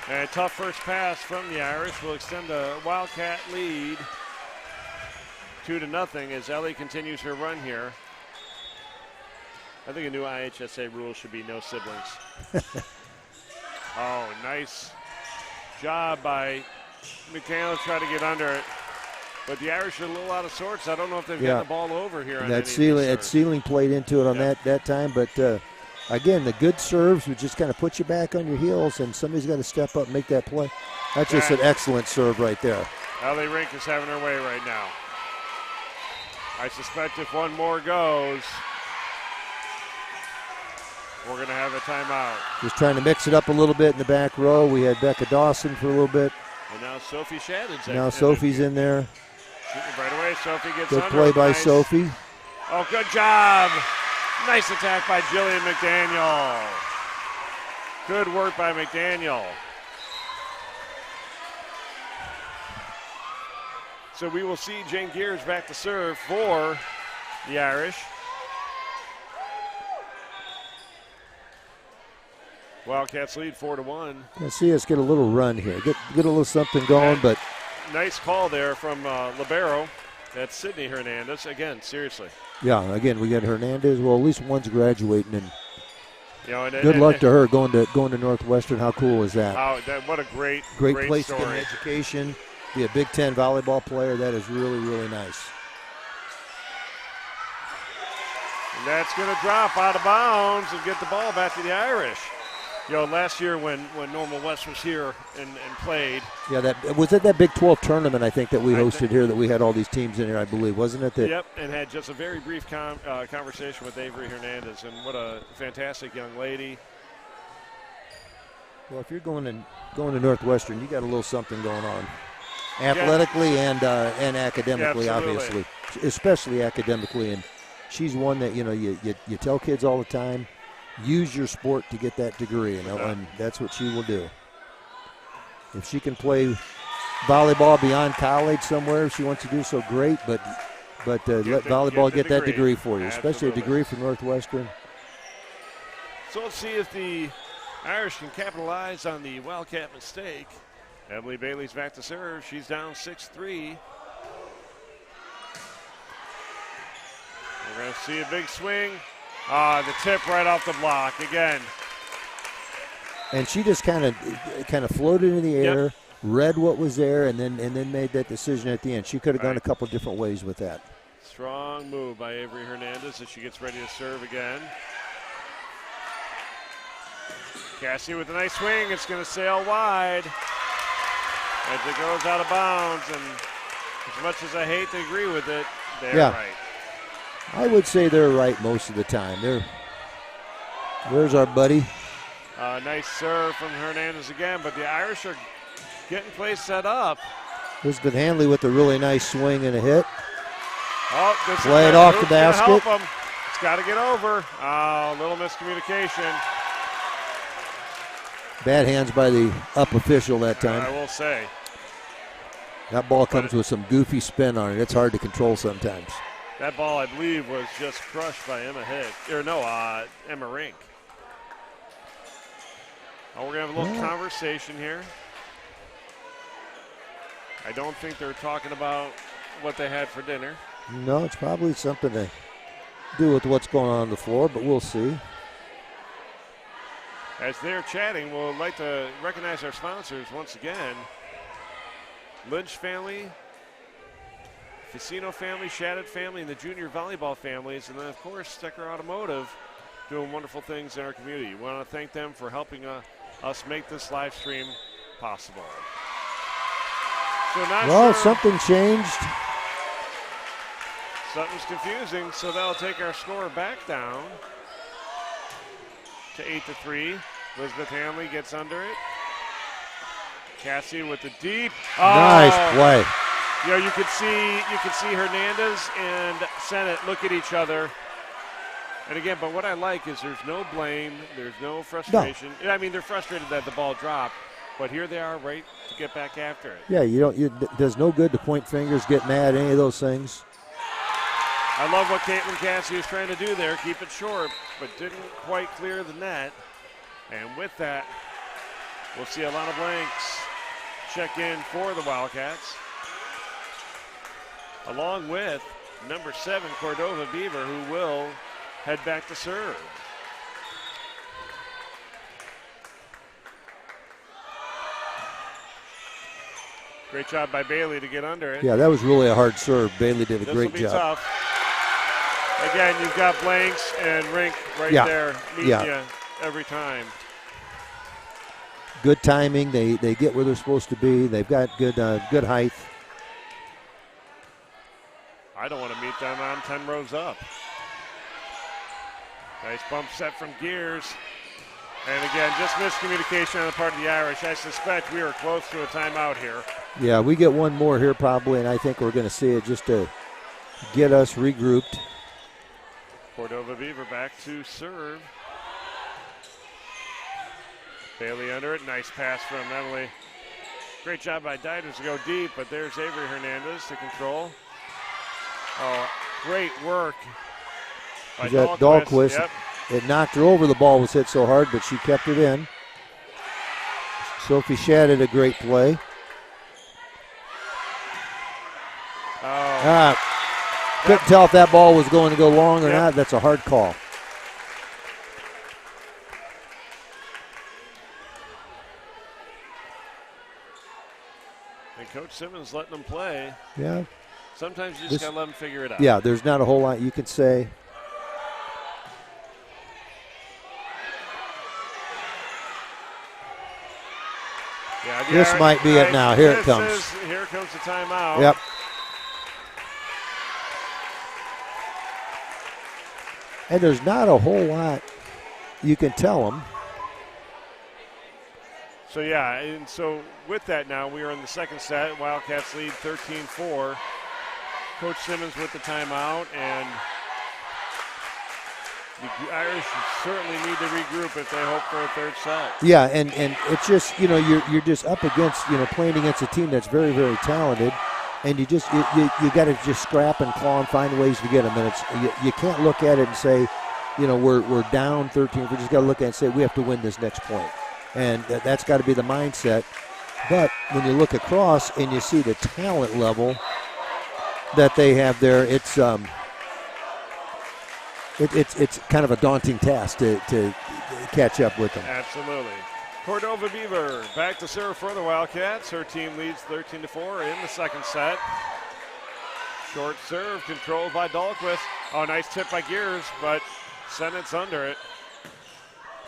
And a tough first pass from the Irish will extend a Wildcat lead 2-0 as Ellie continues her run here. I think a new IHSA rule should be no siblings. Oh, nice job by McHale to try to get under it. But the Irish are a little out of sorts. I don't know if they've gotten the ball over here. On that ceiling played into it on that time. But, again, the good serves would just kind of put you back on your heels, and somebody's got to step up and make that play. That's just an excellent serve right there. Ellie Rink is having her way right now. I suspect if one more goes, we're going to have a timeout. Just trying to mix it up a little bit in the back row. We had Becca Dawson for a little bit. And now Sophie Shadid's Now Sophie's in there. Shooting right away. Sophie gets good under. Play by Sophie. Oh, good job. Nice attack by Jillian McDaniel. Good work by McDaniel. So we will see Jane Gears back to serve for the Irish. Wildcats lead 4-1. See us get a little run here. Get a little something going, but nice call there from libero. That's Sydney Hernandez. Again, seriously. Yeah, again, we got Hernandez. Well, at least one's graduating, and and good luck to her going to Northwestern. How cool is that? What a great place story. to get an education. Be a Big Ten volleyball player. That is really, really nice. And that's going to drop out of bounds and get the ball back to the Irish. Last year when Normal West was here and played. Yeah, that was at that Big 12 tournament, I think, that we hosted here, that we had all these teams in here, I believe, wasn't it? Yep, and had just a very brief conversation with Avery Hernandez, and what a fantastic young lady. Well, if you're going to Northwestern, you got a little something going on, athletically and academically, obviously, especially academically. And she's one that you tell kids all the time, use your sport to get that degree, and that's what she will do. If she can play volleyball beyond college somewhere, if she wants to do so, great. But let volleyball get that degree for you, especially a degree from Northwestern. So let's see if the Irish can capitalize on the Wildcat mistake. Emily Bailey's back to serve. She's down 6-3. We're going to see a big swing. The tip right off the block again. And she just kind of floated in the air, read what was there, and then made that decision at the end. She could have gone a couple different ways with that. Strong move by Avery Hernandez as she gets ready to serve again. Cassie with a nice swing. It's going to sail wide as it goes out of bounds. And as much as I hate to agree with it, they're right. I would say they're right most of the time. There's our buddy. Nice serve from Hernandez again, but the Irish are getting play set up. Elizabeth Hanley with a really nice swing and a hit. Play it off the basket. It's got to get over. A little miscommunication. Bad hands by the up official that time. I will say. That ball comes with some goofy spin on it. It's hard to control sometimes. That ball, I believe, was just crushed by Emma Rink. We're going to have a little conversation here. I don't think they're talking about what they had for dinner. No, it's probably something to do with what's going on the floor, but we'll see. As they're chatting, we'll like to recognize our sponsors once again. Lynch family, Casino family, Shadid family, and the junior volleyball families. And then, of course, Stecker Automotive doing wonderful things in our community. We want to thank them for helping us make this live stream possible. So something changed. Something's confusing, so that'll take our score back down to 8-3. Elizabeth Hanley gets under it. Cassie with the deep. Nice play. You could see Hernandez and Sennett look at each other. And again, but what I like is there's no blame, there's no frustration. No. I mean, they're frustrated that the ball dropped, but here they are, right to get back after it. Yeah, there's no good to point fingers, get mad, any of those things. I love what Caitlin Cassie is trying to do there, keep it short, but didn't quite clear the net. And with that, we'll see Alana Blanks check in for the Wildcats, along with number 7, Cordova Beaver, who will head back to serve. Great job by Bailey to get under it. Yeah, that was really a hard serve. Bailey did a great job. Tough. Again, you've got Blanks and Rink right there meeting you every time. Good timing. They get where they're supposed to be. They've got good height. I don't want to meet them. I'm 10 rows up. Nice bump set from Gears. And again, just miscommunication on the part of the Irish. I suspect we are close to a timeout here. Yeah, we get one more here probably, and I think we're going to see it just to get us regrouped. Cordova Beaver back to serve. Bailey under it. Nice pass from Emily. Great job by Diders to go deep, but there's Avery Hernandez to control. Oh, great work by Dahlquist. Yep. It knocked her over. The ball was hit so hard, but she kept it in. Sophie Shadid a great play. Couldn't tell if that ball was going to go long or not. That's a hard call. And Coach Coach Simmons letting them play. Yeah. Sometimes you just got to let them figure it out. Yeah, there's not a whole lot you can say. Yeah, this might be it now. Here it comes. Here comes the timeout. Yep. And there's not a whole lot you can tell them. So, yeah, and so with that now, we are in the second set. Wildcats lead 13-4. Coach Simmons with the timeout, and the Irish certainly need to regroup if they hope for a third set. Yeah, and it's just, you're just up against, playing against a team that's very, very talented, and you got to just scrap and claw and find ways to get them. And you can't look at it and say, we're down 13. We just got to look at it and say we have to win this next point. And that's got to be the mindset. But when you look across and you see the talent level that they have there, it's kind of a daunting task to catch up with them. Absolutely. Cordova Beaver back to serve for the Wildcats. Her team leads 13-4 in the second set. Short serve controlled by Dahlquist. Oh, nice tip by Gears, but Sennett's under it.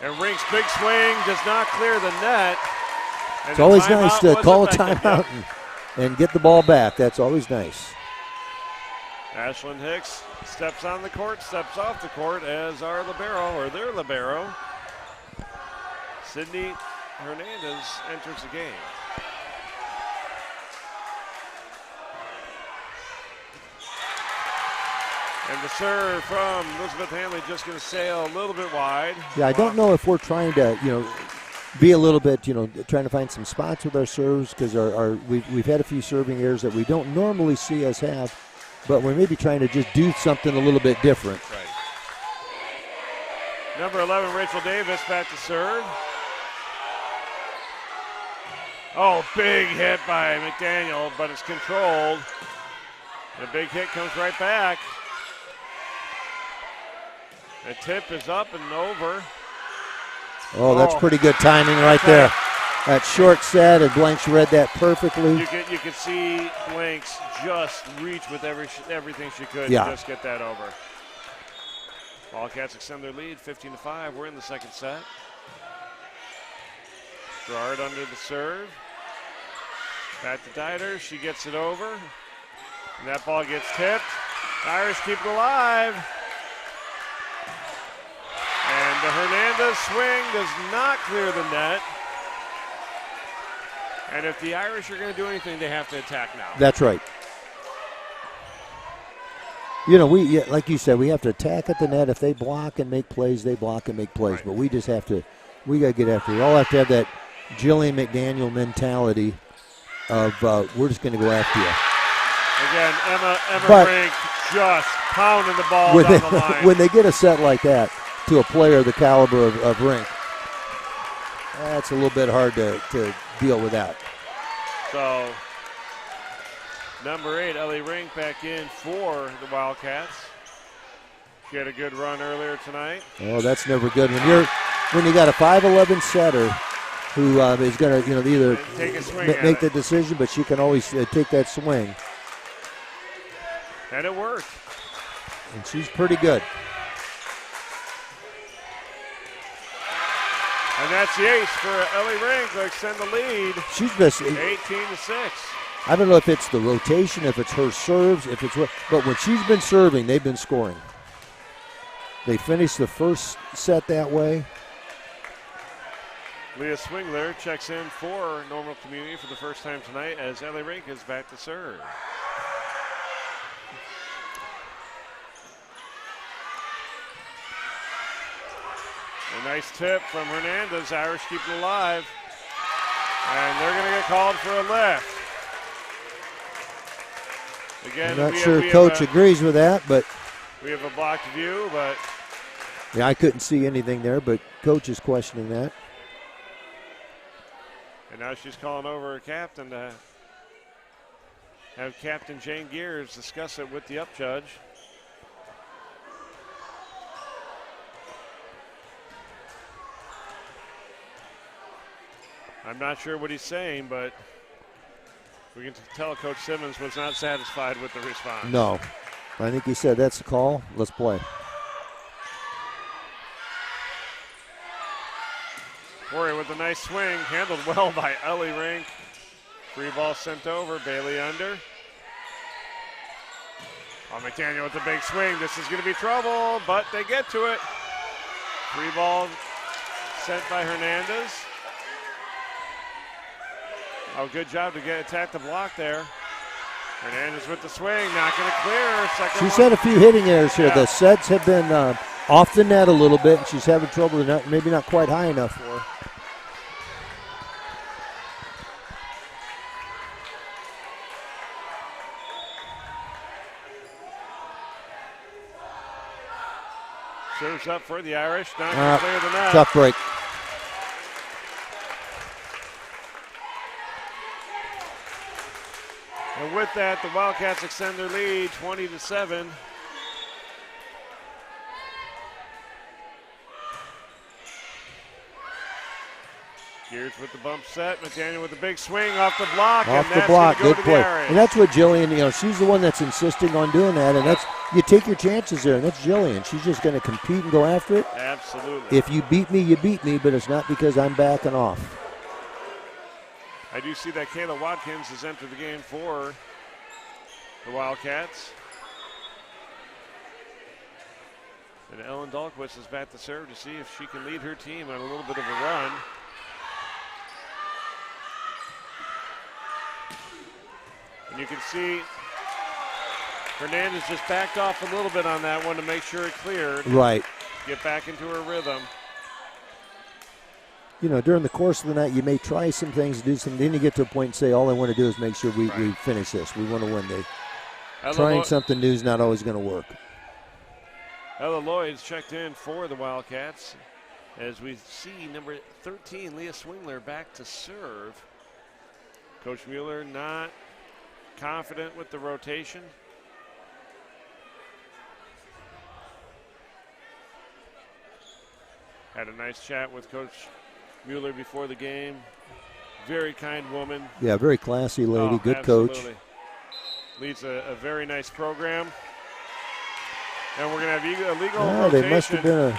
And Rink's big swing does not clear the net. And it's always nice to call a timeout and get the ball back. That's always nice. Ashlyn Hicks steps on the court, steps off the court, as our libero, or their libero. Sydney Hernandez enters the game. And the serve from Elizabeth Hanley just going to sail a little bit wide. Yeah, I don't know if we're trying to, be a little bit, trying to find some spots with our serves, because we've had a few serving errors that we don't normally see us have, but we're maybe trying to just do something a little bit different. Right. Number 11, Rachel Davis, back to serve. Oh, big hit by McDaniel, but it's controlled. The big hit comes right back. The tip is up and over. Oh, that's pretty good timing right there. That short set, and Blanks read that perfectly. You could see Blanks just reach with everything she could to just get that over. Wildcats extend their lead, 15-5. We're in the second set. Gerard under the serve. Back to Dieter. She gets it over. And that ball gets tipped. Irish keep it alive. And the Hernandez swing does not clear the net. And if the Irish are going to do anything, they have to attack now. That's right. Like you said, we have to attack at the net. If they block and make plays, they block and make plays. Right. But we just have to, we got to get after it. We all have to have that Jillian McDaniel mentality of we're just going to go after you. Again, Emma Rink just pounding the ball down the line. When they get a set like that to a player the caliber of Rink, that's a little bit hard to deal with that. So, number 8, Ellie Rink, back in for the Wildcats. She had a good run earlier tonight. Oh, that's never good when you got a 5'11" setter who is going to either take a swing make the decision, but she can always take that swing. And it worked. And she's pretty good. And that's the ace for Ellie Rink to extend the lead. She's missing 18-6. I don't know if it's the rotation, if it's her serves, but when she's been serving, they've been scoring. They finished the first set that way. Leah Swingler checks in for Normal Community for the first time tonight as Ellie Rink is back to serve. A nice tip from Hernandez. Irish keep it alive. And they're going to get called for a lift. Again, I'm not sure Coach agrees with that, but we have a blocked view, but yeah, I couldn't see anything there, but Coach is questioning that. And now she's calling over her captain to have Captain Jane Gears discuss it with the up judge. I'm not sure what he's saying, but We can tell Coach Simmons was not satisfied with the response. No. I think he said, that's the call. Let's play. Corey with a nice swing, handled well by Ellie Rink. Free ball sent over, Bailey under. McDaniel with the big swing. This is going to be trouble, but they get to it. Free ball sent by Hernandez. Oh, good job to attack the block there. Hernandez with the swing, not going to clear. Second She's one. had a few hitting errors here. Yeah. The sets have been off the net a little bit, and she's having trouble, maybe not quite high enough for her. Serves up for the Irish, not going to clear the net. Tough break. And with that, the Wildcats extend their lead 20-7. Gears with the bump set. McDaniel with the big swing off the block. Off and the that's block, gonna go good to the play. Irish. And that's what Jillian, she's the one that's insisting on doing that, and that's, you take your chances there, and that's Jillian. She's just going to compete and go after it. Absolutely. If you beat me, you beat me, but it's not because I'm backing off. I do see that Kayla Watkins has entered the game for the Wildcats. And Ellen Dahlquist is back to serve to see if she can lead her team on a little bit of a run. And you can see Hernandez just backed off a little bit on that one to make sure it cleared. Right. Get back into her rhythm. During the course of the night, you may try some things, do some, then you get to a point and say, all I want to do is make sure we finish this. We want to win. Trying something new is not always going to work. Ella Lloyd's checked in for the Wildcats as we see number 13, Leah Swingler, back to serve. Coach Mueller not confident with the rotation. Had a nice chat with Coach Mueller before the game. Very kind woman. Yeah, very classy lady, good coach. Leads a very nice program. And we're going to have a legal rotation. They must have been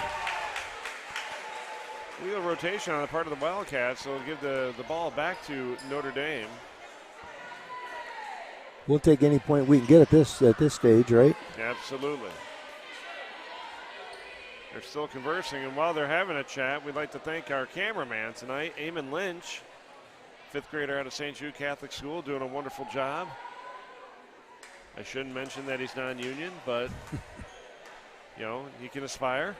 legal rotation on the part of the Wildcats, so it'll give the ball back to Notre Dame. We'll take any point we can get at this stage, right? Absolutely. They're still conversing, and while they're having a chat, we'd like to thank our cameraman tonight, Eamon Lynch, fifth grader out of St. Jude Catholic School, doing a wonderful job. I shouldn't mention that he's non-union, but he can aspire.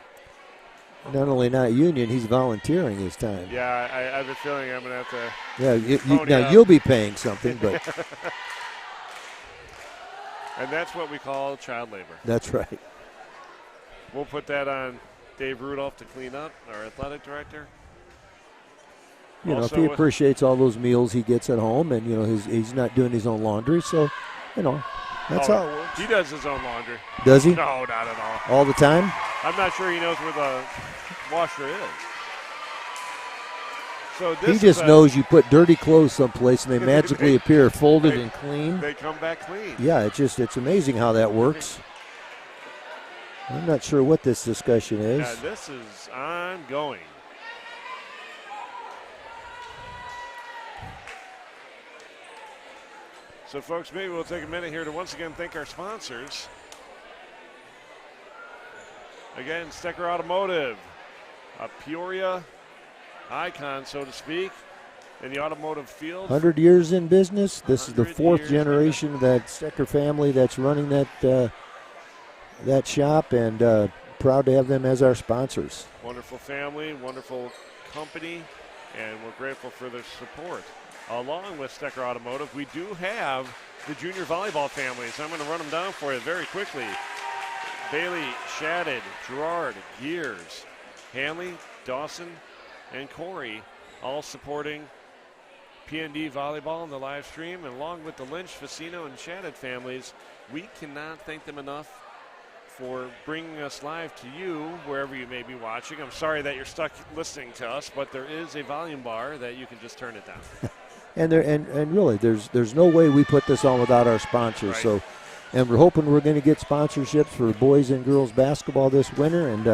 Not only not union, he's volunteering his time. Yeah, I have a feeling I'm going to have to. Yeah, now you'll be paying something, but. And that's what we call child labor. That's right. We'll put that on Dave Rudolph to clean up, our athletic director. If he appreciates all those meals he gets at home, and he's not doing his own laundry, so that's how it works. He does his own laundry. Does he? No, not at all. All the time? I'm not sure he knows where the washer is. So he just knows you put dirty clothes someplace and they magically appear folded and clean. They come back clean. Yeah, it's amazing how that works. I'm not sure what this discussion is. Yeah, this is ongoing. So, folks, maybe we'll take a minute here to once again thank our sponsors. Again, Stecker Automotive, a Peoria icon, so to speak, in the automotive field. 100 years in business. This is the fourth generation of that Stecker family that's running that shop, and proud to have them as our sponsors. Wonderful family, wonderful company, and we're grateful for their support. Along with Stecker Automotive, we do have the junior volleyball families. I'm going to run them down for you very quickly. Bailey, Shadid, Gerard, Gears, Hanley, Dawson, and Corey, all supporting PND volleyball in the live stream. And along with the Lynch, Facino, and Shadid families, we cannot thank them enough for bringing us live to you wherever you may be watching. I'm sorry that you're stuck listening to us, but there is a volume bar that you can just turn it down. And really, there's no way we put this on without our sponsors. Right. So, and we're hoping we're going to get sponsorships for boys and girls basketball this winter and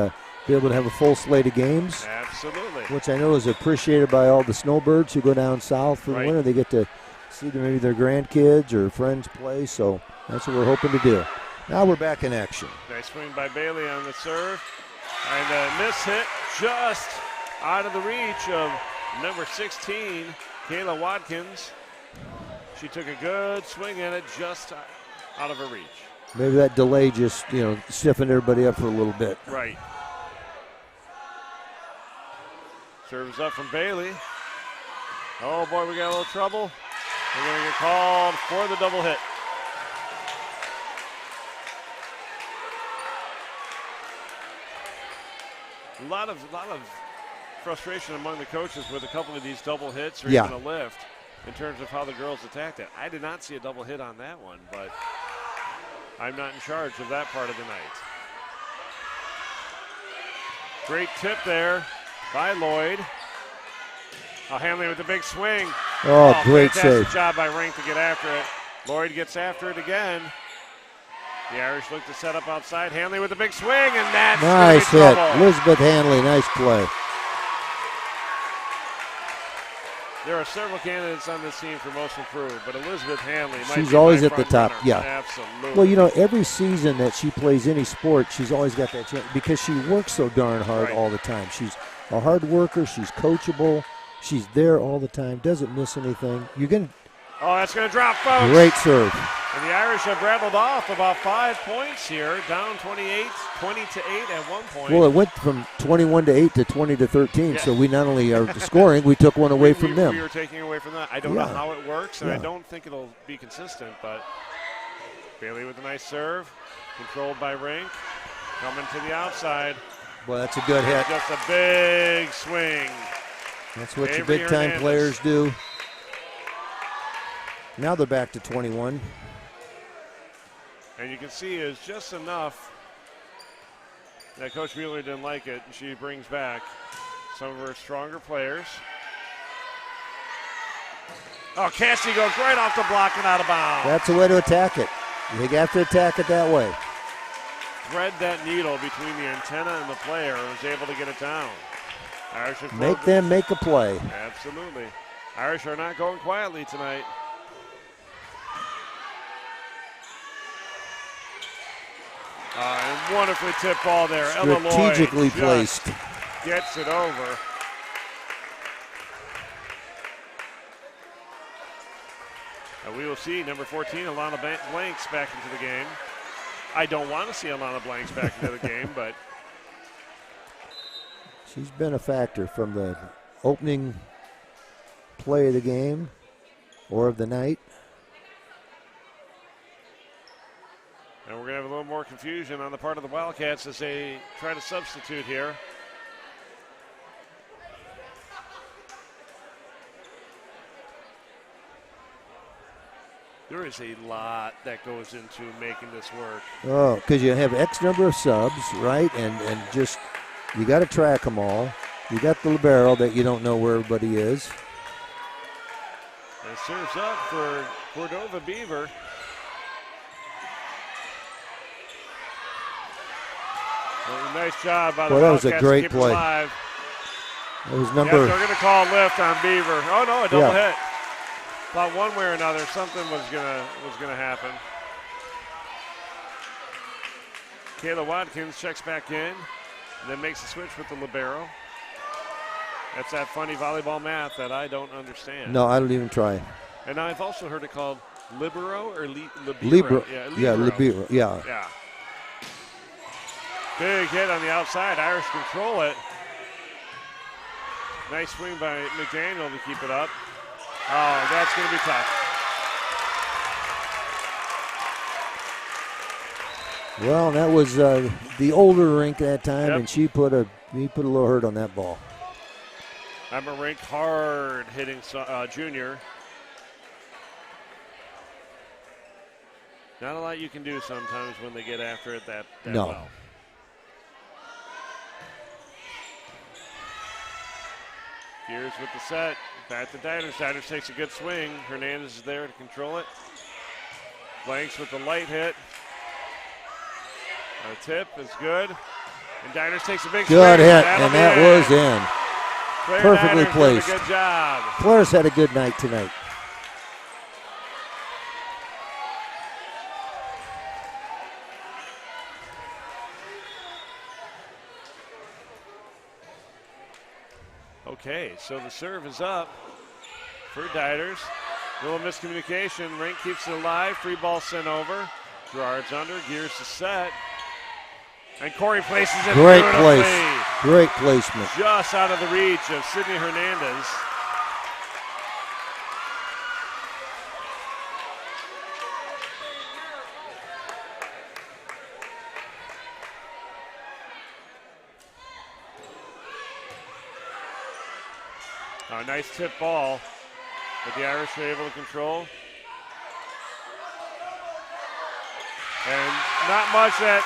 be able to have a full slate of games. Absolutely. Which I know is appreciated by all the snowbirds who go down south for the winter. They get to see maybe their grandkids or friends play. So that's what we're hoping to do. Now we're back in action. Nice swing by Bailey on the serve. And a miss hit just out of the reach of number 16, Kayla Watkins. She took a good swing at it just out of her reach. Maybe that delay just, stiffened everybody up for a little bit. Right. Serves up from Bailey. Oh, boy, we got a little trouble. We're going to get called for the double hit. A lot of frustration among the coaches with a couple of these double hits or even a lift in terms of how the girls attacked it. I did not see a double hit on that one, but I'm not in charge of that part of the night. Great tip there by Lloyd. Hanley with the big swing. Oh, great fantastic save. job by Rink to get after it. Lloyd gets after it again. The Irish look to set up outside. Hanley with a big swing, and that's nice hit. trouble. Elizabeth Hanley, nice play. There are several candidates on this team for most improved, but Elizabeth Hanley might She's be always my at the front top, runner. yeah. Absolutely. Well, every season that she plays any sport, she's always got that chance because she works so darn hard all the time. She's a hard worker. She's coachable. She's there all the time. Doesn't miss anything. Oh, that's going to drop, folks. Great serve. And the Irish have rattled off about 5 points here, down 20 to 8 at one point. Well, it went from 21 to 8 to 20 to 13. Yeah. So we not only are scoring, we took one away from them. We were taking away from that. I don't know how it works, and I don't think it'll be consistent, but Bailey with a nice serve, controlled by Rink, coming to the outside. Well, that's a good hit. Just a big swing. That's what your Avery big-time Hernandez. players do. Now they're back to 21. And you can see it's just enough that Coach Mueller didn't like it, and she brings back some of her stronger players. Oh, Cassie goes right off the block and out of bounds. That's the way to attack it. You have to attack it that way. Thread that needle between the antenna and the player and was able to get it down. Irish have Make them make a play. Absolutely. Irish are not going quietly tonight. And wonderfully tipped ball there. Ella Lloyd Strategically placed. Gets it over. And we will see number 14, Alana Blanks, back into the game. I don't want to see Alana Blanks back into the game, but she's been a factor from the opening play of the game or of the night. and we're going to have a little more confusion on the part of the Wildcats as they try to substitute here. There is a lot that goes into making this work. Oh, because you have X number of subs, right? And just, you got to track them all. You got the libero that you don't know where everybody is. And serves up for Cordova Beaver. Well, nice job by the Well, that was a Wildcats great to keep it play. alive. It was Yeah, number. they're going to call a lift on Beaver. Oh no, a double hit. Thought one way or another something was gonna happen. Kayla Watkins checks back in, and then makes a switch with the libero. That's that funny volleyball math that I don't understand. No, I don't even try. And I've also heard it called libero or libero. Libero. Yeah, libero. Yeah. Yeah. Big hit on the outside. Irish control it. Nice swing by McDaniel to keep it up. Oh, that's going to be tough. Well, that was the older rink that time, Yep. and he put a little hurt on that ball. I'm a ranked hard hitting junior. Not a lot you can do sometimes when they get after it that No. well. Gears with the set. Back to Diners. Diners takes a good swing. Hernandez is there to control it. Blanks with the light hit. A tip is good. And Diners takes a big swing. Good hit, and that was in. Claire Perfectly Diners placed. did a good job. Claire's had a good night tonight. Okay, so the serve is up for Diners. Little miscommunication. Rink keeps it alive. Free ball sent over. Gerard's under. Gears the set. And Corey places it Great beautifully. place. Great placement. Just out of the reach of Sydney Hernandez. A nice tip ball that the Irish were able to control. And not much that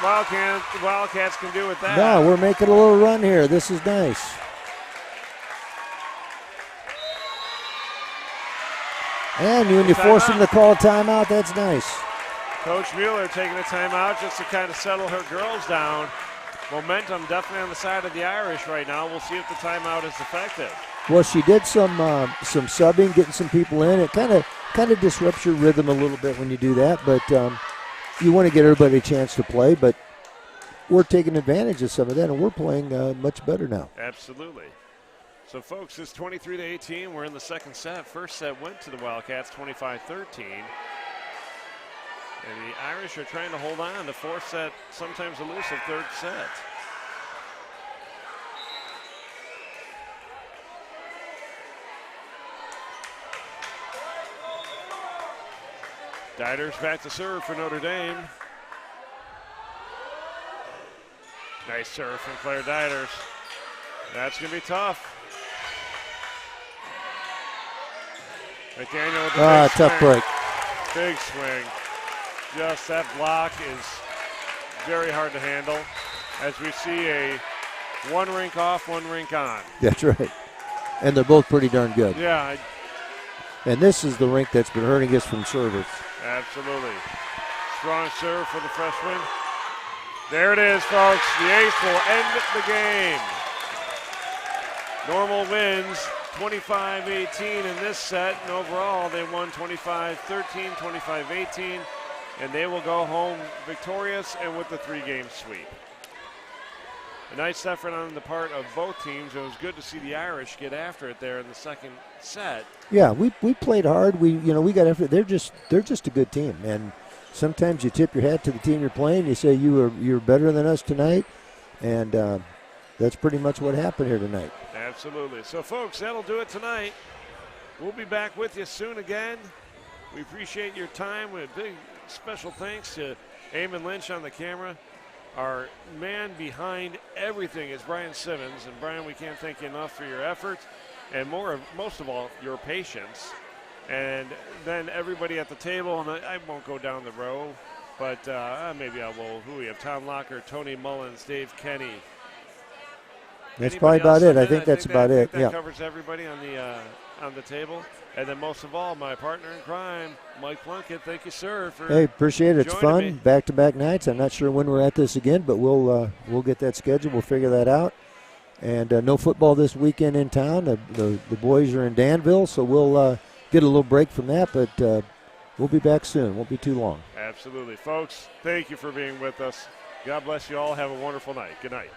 Wildcats can do with that. No, we're making a little run here. This is nice. And when you force them to call a timeout, that's nice. Coach Mueller taking a timeout just to kind of settle her girls down. Momentum definitely on the side of the Irish right now. We'll see if the timeout is effective. Well, she did some subbing, getting some people in. It kind of disrupts your rhythm a little bit when you do that, but you want to get everybody a chance to play. But we're taking advantage of some of that, and we're playing much better now. Absolutely. So, folks, it's 23-18. We're in the second set. First set went to the Wildcats, 25-13. And the Irish are trying to hold on to fourth set, sometimes elusive third set. Diners back to serve for Notre Dame. Nice serve from Claire Diners. That's going to be tough. McDaniel with the big tough swing. break. Big swing. Just that block is very hard to handle as we see a one rink off, one rink on. That's right. And they're both pretty darn good. Yeah. And this is the rink that's been hurting us from servers. Absolutely. Strong serve for the freshman. There it is, folks. The ace will end the game. Normal wins 25-18 in this set, and overall they won 25-13, 25-18, and they will go home victorious and with the three-game sweep. A nice effort on the part of both teams. It was good to see the Irish get after it there in the second set. Yeah, we played hard. We got after it. They're just a good team, and sometimes you tip your hat to the team you're playing. You say you're better than us tonight, and that's pretty much what happened here tonight. Absolutely. So, folks, that'll do it tonight. We'll be back with you soon again. We appreciate your time. With big special thanks to Eamon Lynch on the camera. Our man behind everything is Brian Simmons. And, Brian, we can't thank you enough for your efforts and most of all, your patience. And then everybody at the table, and I won't go down the row, but maybe I will. Who we have? Tom Locker, Tony Mullins, Dave Kenny. That's Anybody probably about else? it. I think that's about it. That Yeah. covers everybody on the table. And then most of all, my partner in crime, Mike Plunkett. Thank you, sir, for Hey, appreciate it. It's fun. me. Back-to-back nights. I'm not sure when we're at this again, but we'll get that scheduled. We'll figure that out. And no football this weekend in town. The boys are in Danville, so we'll get a little break from that. But we'll be back soon. Won't be too long. Absolutely. Folks, thank you for being with us. God bless you all. Have a wonderful night. Good night.